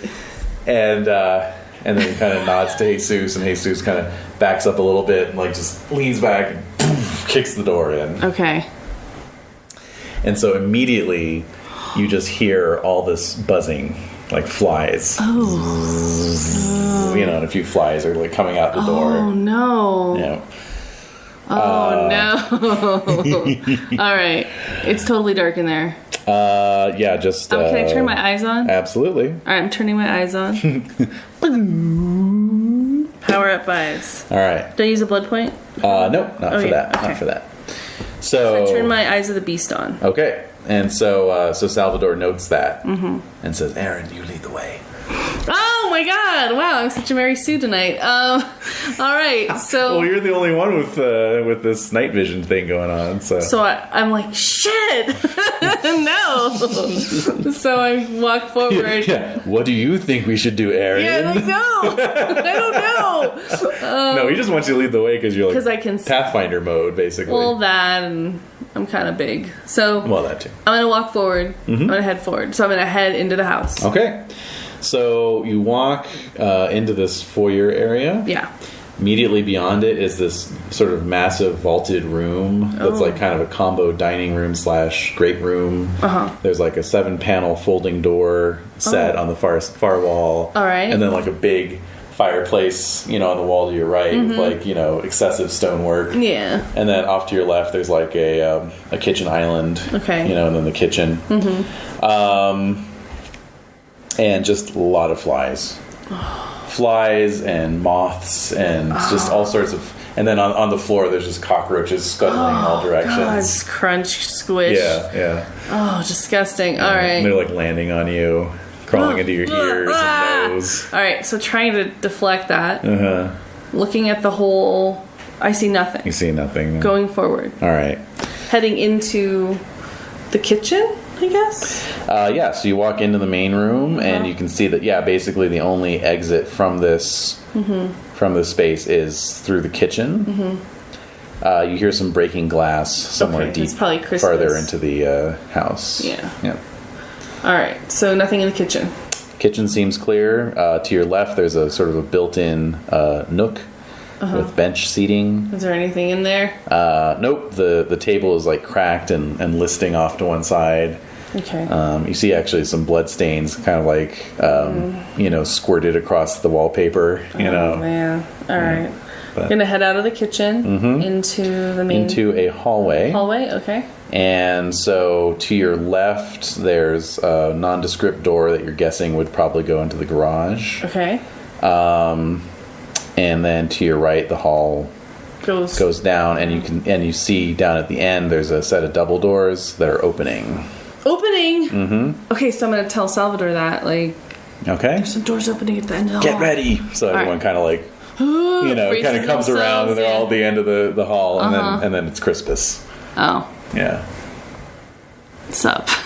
And then he kind of nods to Jesus, and Jesus kind of backs up a little bit and like just leans back and poof, kicks the door in. Okay. And so immediately you just hear all this buzzing, like flies. Oh. And a few flies are like coming out the door. Oh no. Oh no. All right. It's totally dark in there. Yeah, just. Can I turn my eyes on? Absolutely. All right, I'm turning my eyes on. Power up eyes. All right. Do I use a blood point? Nope, not for that. Okay. Not for that. So I turn my eyes of the beast on. Okay, and so Salvador notes that and says, "Aaron, you lead the way." Oh my god! Wow, I'm such a Mary Sue tonight. All right, so Well, you're the only one with this night vision thing going on. So I'm like, shit, no. So I walk forward. yeah. What do you think we should do, Aaron? Yeah, like, no, I don't know. No, he just wants you to lead the way because you're like 'Cause I can see- Pathfinder mode, basically. Well, that, and I'm kind of big, so Well, that too. I'm gonna walk forward. I'm gonna head forward. So I'm gonna head into the house. Okay. So you walk into this foyer area. Yeah. Immediately beyond it is this sort of massive vaulted room that's like kind of a combo dining room / great room. There's like a 7-panel folding door set on the far wall. All right. And then like a big fireplace, on the wall to your right with like, excessive stonework. Yeah. And then off to your left there's like a kitchen island. Okay. And then the kitchen. And just a lot of flies. Flies and moths and just all sorts of... And then on the floor, there's just cockroaches scuttling in all directions. God, just crunch, squish. Yeah. Oh, disgusting. All right. And they're like landing on you, crawling into your ears and nose. All right, so trying to deflect that. Looking at the hole, I see nothing. You see nothing. Going forward. All right. Heading into the kitchen, I guess? Yeah, so you walk into the main room and you can see that, basically the only exit from this space is through the kitchen. You hear some breaking glass somewhere deep, it's probably Christmas. farther into the house. Yeah. Yep. All right, so nothing in the kitchen. Kitchen seems clear. To your left, there's a sort of a built-in nook with bench seating. Is there anything in there? Nope. The table is like cracked and listing off to one side. Okay. You see actually some blood stains, kind of like squirted across the wallpaper. Oh man! All right. I'm gonna head out of the kitchen into the main into a hallway. Okay. And so to your left, there's a nondescript door that you're guessing would probably go into the garage. Okay. And then to your right, the hall goes down, and you see down at the end there's a set of double doors that are opening. Okay, so I'm gonna tell Salvador that Okay. there's some doors opening at the end of the hall. Get ready. So everyone kind of like kind of comes around, and they're all at the end of the hall, and then it's Crispus. Oh. Yeah. What's up? So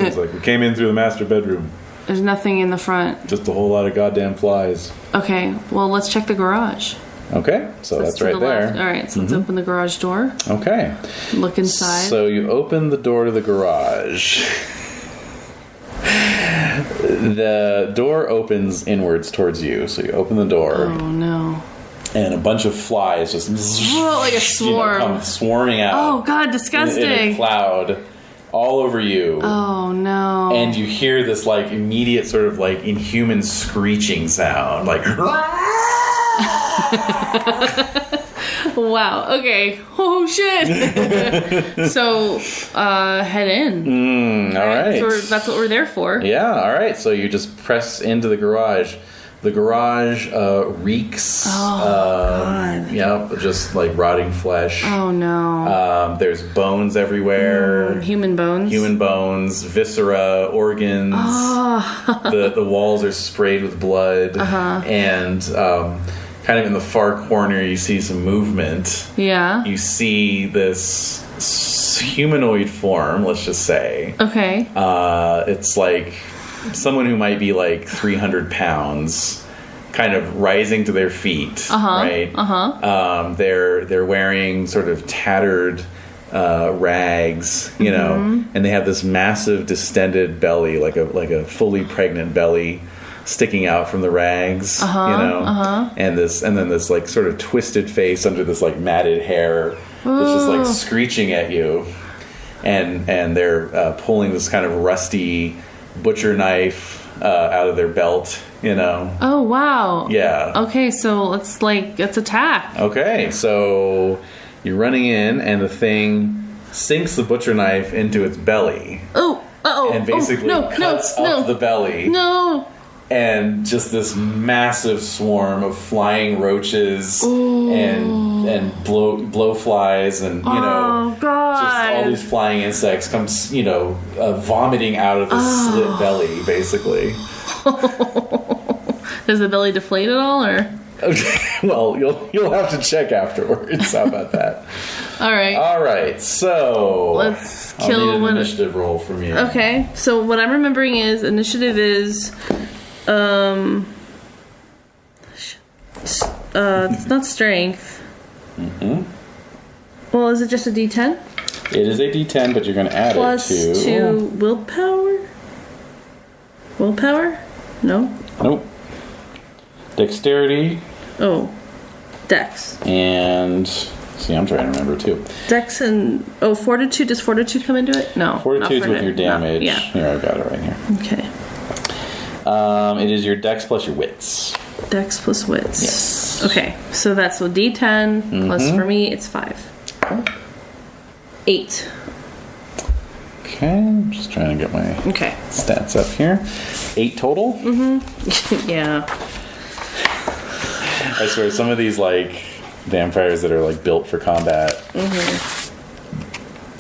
it's like we came in through the master bedroom. There's nothing in the front. Just a whole lot of goddamn flies. Okay, well let's check the garage. Okay, so that's right there. Left. All right, so let's open the garage door. Okay. Look inside. So you open the door to the garage. The door opens inwards towards you, so you open the door. Oh no. And a bunch of flies just like a swarm. come swarming out. Oh god, disgusting. In a cloud all over you. Oh no. And you hear this like immediate sort of like inhuman screeching sound, like wow. Okay. Oh shit. So, head in. all right. So that's what we're there for. Yeah. All right. So you just press into the garage. The garage reeks. God. Yep. Just like rotting flesh. Oh no. There's bones everywhere. Human bones. Viscera, organs. The walls are sprayed with blood. And kind of in the far corner, you see some movement. Yeah. You see this humanoid form, let's just say. Okay. It's like someone who might be like 300 pounds, kind of rising to their feet, right? They're wearing sort of tattered rags, and they have this massive distended belly, like a fully pregnant belly, sticking out from the rags, and then this like sort of twisted face under this like matted hair that's just like screeching at you, and they're pulling this kind of rusty butcher knife out of their belt, Oh wow. Yeah. Okay, so let's attack. Okay, so you're running in, and the thing sinks the butcher knife into its belly. And basically cuts up the belly. No. And just this massive swarm of flying roaches and blowflies and Oh god. just all these flying insects come vomiting out of the slit belly, basically. Does the belly deflate at all, or? Well, you'll have to check afterwards. How about that? All right. All right. So let's I'll kill need an one. initiative roll from you. Okay. So what I'm remembering is initiative is, it's not strength. Well, is it just a D10? It is a D10, but you're going to add Plus it to 2 willpower. Willpower? No. Nope. Dexterity. Oh, Dex. And see, I'm trying to remember too. Dex and Fortitude. Does Fortitude come into it? No. Fortitude's with your damage. No. Yeah. Here, I've got it right here. Okay. It is your Dex plus your wits. Dex plus wits. Yes. Okay, so that's a D10 plus for me it's 5. 8. Okay, I'm just trying to get my stats up here. 8 total. Yeah. I swear, some of these like vampires that are like built for combat,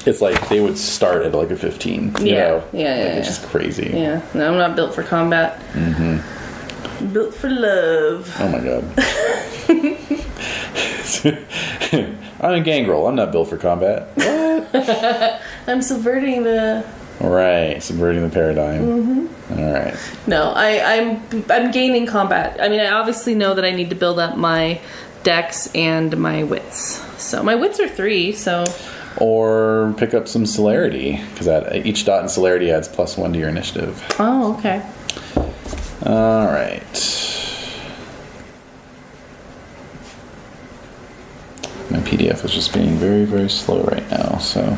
it's like they would start at like a 15. You know? It's just crazy. Yeah, no, I'm not built for combat. Built for love. Oh my god. I'm a gangrel. I'm not built for combat. What? I'm subverting the. Right, subverting the paradigm. All right. No, I'm gaining combat. I mean, I obviously know that I need to build up my dex and my wits. So my wits are 3. So. Or pick up some celerity, because each dot in celerity adds +1 to your initiative. Oh, okay. All right. My PDF is just being very, very slow right now, so.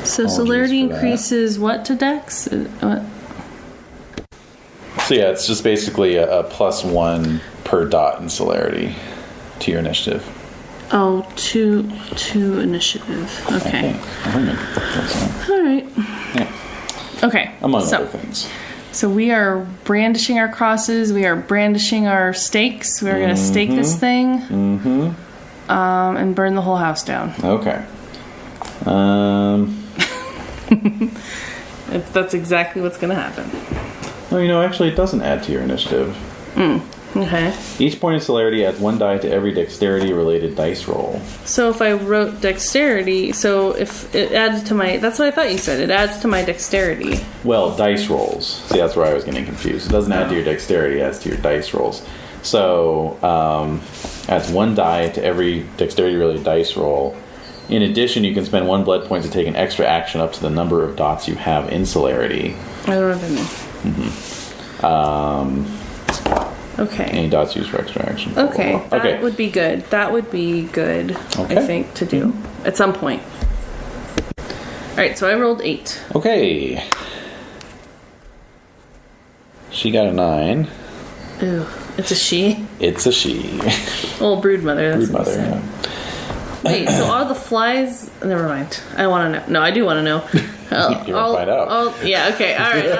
So apologies celerity for that. increases what to dex? What? So yeah, it's just basically a +1 per dot in celerity to your initiative. Oh, to initiative. Okay. I think that's All right. Yeah. Okay. Among so, other things. So we are brandishing our crosses. We are brandishing our stakes. We're going to stake this thing. And burn the whole house down. Okay. That's exactly what's going to happen. Well, actually, it doesn't add to your initiative. Okay. Each point of celerity adds 1 die to every dexterity-related dice roll. So if I wrote dexterity, so if it adds to my... That's what I thought you said. It adds to my dexterity. Well, dice rolls. See, that's where I was getting confused. It doesn't add to your dexterity, it adds to your dice rolls. So, adds 1 die to every dexterity-related dice roll. In addition, you can spend 1 blood point to take an extra action up to the number of dots you have in celerity. I don't know what that means. Okay. Any dots used for extra action. Okay, that would be good. That would be good, Okay. I think, to do at some point. Alright, so I rolled 8. Okay. She got a 9. Ooh, it's a she? It's a she. Oh, broodmother. That's what Broodmother, you said. Wait, so are the flies... Never mind. I want to know. No, I do want to know. You want to find out. Yeah, okay, alright.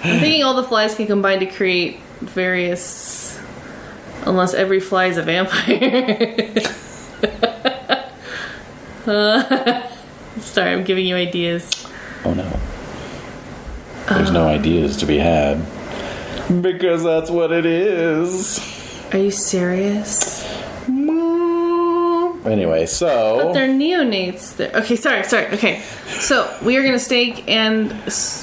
I'm thinking all the flies can combine to create various... Unless every fly is a vampire. Sorry, I'm giving you ideas. Oh no. There's no ideas to be had. Because that's what it is. Are you serious? Anyway, so... But they're neonates. Okay, sorry. Okay, so we are going to stake and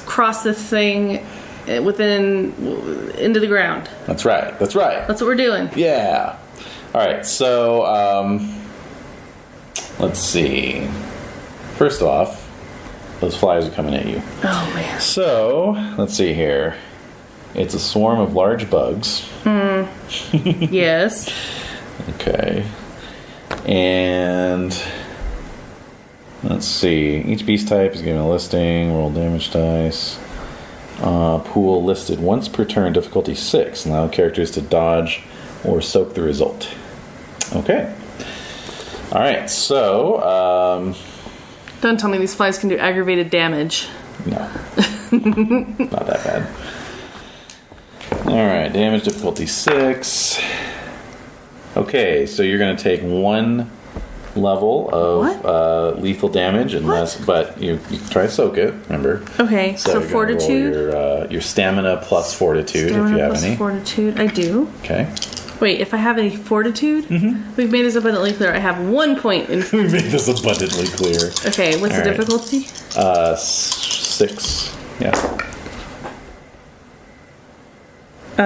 cross the thing into the ground. That's right. That's what we're doing. Yeah. Alright, so, let's see. First off, those flies are coming at you. Oh, man. So, let's see here. It's a swarm of large bugs. Yes. Okay. And let's see. Each beast type is given a listing. Roll damage dice. Pool listed once per turn. Difficulty 6. Allow characters to dodge or soak the result. Okay. All right. So. Don't tell me these flies can do aggravated damage. No. Not that bad. All right. Damage difficulty 6. Okay, so you're going to take 1 level of lethal damage, but you can try to soak it. Remember? Okay, so you're gonna fortitude. roll your stamina plus fortitude if you have any. Fortitude, I do. Okay. Wait, if I have any fortitude, we've made this abundantly clear. I have 1 point in. We made this abundantly clear. Okay, what's the difficulty? 6. Yeah.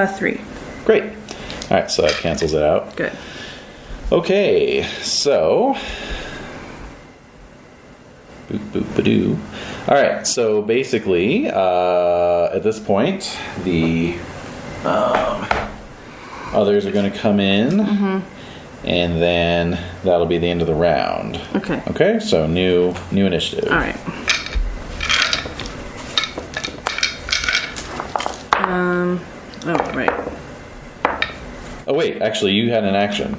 3. Great. All right, so that cancels it out. Good. Okay, so boop boop badoo. All right, so basically, at this point, the others are going to come in, and then that'll be the end of the round. Okay. Okay, so new initiative. All right. Oh, right. Oh wait, actually, you had an action.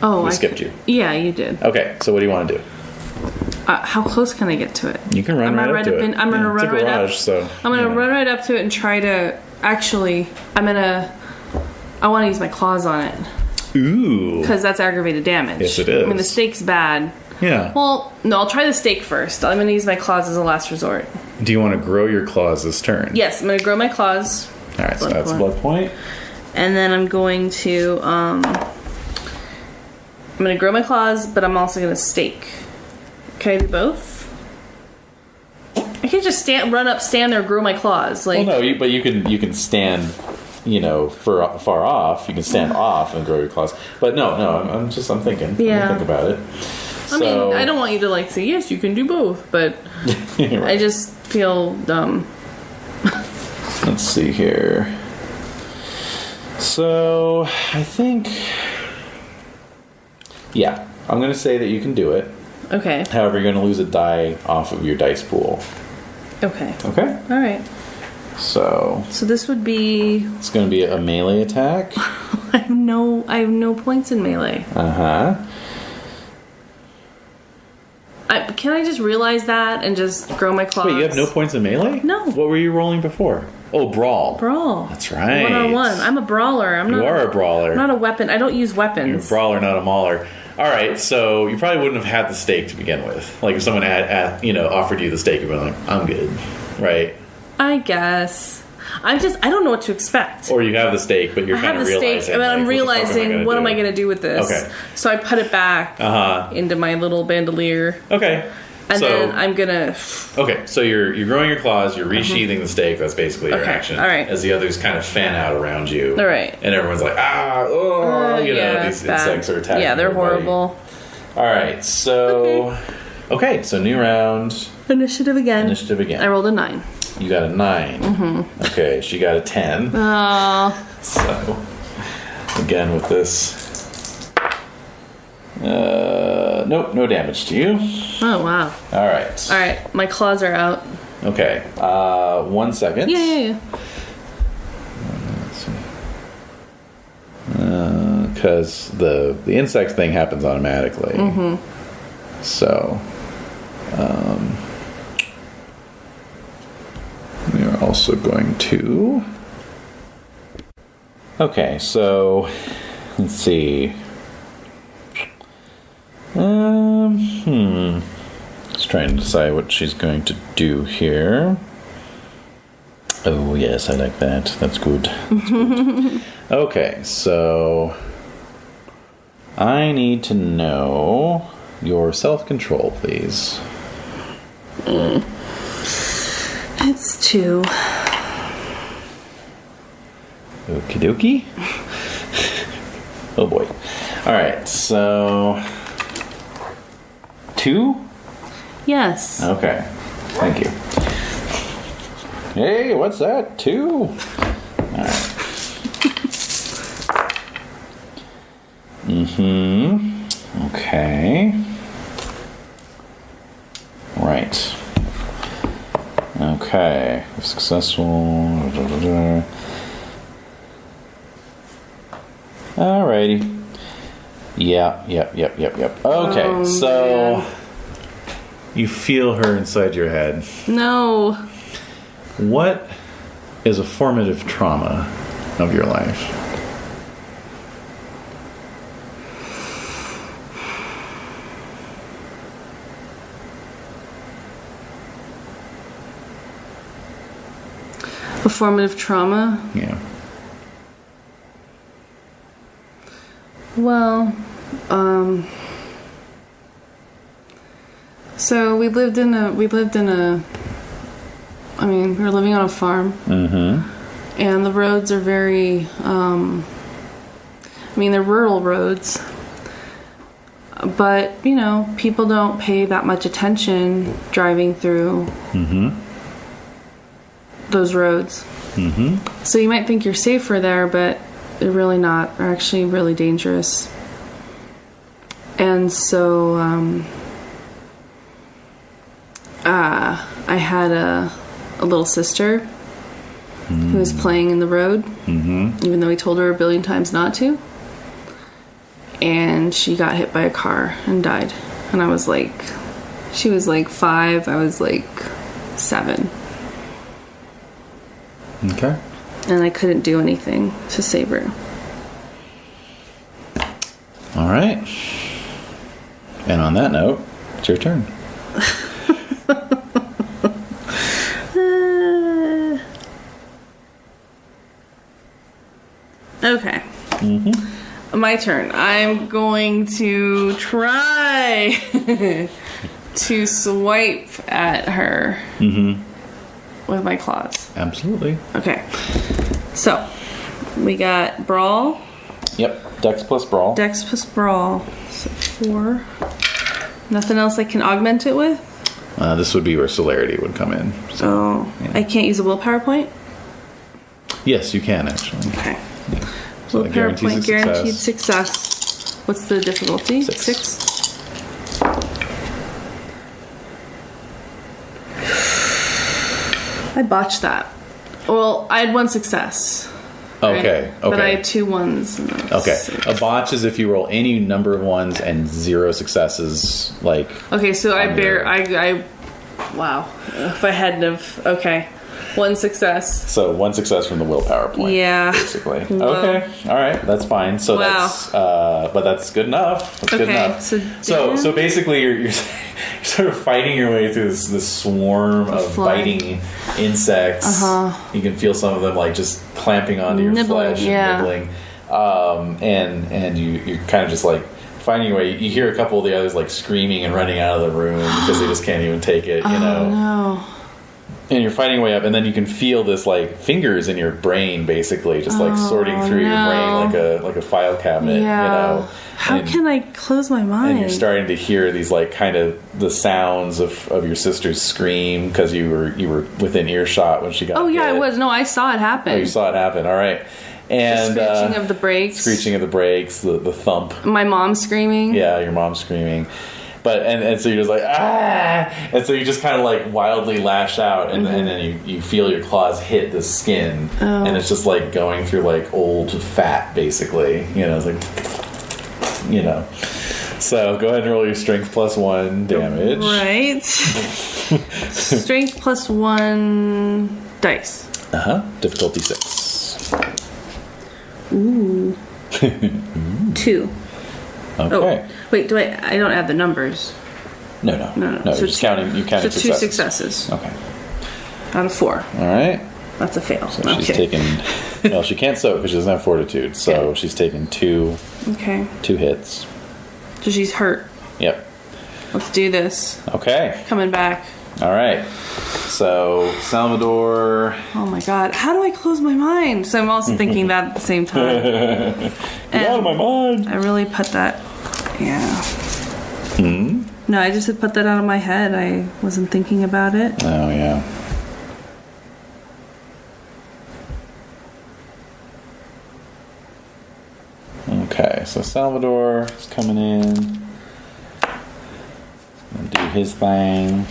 Oh, we skipped you. Yeah, you did. Okay, so what do you want to do? How close can I get to it? You can run right up to it. I'm gonna run right up. So I'm gonna run right up to it and try to. Actually, I want to use my claws on it. Ooh. Because that's aggravated damage. Yes, it is. I mean, the stake's bad. Yeah. Well, no, I'll try the stake first. I'm gonna use my claws as a last resort. Do you want to grow your claws this turn? Yes, I'm gonna grow my claws. All right, so that's a blood point. And then I'm going to I'm gonna grow my claws, but I'm also gonna stake. Can I do both? I can't just stand there, grow my claws. Like, Well, no, but you can stand, far off. You can stand off and grow your claws. But no, I'm thinking. Yeah. Think about it. I mean, I don't want you to say yes, you can do both, but right. I just feel dumb. Let's see here. So I think, yeah, I'm going to say that you can do it. Okay. However, you're going to lose a die off of your dice pool. Okay. Okay. All right. So this would be. It's going to be a melee attack. I have no points in melee. Can I just realize that and just grow my claws? Wait, you have no points in melee? No. What were you rolling before? Oh, brawl. Brawl. That's right. 1-on-1. I'm a brawler. You are a brawler. I'm not a weapon. I don't use weapons. You're a brawler, not a mauler. All right, so you probably wouldn't have had the stake to begin with. Like if someone offered you the stake, you'd be like, "I'm good," right? I guess. I don't know what to expect. Or you have the stake, but you're kind of realizing. Stake, I'm realizing what am I going to do with this? Okay. So I put it back into my little bandolier. Okay. And then I'm gonna. Okay, so you're growing your claws. You're resheathing the stake. That's basically your action. All right. As the others kind of fan out around you. All right. And everyone's like, these insects are attacking. Yeah, they're everybody. horrible. All right, so so new round. Initiative again. I rolled a 9. You got a 9. Mm-hmm. Okay, she got a 10. Oh. So again with this. Nope, no damage to you. Oh, wow. All right, my claws are out. Okay, 1 second. Yeah. Because the insect thing happens automatically. Mm-hmm. So, we are also going to. Okay, so let's see. Just trying to decide what she's going to do here. Oh yes, I like that. That's good. That's good. Okay, so I need to know your self-control, please. It's 2. Okie dokie. Oh boy. Alright, so 2? Yes. Okay. Thank you. Hey, what's that? 2? Alright. Okay. Right. Okay. If successful. Alrighty. Yep. Okay, so you feel her inside your head. No. What is a formative trauma of your life? Performative trauma. Yeah. Well, so we lived in a, I mean, we were living on a farm. Mm-hmm. And the roads are very, I mean, they're rural roads. But, you know, people don't pay that much attention driving through those roads. Mm-hmm. So you might think you're safer there, but they're really not. They're actually really dangerous. And so I had a little sister who was playing in the road, even though we told her a billion times not to. And she got hit by a car and died. And I was like, she was like 5, I was like 7. Okay. And I couldn't do anything to save her. All right. And on that note, it's your turn. Okay. My turn. I'm going to try to swipe at her with my claws. Absolutely. Okay. So, we got Brawl. Yep. Dex plus Brawl. Dex plus Brawl. So 4. Nothing else I can augment it with? This would be where Celerity would come in. So, yeah. I can't use a willpower point? Yes, you can actually. Okay. So willpower point guaranteed success. What's the difficulty? 6. I botched that. Well, I had 1 success. Okay. Right? But I had 2 1s. And Okay. 6. A botch is if you roll any number of 1s and 0 successes. Like. Okay, so wow. If I hadn't have. Okay. 1 success. So 1 success from the willpower point. Yeah. Basically. Whoa. Okay. All right. That's fine. So wow. that's. But that's good enough. That's good enough. So basically, you're sort of fighting your way through this swarm of biting insects. You can feel some of them like just clamping onto your flesh and nibbling. And you're kind of just like finding your way. You hear a couple of the others like screaming and running out of the room because they just can't even take it. You know. No. And you're fighting your way up, and then you can feel this like fingers in your brain, basically, just like sorting through your brain like a file cabinet. Yeah. You know. How can I close my mind? And you're starting to hear these like kind of the sounds of your sister's scream because you were within earshot when she got. Oh yeah, hit. I was. No, I saw it happen. Oh, you saw it happen. All right. And the screeching of the brakes. The thump. My mom screaming. Yeah, your mom screaming. But and so you're just like and so you just kind of like wildly lash out, and then you feel your claws hit the skin, and it's just like going through like old fat, basically. You know, it's like, you know. So go ahead and roll your strength plus 1 damage. Right. Strength plus 1 dice. Difficulty 6. Ooh. 2. Okay. Oh, wait, I don't add the numbers. No. So You're just counting. You counted so 2 successes. Okay. Out of 4. All right. That's a fail. So she's taken. Well, she can't soak because she doesn't have fortitude. So she's taken 2. Okay. 2 hits. So she's hurt. Yep. Let's do this. Okay. Coming back. All right. So Salvador. Oh my God! How do I close my mind? So I'm also thinking that at the same time. Get out of my mind. I really put that. Yeah. No, I just had put that out of my head. I wasn't thinking about it. Oh yeah. Okay, so Salvador is coming in and do his thing.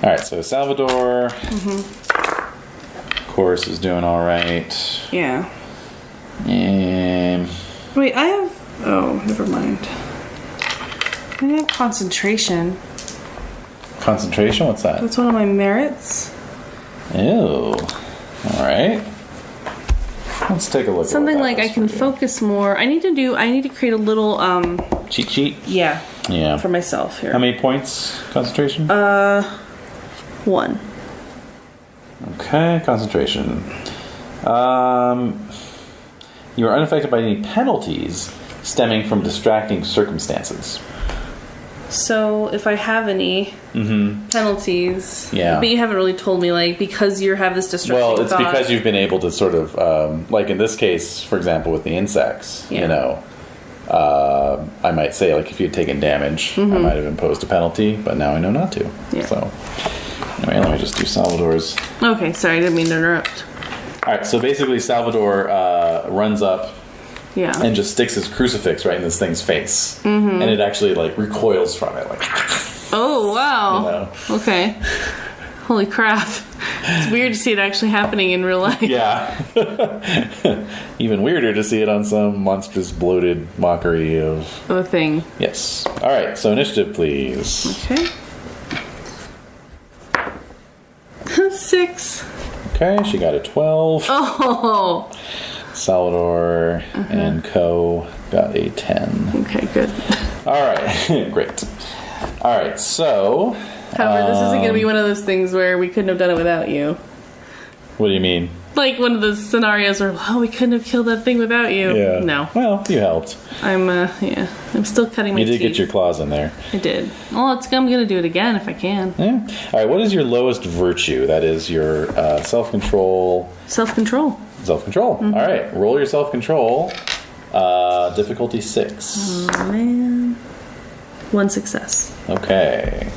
All right, so Salvador, of course, is doing all right. Yeah. And wait, I have. Oh, never mind. I have concentration. Concentration? What's that? That's one of my merits. Ew. All right. Let's take a look. Something at like I can focus more. I need to create a little cheat sheet. Yeah. Yeah. for myself here. How many points concentration? 1. Okay, concentration. You are unaffected by any penalties stemming from distracting circumstances. So if I have any penalties, Yeah. but you haven't really told me, like, because you have this distracting Well, it's thought. because you've been able to sort of, like in this case, for example, with the insects, Yeah. you know, I might say, like, if you'd taken damage, I might have imposed a penalty, but now I know not to. Yeah. So, anyway, let me just do Salvador's. Okay, sorry, I didn't mean to interrupt. All right, so basically Salvador runs up Yeah. and just sticks his crucifix right in this thing's face. And it actually, like, recoils from it, like, Oh, wow. you know. Okay. Holy crap. It's weird to see it actually happening in real life. Yeah. Even weirder to see it on some monstrous, bloated mockery of... The thing. Yes. All right, so initiative, please. Okay. 6. Okay, she got a 12. Oh. Salvador and Co. got a 10. Okay, good. All right, great. All right, so... However, this isn't going to be one of those things where we couldn't have done it without you. What do you mean? Like one of those scenarios where, oh, we couldn't have killed that thing without you. Yeah. No. Well, you helped. I'm still cutting my You did teeth. get your claws in there. I did. Well, I'm going to do it again if I can. Yeah. All right, what is your lowest virtue? That is your self-control. Self-control. Self-control. All right, roll your self-control. Difficulty 6. Oh, man. 1 success. Okay.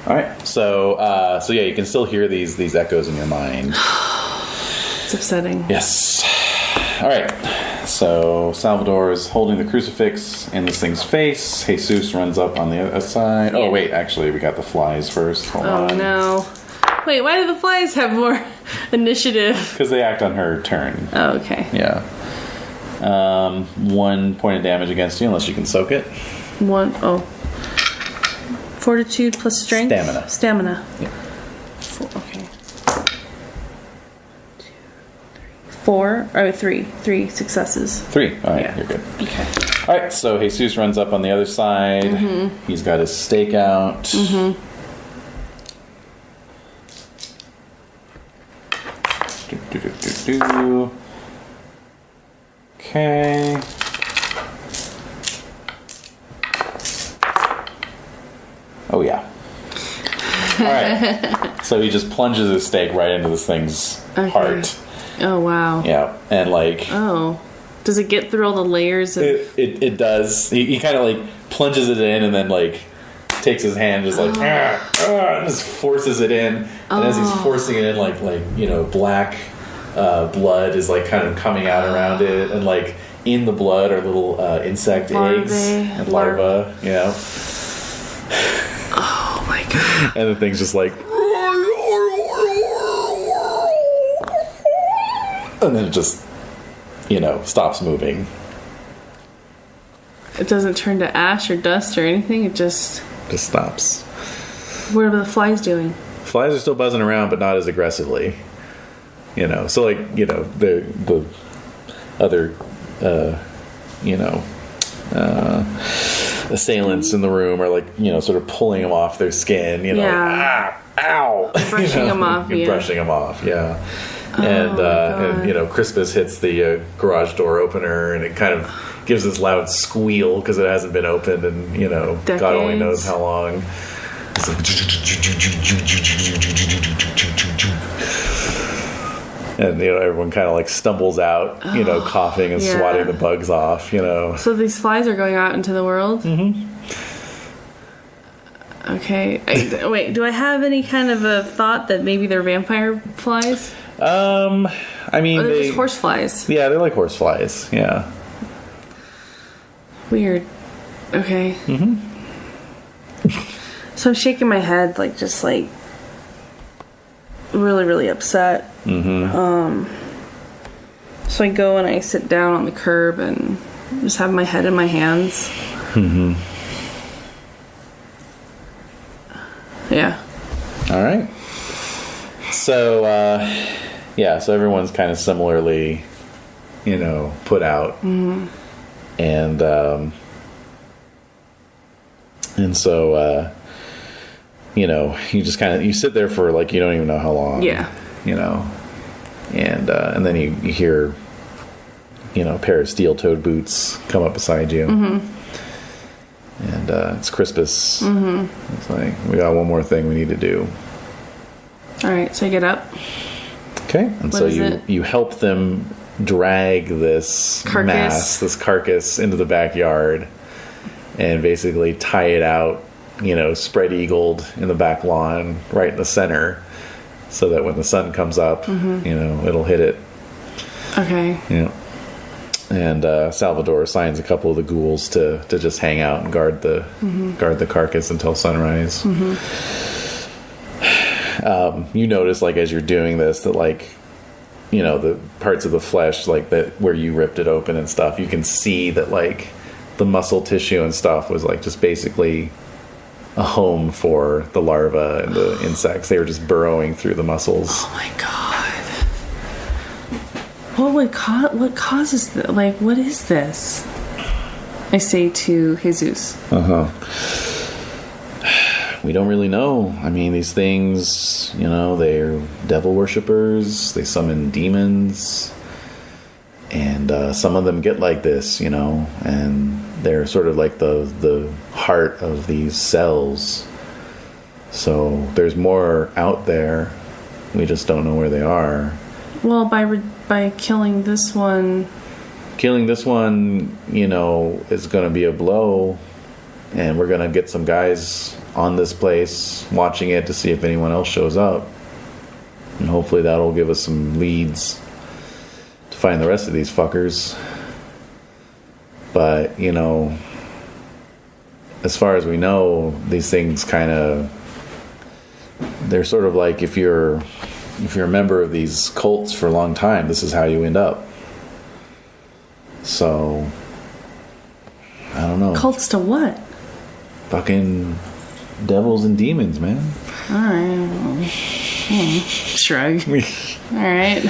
All right. So yeah, you can still hear these echoes in your mind. It's upsetting. Yes. All right. So Salvador is holding the crucifix in this thing's face. Jesus runs up on the other side. Oh wait, actually, we got the flies first. Hold Oh on. no. Wait, why do the flies have more initiative? Because they act on her turn. Oh, okay. Yeah. 1 point of damage against you, unless you can soak it. 1. Oh. Fortitude plus strength? Stamina. Yeah. 4, okay. 4. Oh, 3. 3 successes. 3. All right, Yeah. you're good. Okay. All right, so Jesus runs up on the other side. He's got his stake out. Do. Okay. Oh yeah. All right. So he just plunges his stake right into this thing's heart. Oh, wow. Yeah, and like. Oh. Does it get through all the layers of... It does. He kind of like plunges it in and then like takes his hand just like and just forces it in. And as he's forcing it in, like you know, black blood is like kind of coming out around it, and like in the blood are little insect eggs and larvae. You know. Oh my god. And the thing's just like, and then it just, you know, stops moving. It doesn't turn to ash or dust or anything. It just stops. What are the flies doing? Flies are still buzzing around, but not as aggressively. You know, so like, you know, the other, you know, assailants in the room are like, you know, sort of pulling them off their skin. You know, Yeah. like, ow, Brushing them off. and Yeah. brushing them off. Yeah. And you know, Crispus hits the garage door opener, and it kind of gives this loud squeal because it hasn't been opened, and you know, Decades. God only knows how long. It's like, and you know, everyone kind of like stumbles out, you know, coughing and yeah. swatting the bugs off. You know, So these flies are going out into the world? Mm-hmm. Okay. Wait, do I have any kind of a thought that maybe they're vampire flies? I mean, Or they're they just horse flies? Yeah, they're like horse flies. Yeah. Weird. Okay. Mm-hmm. So I'm shaking my head, like, just like really, really upset. Mm-hmm. So I go and I sit down on the curb and just have my head in my hands. Mm-hmm. Yeah. All right. So, yeah, so everyone's kind of similarly, you know, put out. Mm-hmm. And so, you know, you just kind of, you sit there for like, you don't even know how long. Yeah. You know, and then you hear, you know, a pair of steel-toed boots come up beside you. Mm-hmm. And it's Crispus. Mm-hmm. It's like, we got one more thing we need to do. All right, so I get up. Okay. And What so is it? you help them drag this carcass into the backyard and basically tie it out, you know, spread eagled in the back lawn right in the center so that when the sun comes up, Mm-hmm. you know, it'll hit it. Okay. Yeah. And Salvador assigns a couple of the ghouls to just hang out and guard the carcass until sunrise. You notice, like, as you're doing this, that, like, you know, the parts of the flesh, like, that where you ripped it open and stuff, you can see that, like, the muscle tissue and stuff was, like, just basically a home for the larvae and the insects. They were just burrowing through the muscles. Oh my god. What causes this? Like, what is this? I say to Jesus. We don't really know. I mean, these things, you know, they're devil worshippers. They summon demons. And some of them get like this, you know, and they're sort of like the heart of these cells. So there's more out there. We just don't know where they are. Well, by killing this one... Killing this one, you know, is going to be a blow. And we're going to get some guys on this place watching it to see if anyone else shows up. And hopefully that'll give us some leads to find the rest of these fuckers. But, you know, as far as we know, these things kind of... They're sort of like if you're a member of these cults for a long time, this is how you end up. So, I don't know. Cults to what? Fucking devils and demons, man. Alright. Shrug. Alright.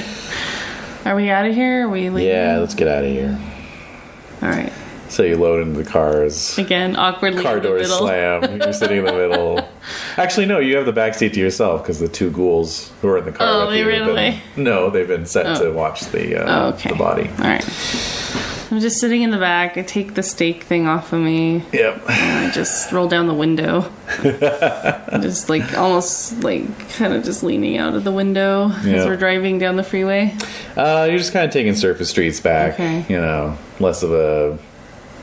Are we out of here? Are we leaving? Yeah, let's get out of here. Alright. So you load into the cars. Again, awkwardly Car in the doors middle. slam. You're sitting in the middle. Actually, no, you have the back seat to yourself because the two ghouls who are in the car Oh, with they you ran have been, away? No, they've been set to watch the body. Alright. I'm just sitting in the back. I take the stake thing off of me. Yep. And I just roll down the window. Just like almost like kind of just leaning out of the window as Yeah. we're driving down the freeway. You're just kind of taking surface streets back. Okay. You know, less of a,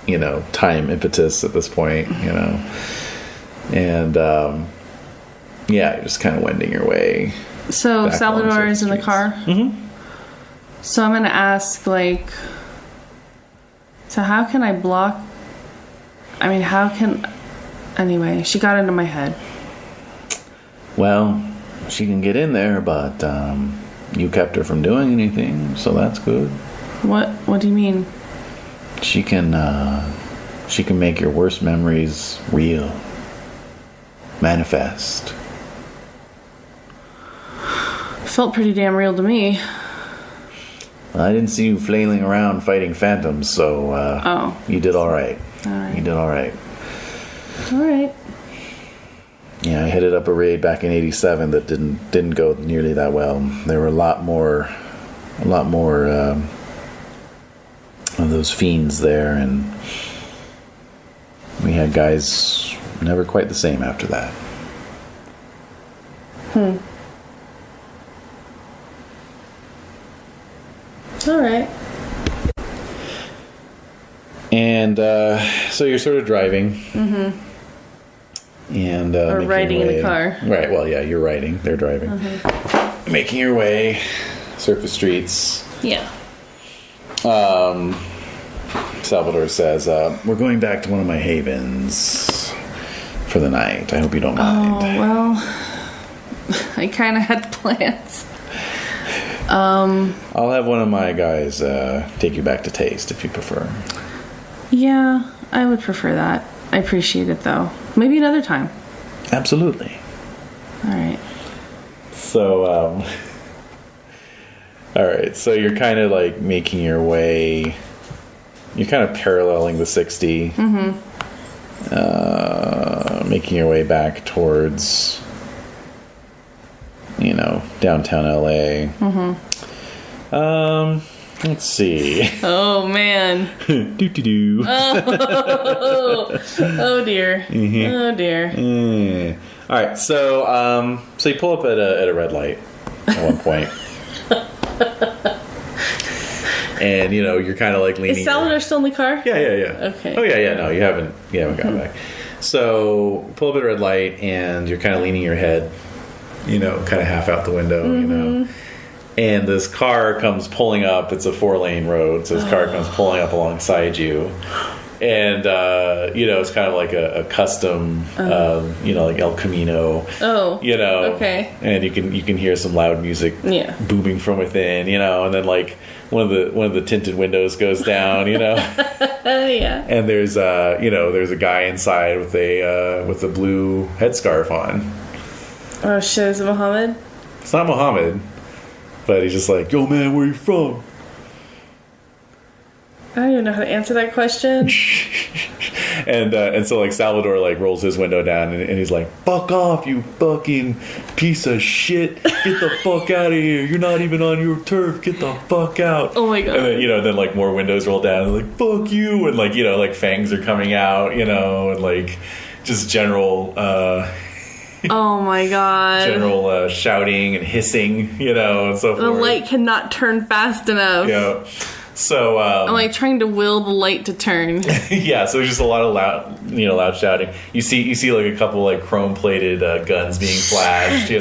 you know, time impetus at this point, you know. And, yeah, you're just kind of wending your way. So back along Salvador certain is in the streets. car. Mm-hmm. So I'm gonna ask, like, so how can I block? I mean, how can? Anyway, she got into my head. Well, she can get in there, but you kept her from doing anything, so that's good. What do you mean? She can make your worst memories real, manifest. Felt pretty damn real to me. I didn't see you flailing around fighting phantoms, so you did all right. All right. You did all right. All right. Yeah, I headed up a raid back in '87 that didn't go nearly that well. There were a lot more of those fiends there, and we had guys never quite the same after that. All right. And so you're sort of driving. Mm-hmm. And Or making riding your in the way- car. Right, well, yeah, you're riding. They're driving. Making your way, surface streets. Yeah. Salvador says, we're going back to one of my havens for the night. I hope you don't mind. Oh well, I kind of had plans. I'll have one of my guys take you back to Taste if you prefer. Yeah, I would prefer that. I appreciate it though. Maybe another time. Absolutely. All right. So, all right. So you're kind of like making your way you're kind of paralleling the 60. Making your way back towards, downtown LA. Let's see. Oh man. Doo-doo-doo. Oh dear. Oh dear. All right, so you pull up at a red light at one point. And you're kind of like leaning. Is Salvador still in the car? Yeah. Okay. Oh yeah. No, you haven't gone back. So pull up at a red light, and you're kind of leaning your head, kind of half out the window, And this car comes pulling up. It's a 4-lane road, so this car comes pulling up alongside you. And, it's kind of like a custom, like El Camino. Oh. Okay. And you can hear some loud music booming from within, and then like one of the tinted windows goes down, Yeah. And there's a guy inside with a blue headscarf on. Oh shit, is it Mohammed? It's not Mohammed, but he's just like, yo man, where you from? I don't even know how to answer that question. and so like Salvador like rolls his window down and he's like, fuck off, you fucking piece of shit, get the fuck out of here, you're not even on your turf, get the fuck out. Oh my god. And then then like more windows roll down and like, fuck you, and like like fangs are coming out, and like just general oh my god. general shouting and hissing, and so forth. The light cannot turn fast enough. Yeah. So I'm like trying to will the light to turn. Yeah, so there's just a lot of loud shouting. You see like a couple like chrome plated guns being flashed,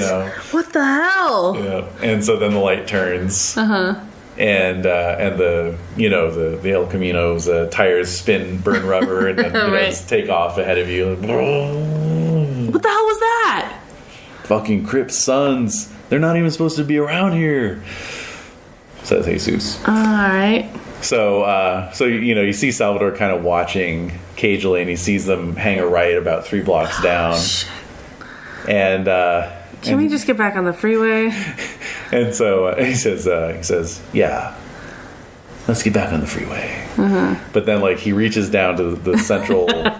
What the hell? Yeah, and so then the light turns. And the the El Camino's tires spin, burn rubber, and then Right. just take off ahead of you. What the hell was that? Fucking Crip sons! They're not even supposed to be around here. Says Jesus. All right. So you see Salvador kind of watching cagely, and he sees them hang a right about 3 blocks down. Shit. And Can we just get back on the freeway? and so he says, yeah, let's get back on the freeway. But then like he reaches down to the central, the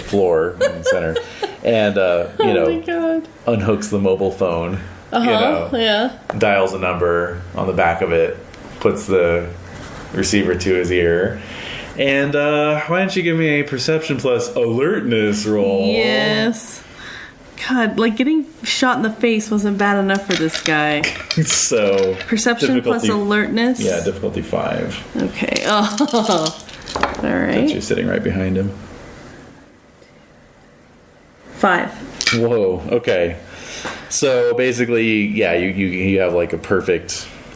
floor in the center, and Oh my god. unhooks the mobile phone. Yeah. Dials a number on the back of it, puts the receiver to his ear, and why don't you give me a perception plus alertness roll? Yes. God, like getting shot in the face wasn't bad enough for this guy. So Perception plus alertness? Yeah, difficulty 5. Okay. Oh. All right. You're sitting right behind him. 5. Whoa. Okay. So basically, yeah, you have like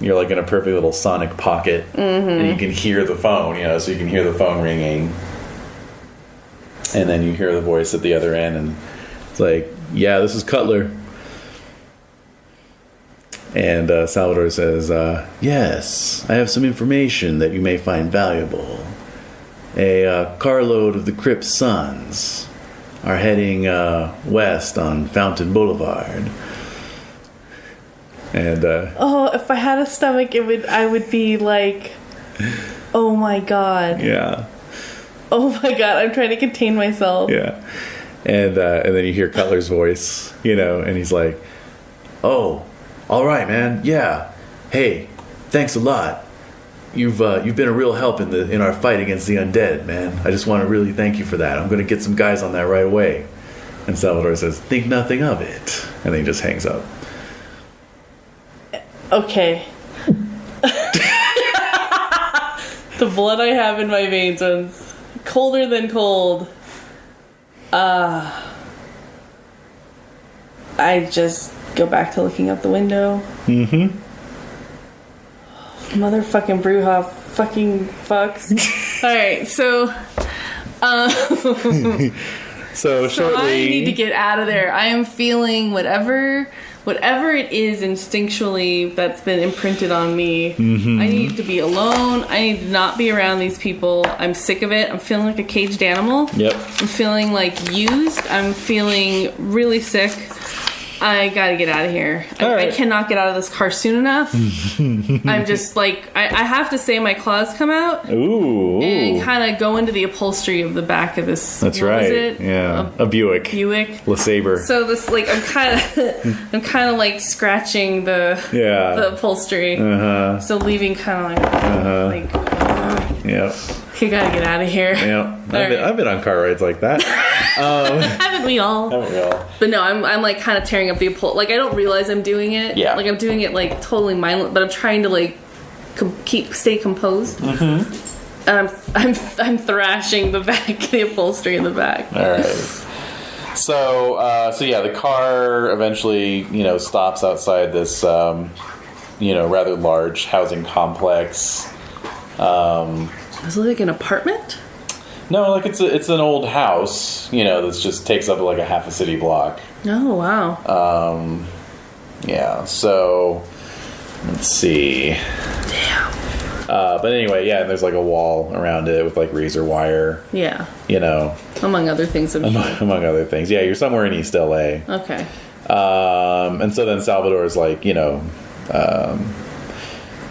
you're like in a perfect little sonic pocket, and you can hear the phone, so you can hear the phone ringing, and then you hear the voice at the other end, and it's like, yeah, this is Cutler. And Salvador says, yes, I have some information that you may find valuable. A carload of the Crip Sons are heading west on Fountain Boulevard. And If I had a stomach, I would be like, oh my god. yeah. Oh my god, I'm trying to contain myself. Yeah. And then you hear Cutler's voice, and he's like, oh, all right, man. Yeah. Hey, thanks a lot. You've been a real help in our fight against the undead, man. I just want to really thank you for that. I'm going to get some guys on that right away. And Salvador says, think nothing of it. And then he just hangs up. Okay. The blood I have in my veins is colder than cold. I just go back to looking out the window. Mm-hmm. Motherfucking Bruja fucking fucks. Alright, so So shortly, I need to get out of there. I am feeling whatever it is instinctually that's been imprinted on me. Mm-hmm. I need to be alone. I need to not be around these people. I'm sick of it. I'm feeling like a caged animal. Yep. I'm feeling like used. I'm feeling really sick. I gotta get out of here. I cannot get out of this car soon enough. I'm just like, I have to say my claws come out. Ooh. And kind of go into the upholstery of the back of this. That's what right. is it? Yeah. A Buick. Buick. LeSabre. So this, like, I'm kind of like scratching the upholstery. So leaving kind of like, yeah. You gotta get out of here. Yeah. I've been on car rides like that. Haven't we all? But no, I'm like kind of tearing up the upholstery. Like, I don't realize I'm doing it. Yeah. Like, I'm doing it like totally mindless, but I'm trying to like stay composed. And I'm thrashing the upholstery in the back. All right. So yeah, the car eventually, stops outside this, rather large housing complex. Is it like an apartment? No, like it's an old house, that just takes up like a half a city block. Oh, wow. Yeah. So let's see. Damn. But anyway, yeah, there's like a wall around it with like razor wire. Yeah. Among other things. Among other things. Yeah, you're somewhere in East LA. Okay. And so then Salvador's like,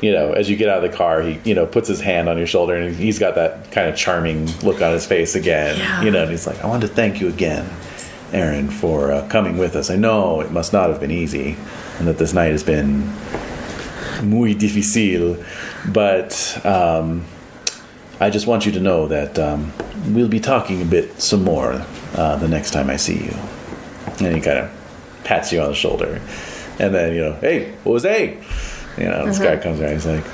as you get out of the car, he, puts his hand on your shoulder and he's got that kind of charming look on his face again. Yeah. And he's like, I want to thank you again, Aaron, for coming with us. I know it must not have been easy and that this night has been muy difícil, but I just want you to know that we'll be talking a bit some more the next time I see you. And he kind of pats you on the shoulder. And then, hey, what was A? This guy comes around, he's like,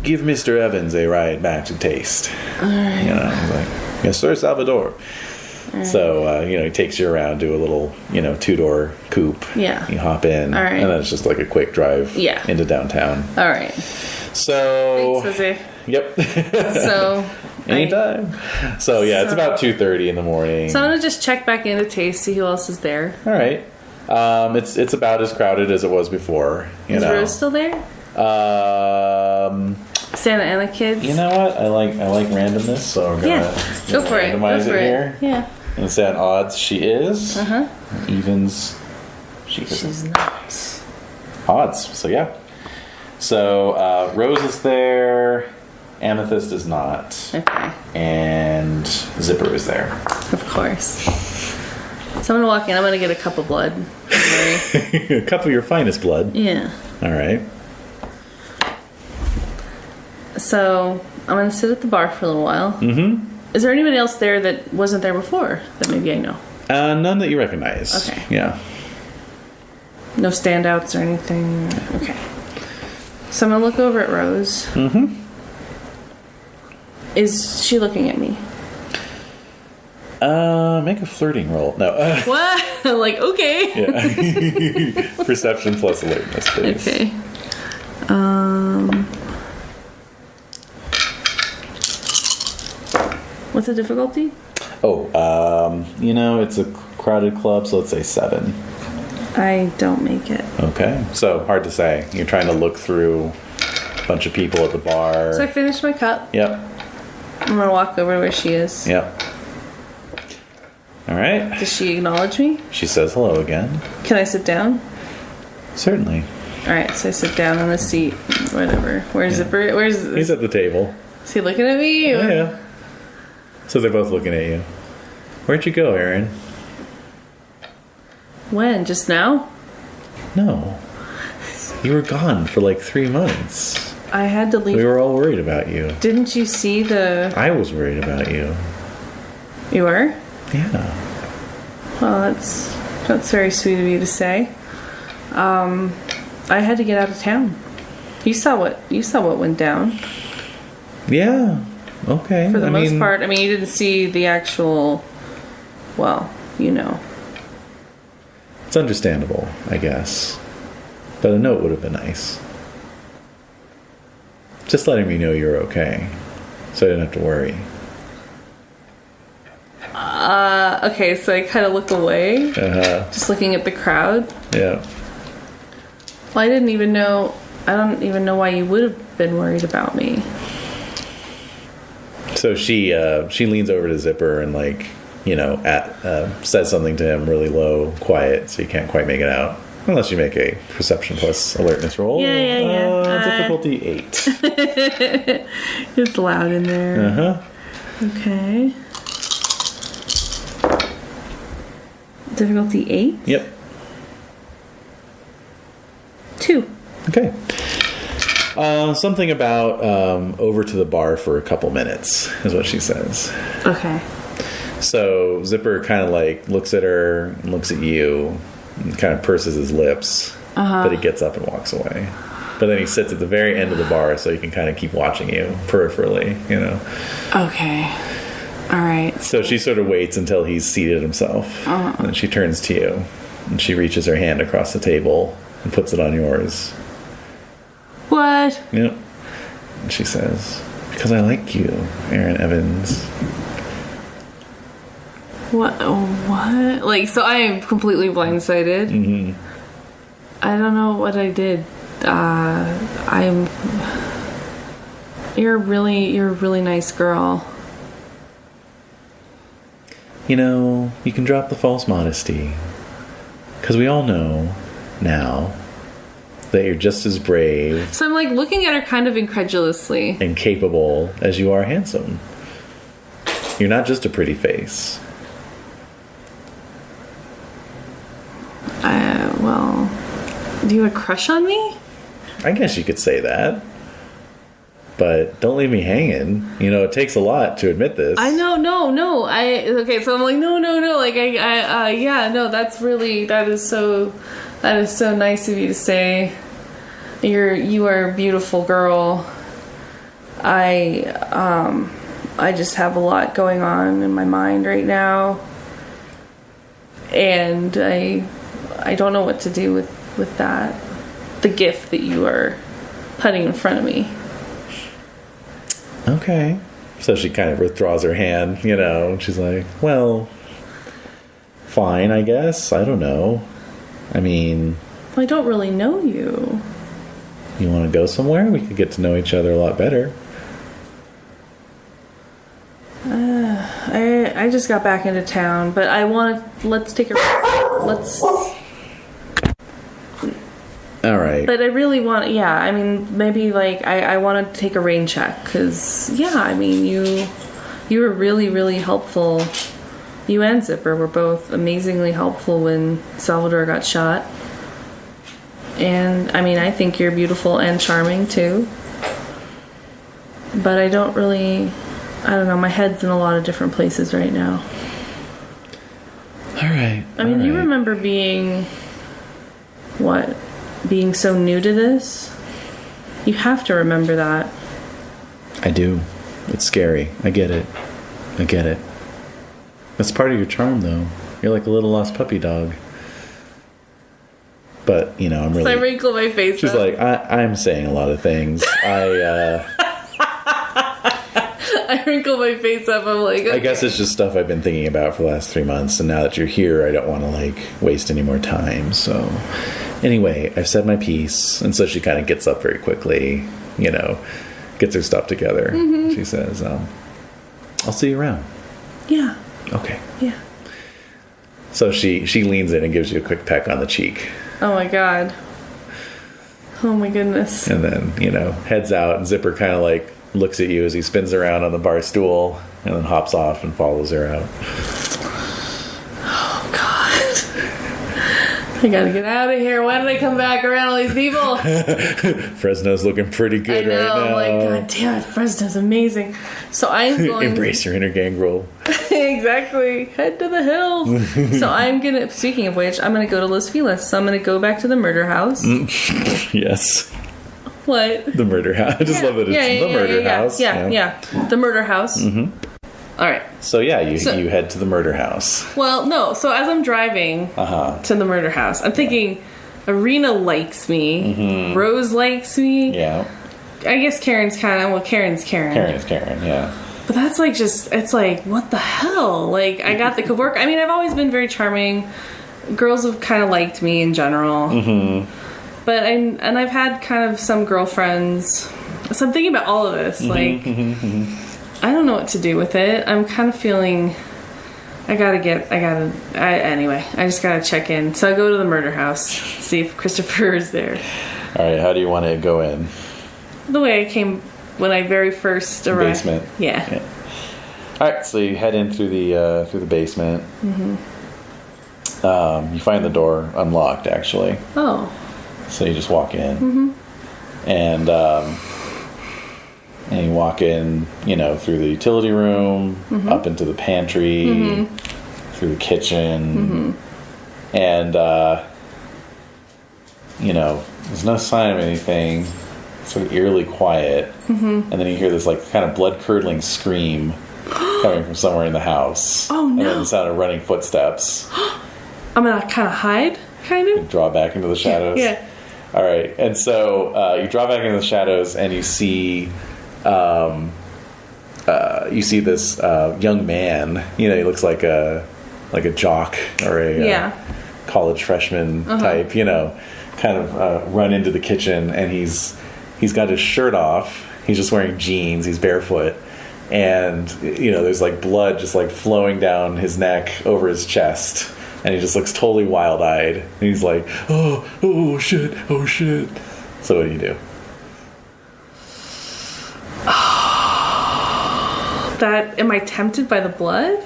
give Mr. Evans a ride back to Taste. All right. He's like, yes, sir, Salvador. Right. So, he takes you around to a little, two-door coupe. Yeah. You hop in. All right. And then it's just like a quick drive into downtown. All right. So. Thanks, Jose. Yep. So. Anytime. So, yeah, it's about 2:30 in the morning. So I'm going to just check back into Taste, see who else is there. All right. It's about as crowded as it was before. Is Rose still there? Santa and the kids. You know what? I like randomness, so I'm gonna go for it. Randomize it here. Yeah. And say on odds, she is. Evens, she's not. Odds. So yeah. So Rose is there. Amethyst is not. Okay. And Zipper is there. Of course. So I'm gonna walk in. I'm gonna get a cup of blood. A cup of your finest blood. Yeah. All right. So I'm gonna sit at the bar for a little while. Is there anybody else there that wasn't there before that maybe I know? None that you recognize. Okay. Yeah. No standouts or anything. Okay. So I'm gonna look over at Rose. Is she looking at me? Make a flirting roll. No. What? Like, okay. Yeah. Perception plus alertness, please. Okay. What's the difficulty? It's a crowded club, so let's say 7. I don't make it. Okay. So, hard to say. You're trying to look through a bunch of people at the bar. So I finished my cup. Yep. I'm gonna walk over to where she is. Yep. All right. Does she acknowledge me? She says hello again. Can I sit down? Certainly. Alright, so I sit down on the seat. Whatever. Where's Zipper? Where's... He's at the table. Is he looking at me? Oh, yeah. So they're both looking at you. Where'd you go, Aaron? When? Just now? No. You were gone for like 3 months. I had to leave. We were all worried about you. Didn't you see the... I was worried about you. You were? Yeah. Well, that's very sweet of you to say. I had to get out of town. You saw what went down. Yeah. Okay. For the most part, I mean, you didn't see the actual. Well, It's understandable, I guess. But a note would have been nice. Just letting me know you're okay, so I didn't have to worry. Okay, so I kind of look away, just looking at the crowd. Yeah. Well, I don't even know why you would have been worried about me. So she leans over to Zipper and says something to him really low, quiet, so you can't quite make it out. Unless you make a perception plus alertness roll. Yeah. Difficulty 8. It's loud in there. Uh-huh. Okay. Difficulty 8? Yep. 2. Okay. Something about over to the bar for a couple minutes is what she says. Okay. So Zipper kind of like looks at her and looks at you and kind of purses his lips, but he gets up and walks away. But then he sits at the very end of the bar so he can kind of keep watching you peripherally, you know. Okay. All right. So she sort of waits until he's seated himself. And then she turns to you and she reaches her hand across the table and puts it on yours. What? Yep. And she says, "Because I like you, Aaron Evans." What? Like, so I am completely blindsided. Mm-hmm. I don't know what I did. You're a really nice girl. You know, you can drop the false modesty. Because we all know now that you're just as brave So I'm like looking at her kind of incredulously. and capable as you are handsome. You're not just a pretty face. Well, do you have a crush on me? I guess you could say that. But don't leave me hanging. You know, it takes a lot to admit this. I know, no. Okay, so I'm like, no. Like, yeah, no. That is so nice of you to say. You are a beautiful girl. I just have a lot going on in my mind right now, and I don't know what to do with that. The gift that you are putting in front of me. Okay. So she kind of withdraws her hand, you know, and she's like, well, fine, I guess. I don't know. I mean... I don't really know you. You want to go somewhere? We could get to know each other a lot better. I just got back into town, but let's take a... Let's... All right. But I really want... Yeah, I mean, maybe, like, I want to take a rain check, because, yeah, I mean, you were really, really helpful. You and Zipper were both amazingly helpful when Salvador got shot. And, I mean, I think you're beautiful and charming, too. But I don't really... I don't know, my head's in a lot of different places right now. All right. I mean, you remember being... What? Being so new to this? You have to remember that. I do. It's scary. I get it. That's part of your charm, though. You're like a little lost puppy dog. But, you know, I'm really... So I wrinkle my face She's up. like, I'm saying a lot of things. I wrinkle my face up. I'm like, okay. I guess it's just stuff I've been thinking about for the last 3 months, and now that you're here, I don't want to, like, waste any more time, so... Anyway, I've said my piece, and so she kind of gets up very quickly, you know, gets her stuff together. Mm-hmm. She says, I'll see you around. Yeah. Okay. Yeah. So she leans in and gives you a quick peck on the cheek. Oh my god. Oh my goodness. And then, you know, heads out, and Zipper kind of, like, looks at you as he spins around on the bar stool, and then hops off and follows her out. Oh god. I gotta get out of here. Why did I come back around all these people? Fresno's looking pretty good right now. I'm like, god damn it, Fresno's amazing. So I'm going... Embrace your inner gang role. Exactly. Head to the hills. So I'm gonna... Speaking of which, I'm gonna go to Los Feliz. So I'm gonna go back to the murder house. Yes. What? The murder house. I just love that it's the murder house. Yeah. The murder house. Mm-hmm. All right. So yeah, you head to the murder house. Well, no. So as I'm driving to the murder house, I'm thinking, Irina likes me. Mm-hmm. Rose likes me. Yeah. I guess Karen's kind of... Well, Karen's Karen. Karen's Karen, yeah. But that's like just... It's like, what the hell? Like, I got the coworker... I mean, I've always been very charming. Girls have kind of liked me in general. Mm-hmm. But I've had kind of some girlfriends. So I'm thinking about all of this. Like... I don't know what to do with it. I'm kind of feeling Anyway, I just gotta check in. So I go to the murder house, see if Christopher is there. All right, how do you want to go in? The way I came when I very first arrived. Basement. Yeah. All right, so you head in through the basement. Mm-hmm. You find the door unlocked, actually. Oh. So you just walk in, and you walk in, through the utility room, up into the pantry, through the kitchen, and there's no sign of anything. It's sort of eerily quiet, and then you hear this kind of blood curdling scream coming from somewhere in the house. Oh no! And then the sound of running footsteps. I'm gonna kind of hide, draw back into the shadows. Yeah. All right, and so you draw back into the shadows, and you see this young man. He looks like a jock or a college freshman type. Kind of run into the kitchen, and he's got his shirt off. He's just wearing jeans. He's barefoot, and there's blood just flowing down his neck over his chest. And he just looks totally wild-eyed. And he's like, oh shit. So what do you do? Am I tempted by the blood?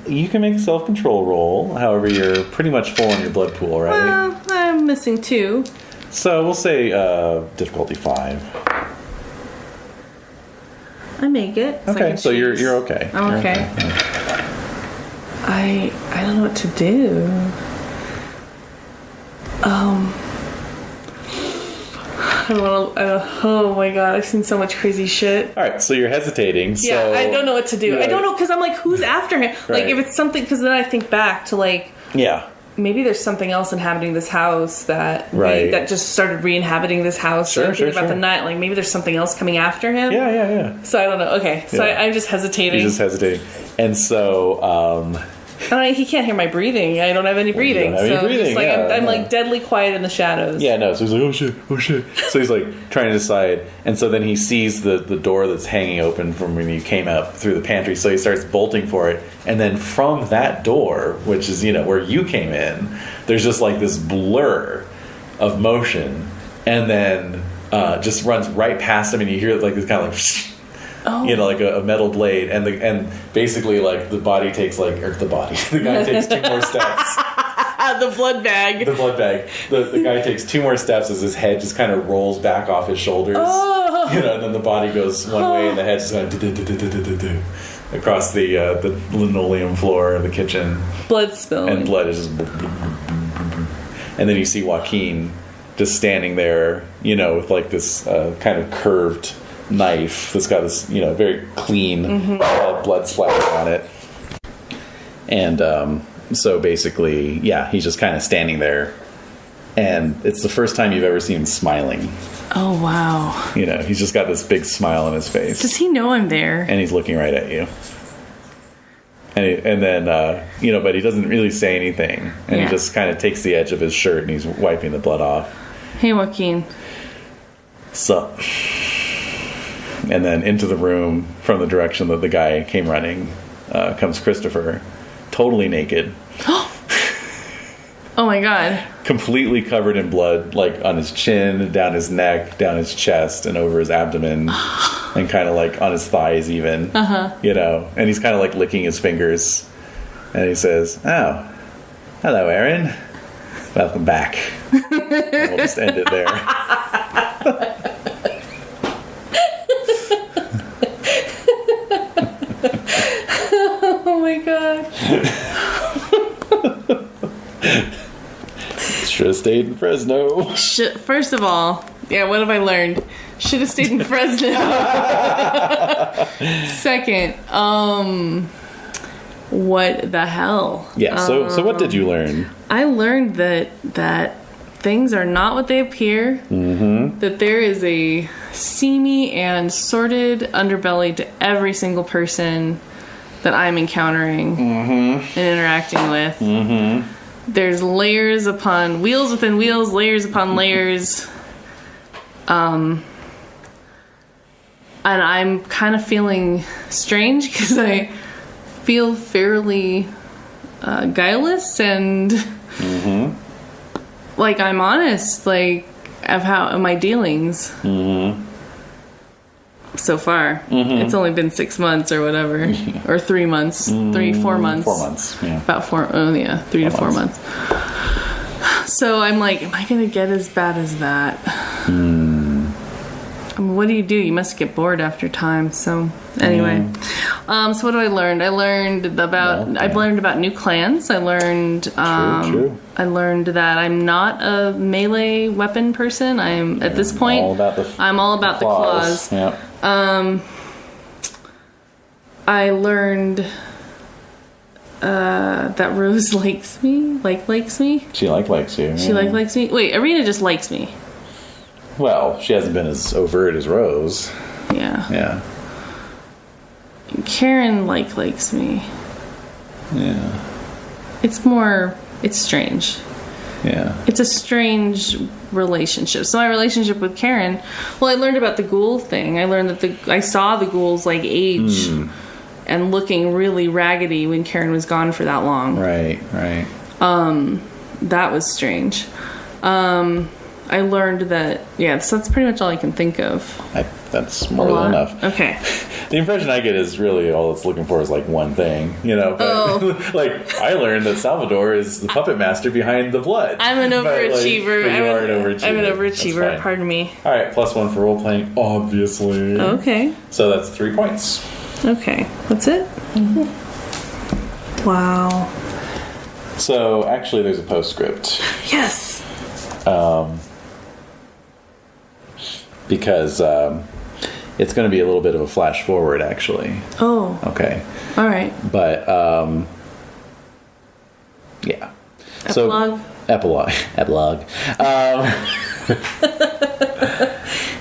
You can make a self-control roll. However, you're pretty much full on your blood pool, right? I'm missing 2. So we'll say difficulty 5. I make it. Okay, so you're okay. I'm okay. I don't know what to do. Oh my god, I've seen so much crazy shit. All right, so you're hesitating. Yeah, I don't know what to do. I don't know, because I'm like, who's after him? Right. If it's something, because then I think back to maybe there's something else inhabiting this house that that just started re-inhabiting this house. Sure, about the night, maybe there's something else coming after him. Yeah. So I don't know. Okay, so I'm just hesitating. You're just hesitating, and so he can't hear my breathing. I don't have any breathing. I'm deadly quiet in the shadows. Yeah, no. So he's like, oh shit. So he's trying to decide, and so then he sees the door that's hanging open from when you came up through the pantry. So he starts bolting for it, and then from that door, which is where you came in, there's just this blur of motion, and then just runs right past him, and you hear this kind of like a metal blade, and basically the body takes the guy takes 2 more steps. The blood bag. The guy takes 2 more steps as his head just kind of rolls back off his shoulders. Oh. And then the body goes one way, and the head just kind of across the linoleum floor of the kitchen. Blood spilling. And blood is just. And then you see Joaquin just standing there, with this kind of curved knife that's got this very clean blood splatter on it, and so basically he's just kind of standing there, and it's the first time you've ever seen him smiling. Oh wow. He's just got this big smile on his face. Does he know I'm there? And he's looking right at you, and then but he doesn't really say anything, and he just kind of takes the edge of his shirt and he's wiping the blood off. Hey Joaquin. Sup? And then into the room from the direction that the guy came running comes Christopher, totally naked. Oh my god. Completely covered in blood, on his chin, down his neck, down his chest, and over his abdomen, and kind of on his thighs even. And he's kind of licking his fingers, and he says, "Oh, hello, Aaron. Welcome back." And we'll just end it there. Oh my god. Should have stayed in Fresno. First of all, what have I learned? Should have stayed in Fresno. Second, what the hell? Yeah, so what did you learn? I learned that things are not what they appear. Mm-hmm. That there is a seamy and sordid underbelly to every single person that I'm encountering and interacting with. Mm-hmm. There's layers upon wheels within wheels, layers upon layers. And I'm kind of feeling strange because I feel fairly guileless and like I'm honest, like of my dealings. So far, it's only been 6 months or whatever, or 3 months, 4 months. 4 months, yeah. About 4. Oh yeah, 3 to 4 months. So I'm like, am I gonna get as bad as that? I mean, what do? You must get bored after time. So anyway, so what do I learn? I've learned about new clans. I learned True. I learned that I'm not a melee weapon person. I'm at this point I'm all about the claws. Yep. I learned that Rose likes me. Likes me. She likes you. She likes me. Wait, Arena just likes me. Well, she hasn't been as overt as Rose. Yeah. Yeah. Karen likes me. Yeah. It's strange. Yeah. It's a strange relationship. So my relationship with Karen, well, I learned about the ghoul thing. I learned that I saw the ghouls like age and looking really raggedy when Karen was gone for that long. Right. That was strange. I learned that, so that's pretty much all I can think of. That's more than enough. Okay. The impression I get is really all it's looking for is like one thing, But like I learned that Salvador is the puppet master behind the blood. I'm an overachiever. But you are an overachiever. I'm an overachiever. Pardon me. All right, +1 for role playing, obviously. Okay. So that's 3 points. Okay, that's it. Wow. So actually, there's a postscript. Yes. Because it's going to be a little bit of a flash forward, actually. Oh. Okay. All right. But, yeah. Epilogue? Epilogue.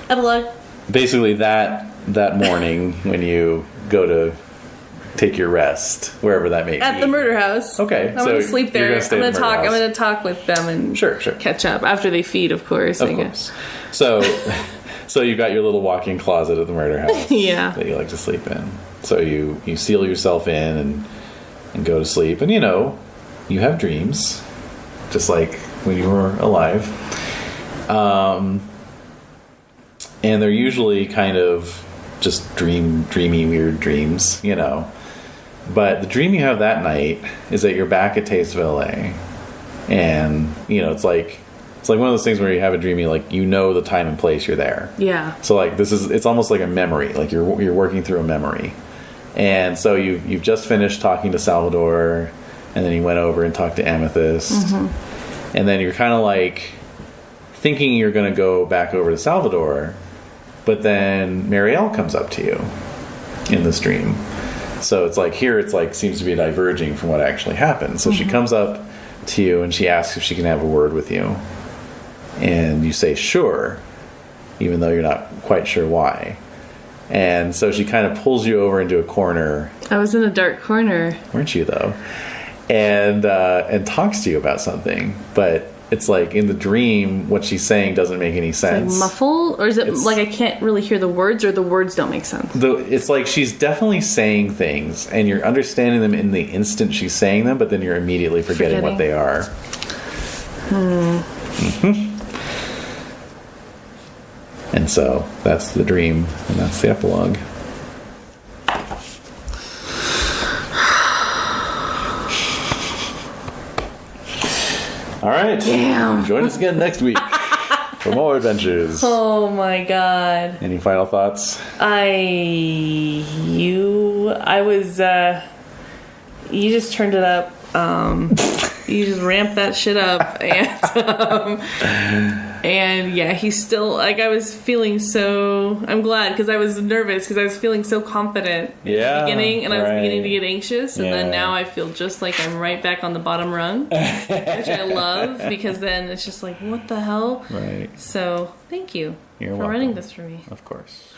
Epilogue. Basically, that morning when you go to take your rest, wherever that may be. At the murder house. Okay. I'm going to sleep there. I'm going to talk with them and sure. catch up. After they feed, of course. Of course. So you've got your little walk-in closet at the murder house. Yeah. That you like to sleep in. So you seal yourself in and go to sleep. And, you have dreams. Just like when you were alive. And they're usually kind of just dreamy, weird dreams, But the dream you have that night is that you're back at Taste of LA. And, it's like one of those things where you have a dream, the time and place you're there. Yeah. So it's almost like a memory, like you're working through a memory. And so you've just finished talking to Salvador, and then you went over and talked to Amethyst. And then you're kind of like thinking you're going to go back over to Salvador, but then Marielle comes up to you in this dream. So it's like seems to be diverging from what actually happened. So she comes up to you and she asks if she can have a word with you. And you say sure, even though you're not quite sure why. And so she kind of pulls you over into a corner. I was in a dark corner. Weren't you, though? And talks to you about something. But it's like in the dream, what she's saying doesn't make any sense. Like muffled? Or is it like I can't really hear the words, or the words don't make sense? It's like she's definitely saying things, and you're understanding them in the instant she's saying them, but then you're immediately forgetting what they are. And so that's the dream, and that's the epilogue. All right. Damn. Join us again next week for more adventures. Oh my god. Any final thoughts? You just turned it up. You just ramped that shit up, and yeah, he's still like, I was feeling so. I'm glad, because I was nervous because I was feeling so confident at the beginning, and I was beginning to get anxious, and then now I feel just like I'm right back on the bottom rung, which I love, because then it's just like, what the hell? Right. So thank you You're for welcome. running this for me. Of course.